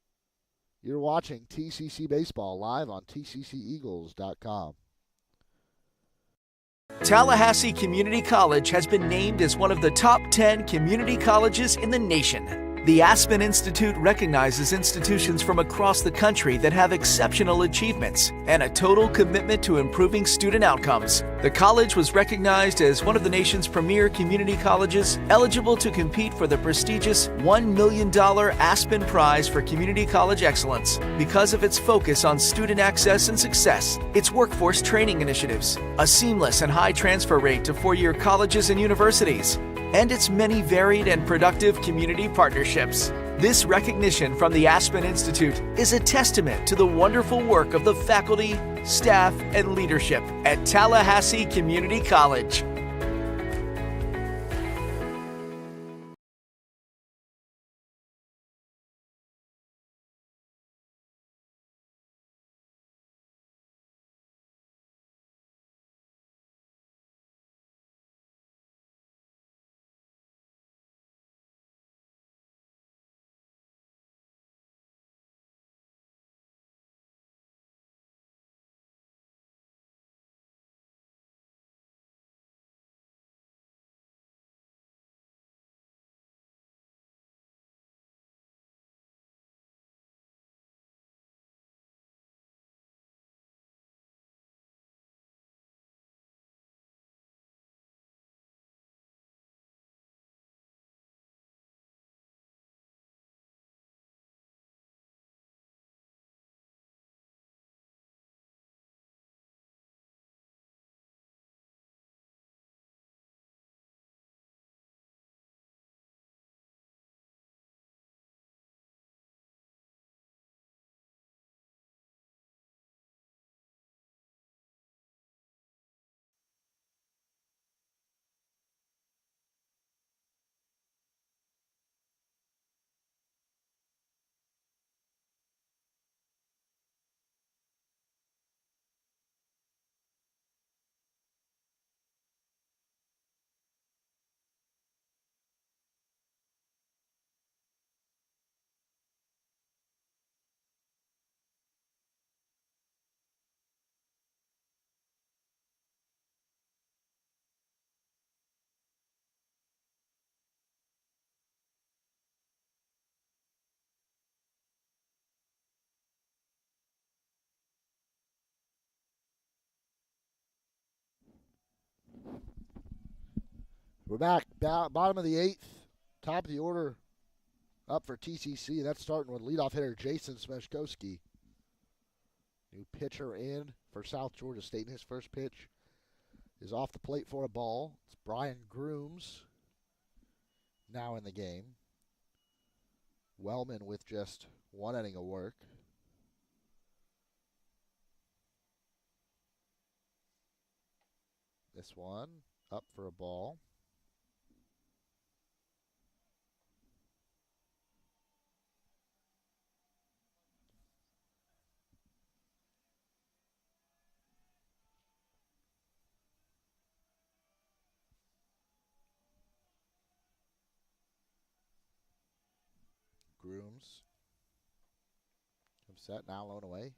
You're watching TCC Baseball live on tcceagles.com. Tallahassee Community College has been named as one of the top 10 community colleges in the nation. The Aspen Institute recognizes institutions from across the country that have exceptional achievements and a total commitment to improving student outcomes. The college was recognized as one of the nation's premier community colleges eligible to compete for the prestigious $1 million Aspen Prize for Community College Excellence because of its focus on student access and success, its workforce training initiatives, a seamless and high transfer rate to four-year colleges and universities, and its many varied and productive community partnerships. This recognition from the Aspen Institute is a testament to the wonderful work of the faculty, staff, and leadership at Tallahassee Community College. We're back. Bottom of the 8th. Top of the order up for TCC. That's starting with leadoff hitter Jason Smeshkowski. New pitcher in for South Georgia State. And his first pitch is off the plate for a ball. It's Brian Grooms now in the game. Wellman with just 1 inning of work. This one up for a ball. Grooms comes set, now lone away.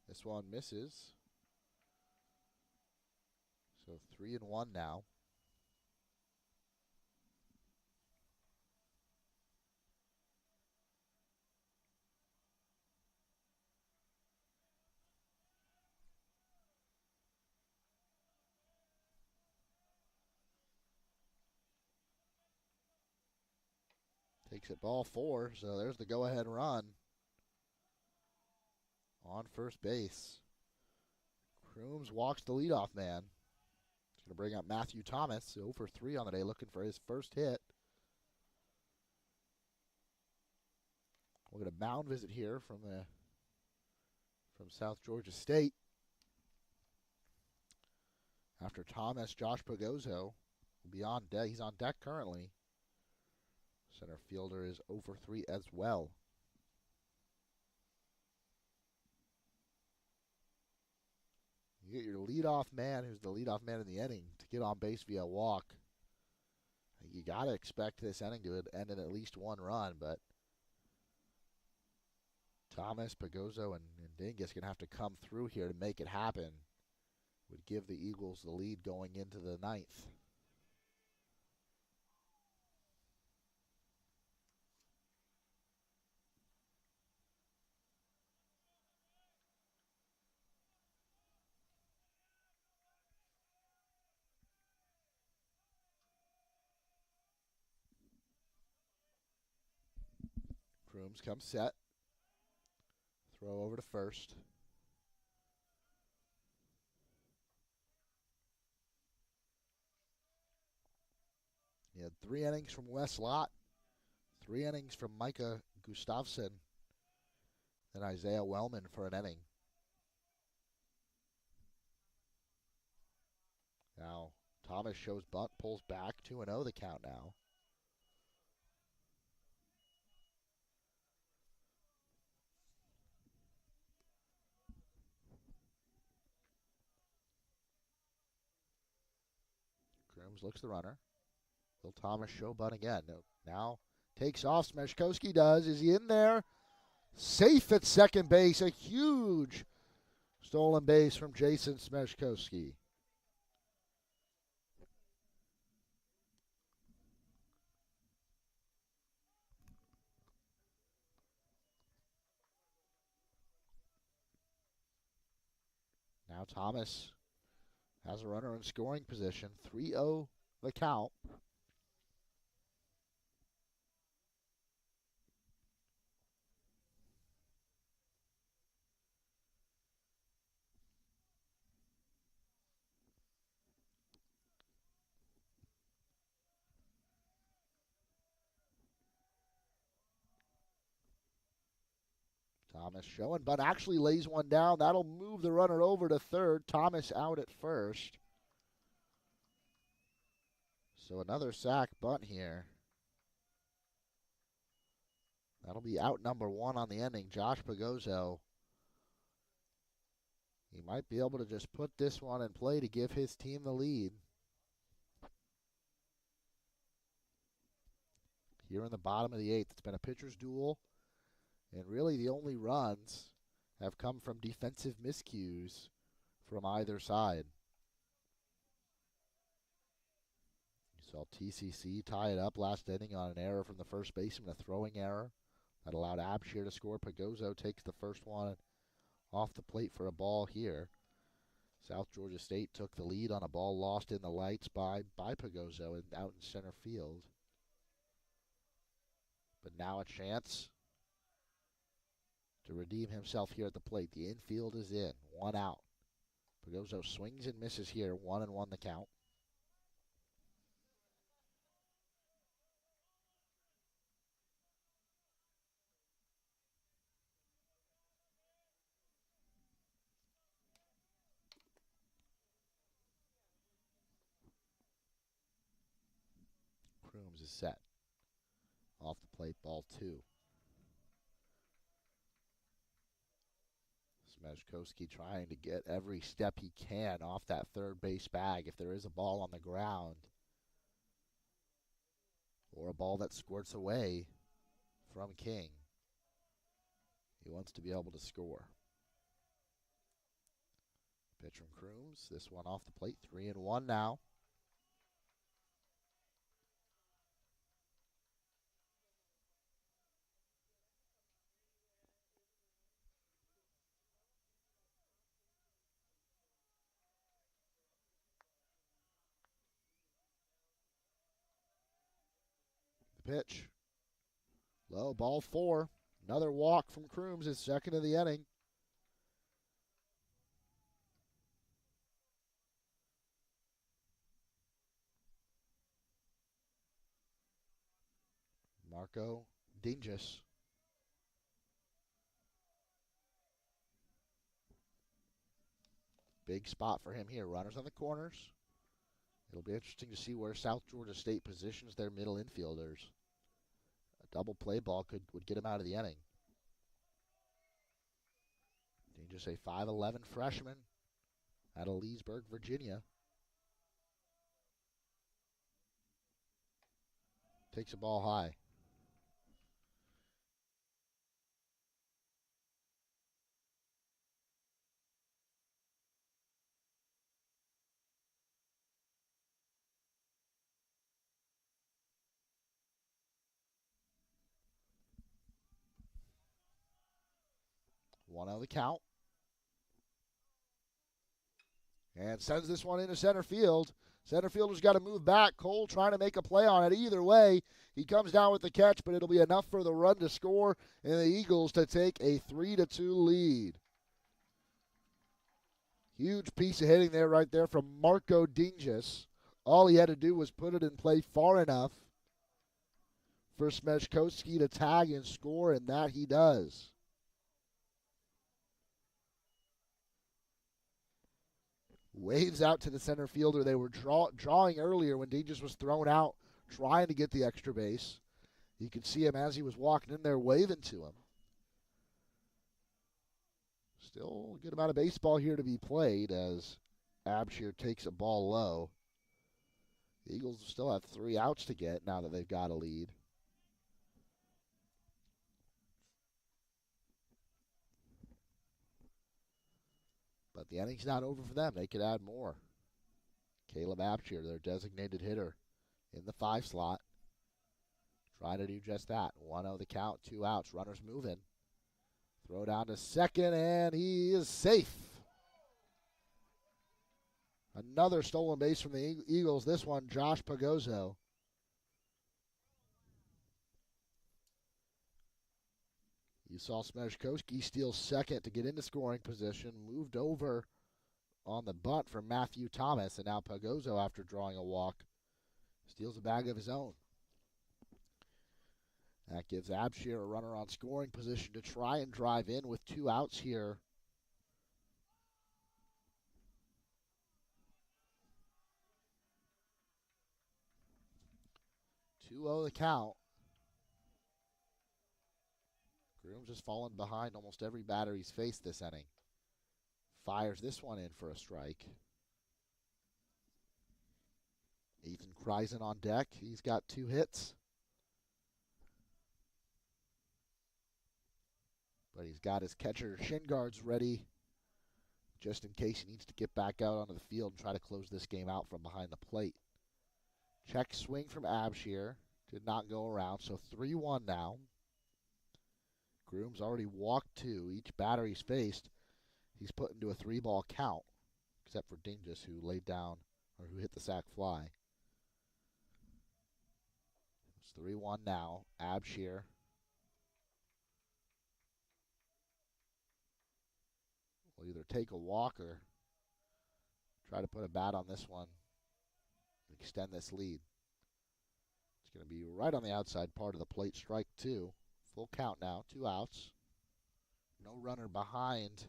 This one misses. So 3-1 now. Takes it ball 4, so there's the go-ahead run on first base. Grooms walks the leadoff man. He's going to bring up Matthew Thomas, 0 for 3 on the day, looking for his first hit. We'll get a mound visit here from South Georgia State. After Thomas, Josh Pagozzo will be on deck. He's on deck currently. Center fielder is 0 for 3 as well. You get your leadoff man, who's the leadoff man in the inning, to get on base via walk. You got to expect this inning to end in at least 1 run, but Thomas, Pagozzo, and Dingus going to have to come through here to make it happen. Would give the Eagles the lead going into the 9th. Grooms comes set. Throw over to first. He had 3 innings from Wes Lott, 3 innings from Micah Gustafson, and Isaiah Wellman for an inning. Now, Thomas shows bunt, pulls back, 2-0 the count now. Grooms looks the runner. Will Thomas show bunt again? Now takes off. Smeshkowski does. Is he in there? Safe at second base. A huge stolen base from Jason Smeshkowski. Now Thomas has a runner in scoring position. 3-0 the count. Thomas showing, but actually lays one down. That'll move the runner over to third. Thomas out at first. So another sack bunt here. That'll be out number 1 on the inning. Josh Pagozzo. He might be able to just put this one in play to give his team the lead. Here in the bottom of the 8th, it's been a pitcher's duel. And really the only runs have come from defensive miscues from either side. Saw TCC tie it up last inning on an error from the first baseman, a throwing error that allowed Abshire to score. Pagozzo takes the first one off the plate for a ball here. South Georgia State took the lead on a ball lost in the lights by Pagozzo and out in center field. But now a chance to redeem himself here at the plate. The infield is in, 1 out. Pagozzo swings and misses here, 1-1 the count. Crooms is set. Off the plate, ball 2. Smejkowski trying to get every step he can off that third base bag if there is a ball on the ground. Or a ball that squirts away from King. He wants to be able to score. Pitch from Crooms. This one off the plate, 3-1 now. Pitch. Low, ball 4. Another walk from Crooms, his second of the inning. Marco Dingus. Big spot for him here. Runners on the corners. It'll be interesting to see where South Georgia State positions their middle infielders. A double play ball would get him out of the inning. Dingus, a 5'11" freshman out of Leesburg, Virginia. Takes a ball high. One out of the count. And sends this one into center field. Center fielder's got to move back. Cole trying to make a play on it. Either way, he comes down with the catch, but it'll be enough for the run to score and the Eagles to take a 3-2 lead. Huge piece of hitting there right there from Marco Dingus. All he had to do was put it in play far enough for Smejkowski to tag and score, and that he does. Waves out to the center fielder. They were drawing earlier when Dingus was thrown out, trying to get the extra base. You could see him as he was walking in there waving to him. Still a good amount of baseball here to be played as Abshire takes a ball low. The Eagles still have 3 outs to get now that they've got a lead. But the inning's not over for them. They could add more. Caleb Abshire, their designated hitter, in the 5 slot. Trying to do just that. 1-0 the count, 2 outs. Runners moving. Throw down to second, and he is safe. Another stolen base from the Eagles. This one, Josh Pagozzo. You saw Smejkowski steal second to get into scoring position. Moved over on the bunt for Matthew Thomas, and now Pagozzo, after drawing a walk, steals a bag of his own. That gives Abshire a runner on scoring position to try and drive in with 2 outs here. The count. Grooms has fallen behind almost every batter he's faced this inning. Fires this one in for a strike. Ethan Kreisen on deck. He's got 2 hits. But he's got his catcher shin guards ready just in case he needs to get back out onto the field and try to close this game out from behind the plate. Check swing from Abshir. Did not go around, so 3-1 now. Groom's already walked 2. Each batter he's faced, he's put into a 3-ball count, except for Dingus, who laid down, or who hit the sac fly. It's 3-1 now. Abshir. Will either take a walk or try to put a bat on this one, extend this lead. It's going to be right on the outside part of the plate. Strike 2. Full count now. 2 outs. No runner behind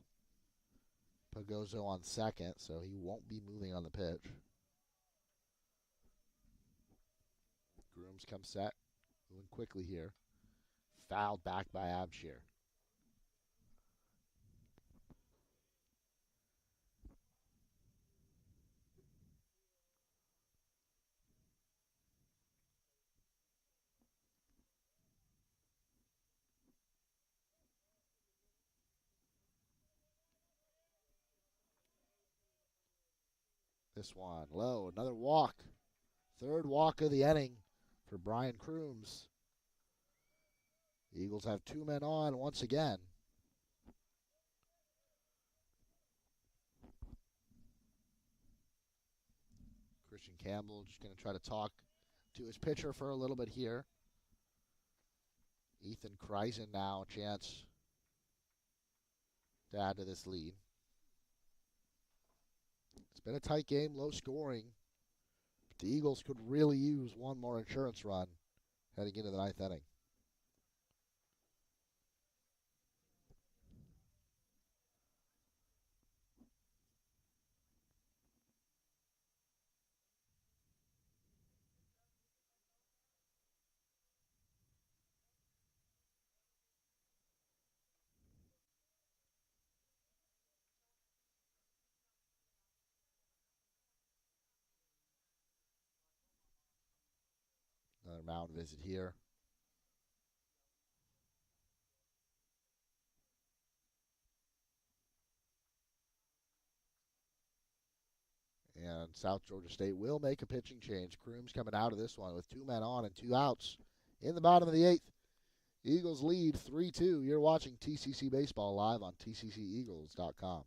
Pagozo on second, so he won't be moving on the pitch. Grooms come set. Moving quickly here. Fouled back by Abshir. This one low, another walk. 3rd walk of the inning for Brian Crooms. The Eagles have 2 men on once again. Christian Campbell just going to try to talk to his pitcher for a little bit here. Ethan Kreisen now a chance to add to this lead. It's been a tight game, low scoring. But the Eagles could really use one more insurance run heading into the 9th inning. Another mound visit here. And South Georgia State will make a pitching change. Crooms coming out of this one with 2 men on and 2 outs in the bottom of the 8th. Eagles lead 3-2. You're watching TCC Baseball live on tcceagles.com.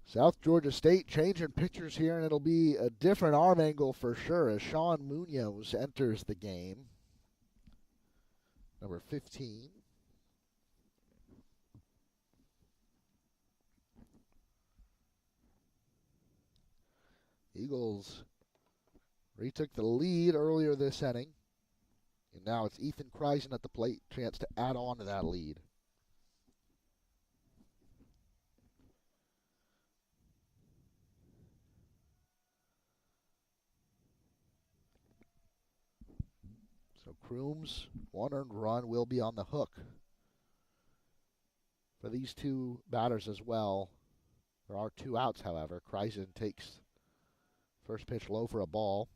South Georgia State changing pitchers here, and it'll be a different arm angle for sure as Sean Munoz enters the game. number 15. Eagles retook the lead earlier this inning. And now it's Ethan Kreisen at the plate. Chance to add on to that lead. So Crooms, 1 earned run, will be on the hook for these two batters as well. There are 2 outs, however. Kreisen takes first pitch low for a ball.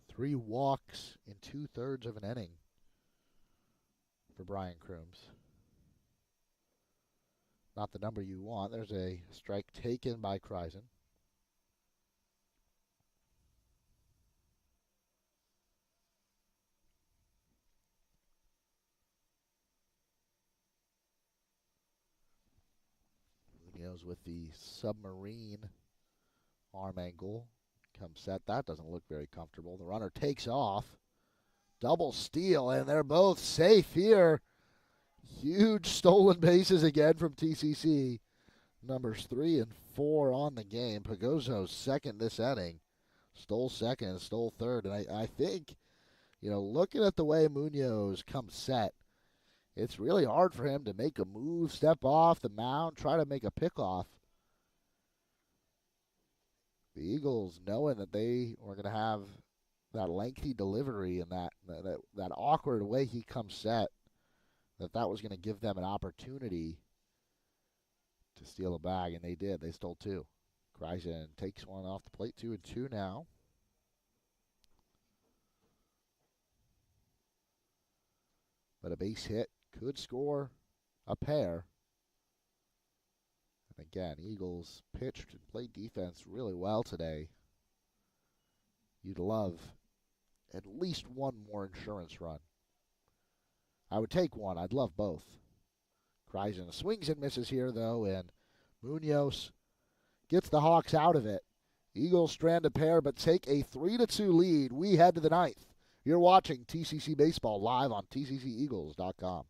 Three walks in 2/3 of an inning for Brian Crooms. Not the number you want. There's a strike taken by Kreisen. Munoz with the submarine arm angle. Comes set. That doesn't look very comfortable. The runner takes off. Double steal, and they're both safe here. Huge stolen bases again from TCC. Numbers 3 and 4 on the game. Pagozzo's second this inning. Stole second and stole third. And I think, looking at the way Munoz comes set, it's really hard for him to make a move, step off the mound, try to make a pickoff. The Eagles, knowing that they were going to have that lengthy delivery and that awkward way he comes set, that was going to give them an opportunity to steal a bag, and they did. They stole 2. Kreisen takes one off the plate, 2-2 now. But a base hit could score a pair. And again, Eagles pitched and played defense really well today. You'd love at least one more insurance run. I would take one. I'd love both. Kreisen swings and misses here, though, and Munoz gets the Hawks out of it. Eagles strand a pair, but take a 3-2 lead. We head to the 9th. You're watching TCC Baseball live on tcceagles.com.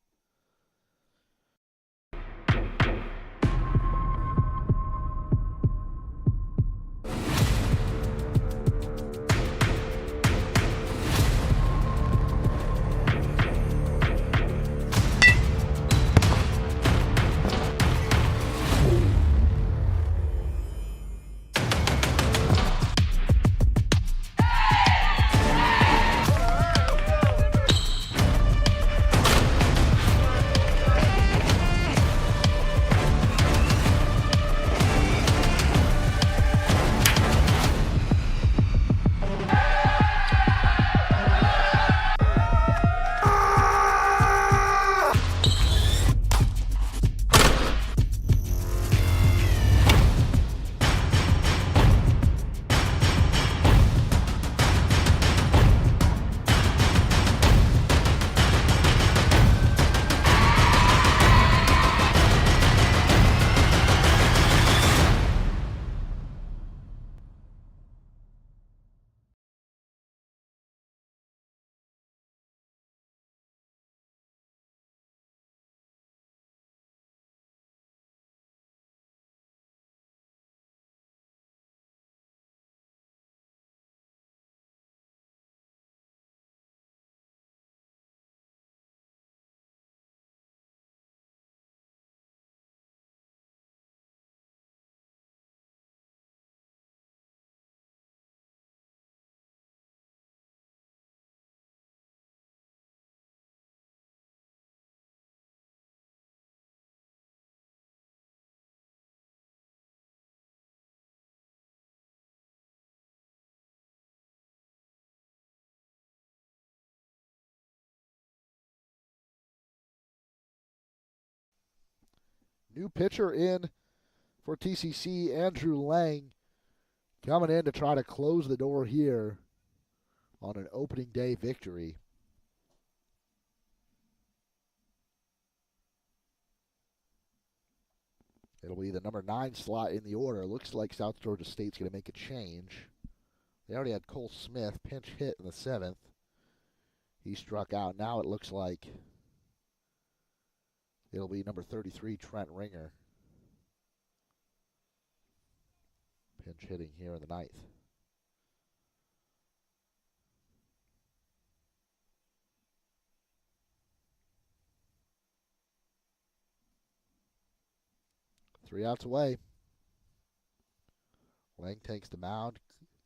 New pitcher in for TCC, Andrew Lang, coming in to try to close the door here on an opening day victory. It'll be the number 9 slot in the order. Looks like South Georgia State's going to make a change. They already had Cole Smith pinch hit in the 7th. He struck out. Now it looks like it'll be number 33, Trent Ringer, pinch hitting here in the 9th. Three outs away. Lang takes the mound.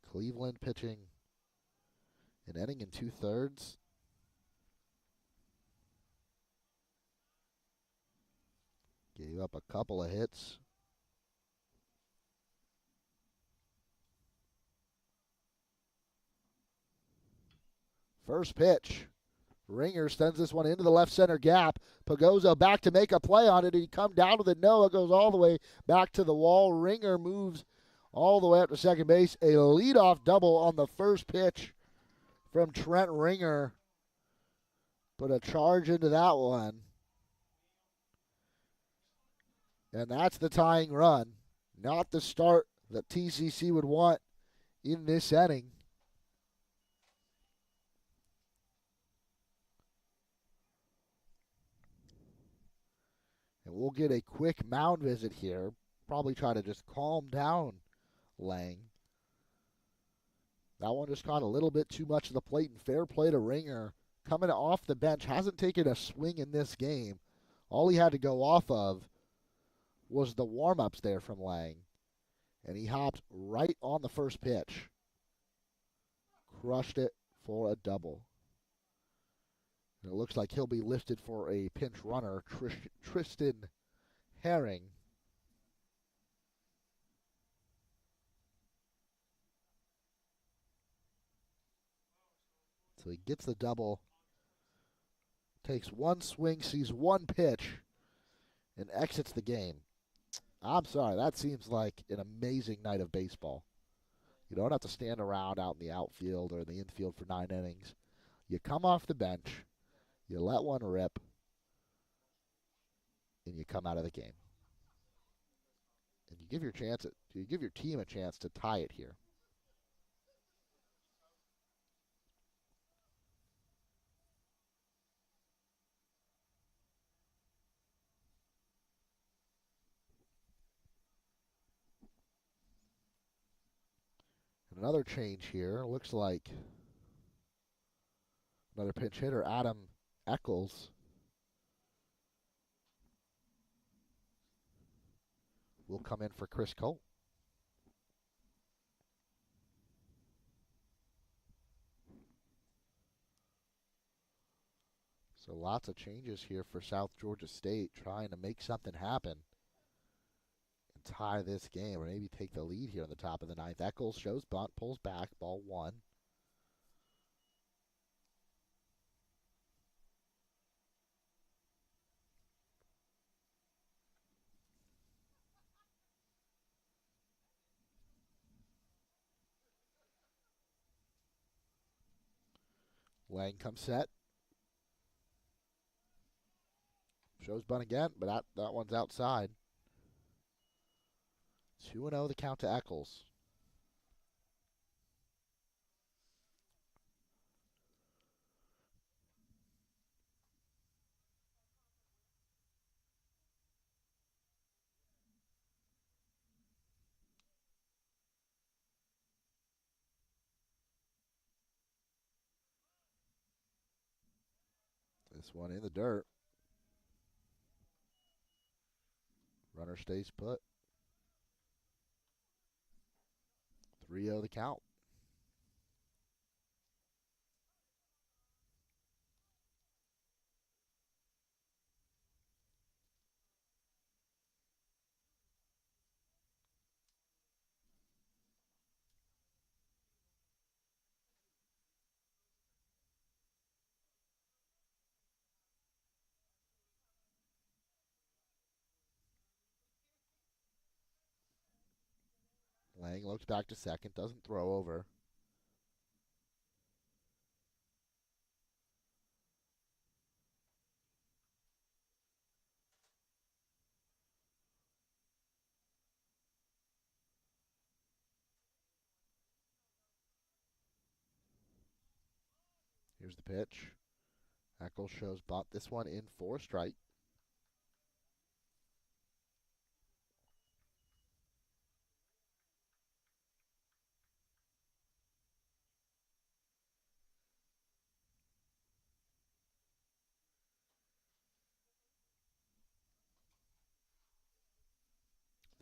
Cleveland pitching an inning in 2/3. Gave up a couple of hits. First pitch. Ringer sends this one into the left center gap. Pagozo back to make a play on it. He come down with it. No, it goes all the way back to the wall. Ringer moves all the way up to second base. A leadoff double on the first pitch from Trent Ringer. Put a charge into that one. And that's the tying run. Not the start that TCC would want in this inning. And we'll get a quick mound visit here. Probably try to just calm down Lang. That one just caught a little bit too much of the plate, and fair play to Ringer. Coming off the bench, hasn't taken a swing in this game. All he had to go off of was the warm-ups there from Lang. And he hopped right on the first pitch. Crushed it for a double. And it looks like he'll be listed for a pinch runner, Tristan Herring. So he gets the double, takes one swing, sees one pitch, and exits the game. I'm sorry, that seems like an amazing night of baseball. You don't have to stand around out in the outfield or in the infield for 9 innings. You come off the bench, you let one rip, and you come out of the game. And you give your team a chance to tie it here. And another change here. Looks like another pinch hitter, Adam Eccles, will come in for Chris Cole. So lots of changes here for South Georgia State, trying to make something happen and tie this game, or maybe take the lead here in the top of the 9th. Eccles shows bunt, pulls back, ball 1. Lang comes set. Shows bunt again, but that one's outside. 2-0 the count to Eccles. This one in the dirt. Runner stays put. 3-0 the count. Lang looks back to second, doesn't throw over. Here's the pitch. Eccles shows bunt. This one in for a strike.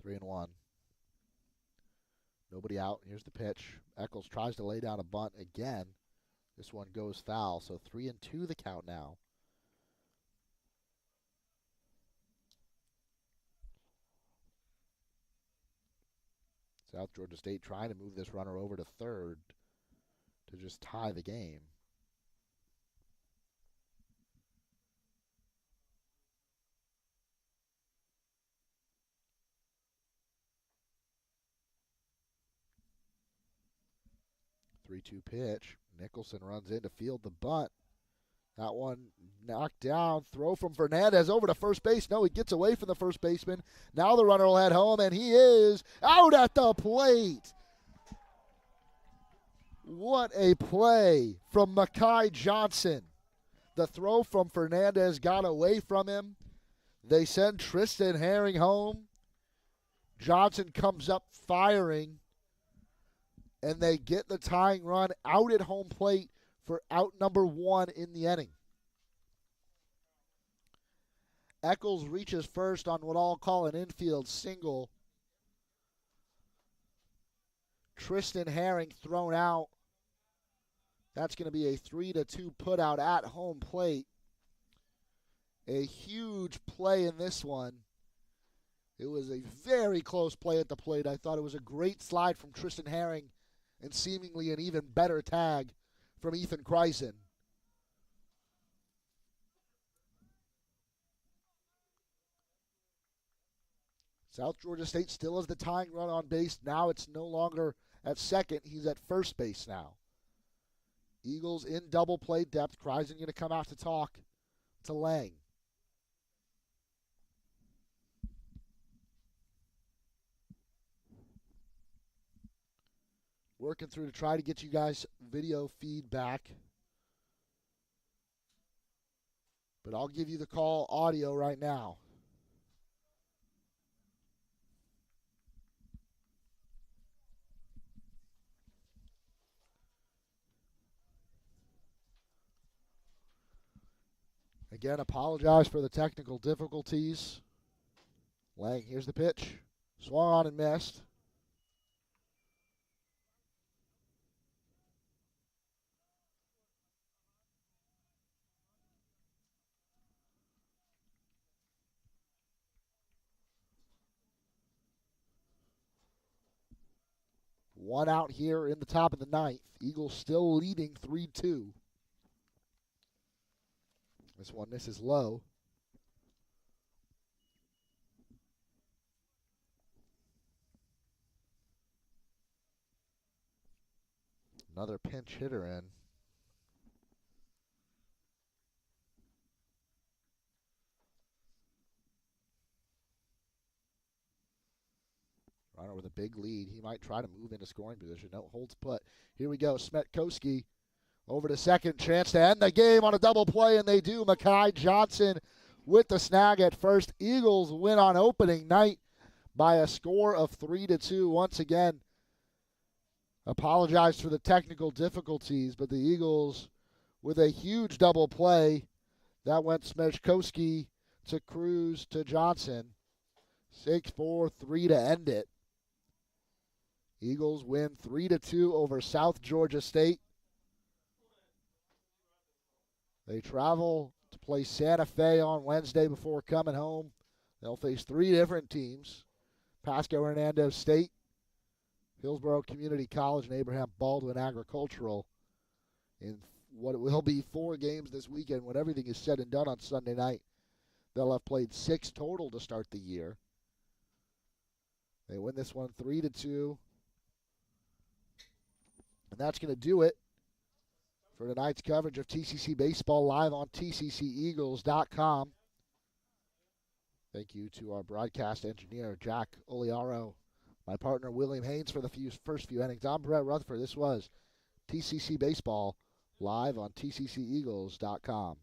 Three and one. Nobody out. Here's the pitch. Eccles tries to lay down a bunt again. This one goes foul, so 3-2 the count now. South Georgia State trying to move this runner over to third to just tie the game. Three-two pitch. Nicholson runs in to field the bunt. That one knocked down. Throw from Fernandez over to first base. No, he gets away from the first baseman. Now the runner will head home, and he is out at the plate. What a play from Mekhi Johnson. The throw from Fernandez got away from him. They send Tristan Herring home. Johnson comes up firing, and they get the tying run out at home plate for out number one in the inning. Eccles reaches first on what I'll call an infield single. Tristan Herring thrown out. That's going to be a 3-2 putout at home plate. A huge play in this one. It was a very close play at the plate. I thought it was a great slide from Tristan Herring and seemingly an even better tag from Ethan Kreisen. South Georgia State still has the tying run on base. Now it's no longer at second. He's at first base now. Eagles in double play depth. Kreisen going to come out to talk to Lang. Working through to try to get you guys video feedback. But I'll give you the call audio right now. Again, apologize for the technical difficulties. Lang, here's the pitch. Swung on and missed. One out here in the top of the ninth. Eagles still leading 3-2. This is low. Another pinch hitter in. Runner with a big lead. He might try to move into scoring position. No, holds put. Here we go. Smetkowski over to second. Chance to end the game on a double play, and they do. Mekhi Johnson with the snag at first. Eagles win on opening night by a score of 3-2. Once again, apologize for the technical difficulties, but the Eagles with a huge double play. That went Smetkowski to Cruz to Johnson. 6-4-3 to end it. Eagles win 3-2 over South Georgia State. They travel to play Santa Fe on Wednesday before coming home. They'll face three different teams: Pasco Hernando State, Hillsborough Community College, and Abraham Baldwin Agricultural in what will be 4 games this weekend. When everything is said and done on Sunday night, they'll have played 6 total to start the year. They win this one 3-2. And that's going to do it for tonight's coverage of TCC Baseball live on tcceagles.com. Thank you to our broadcast engineer, Jack Oliaro, my partner, William Haynes, for the first few innings. I'm Brett Rutherford. This was TCC Baseball live on tcceagles.com.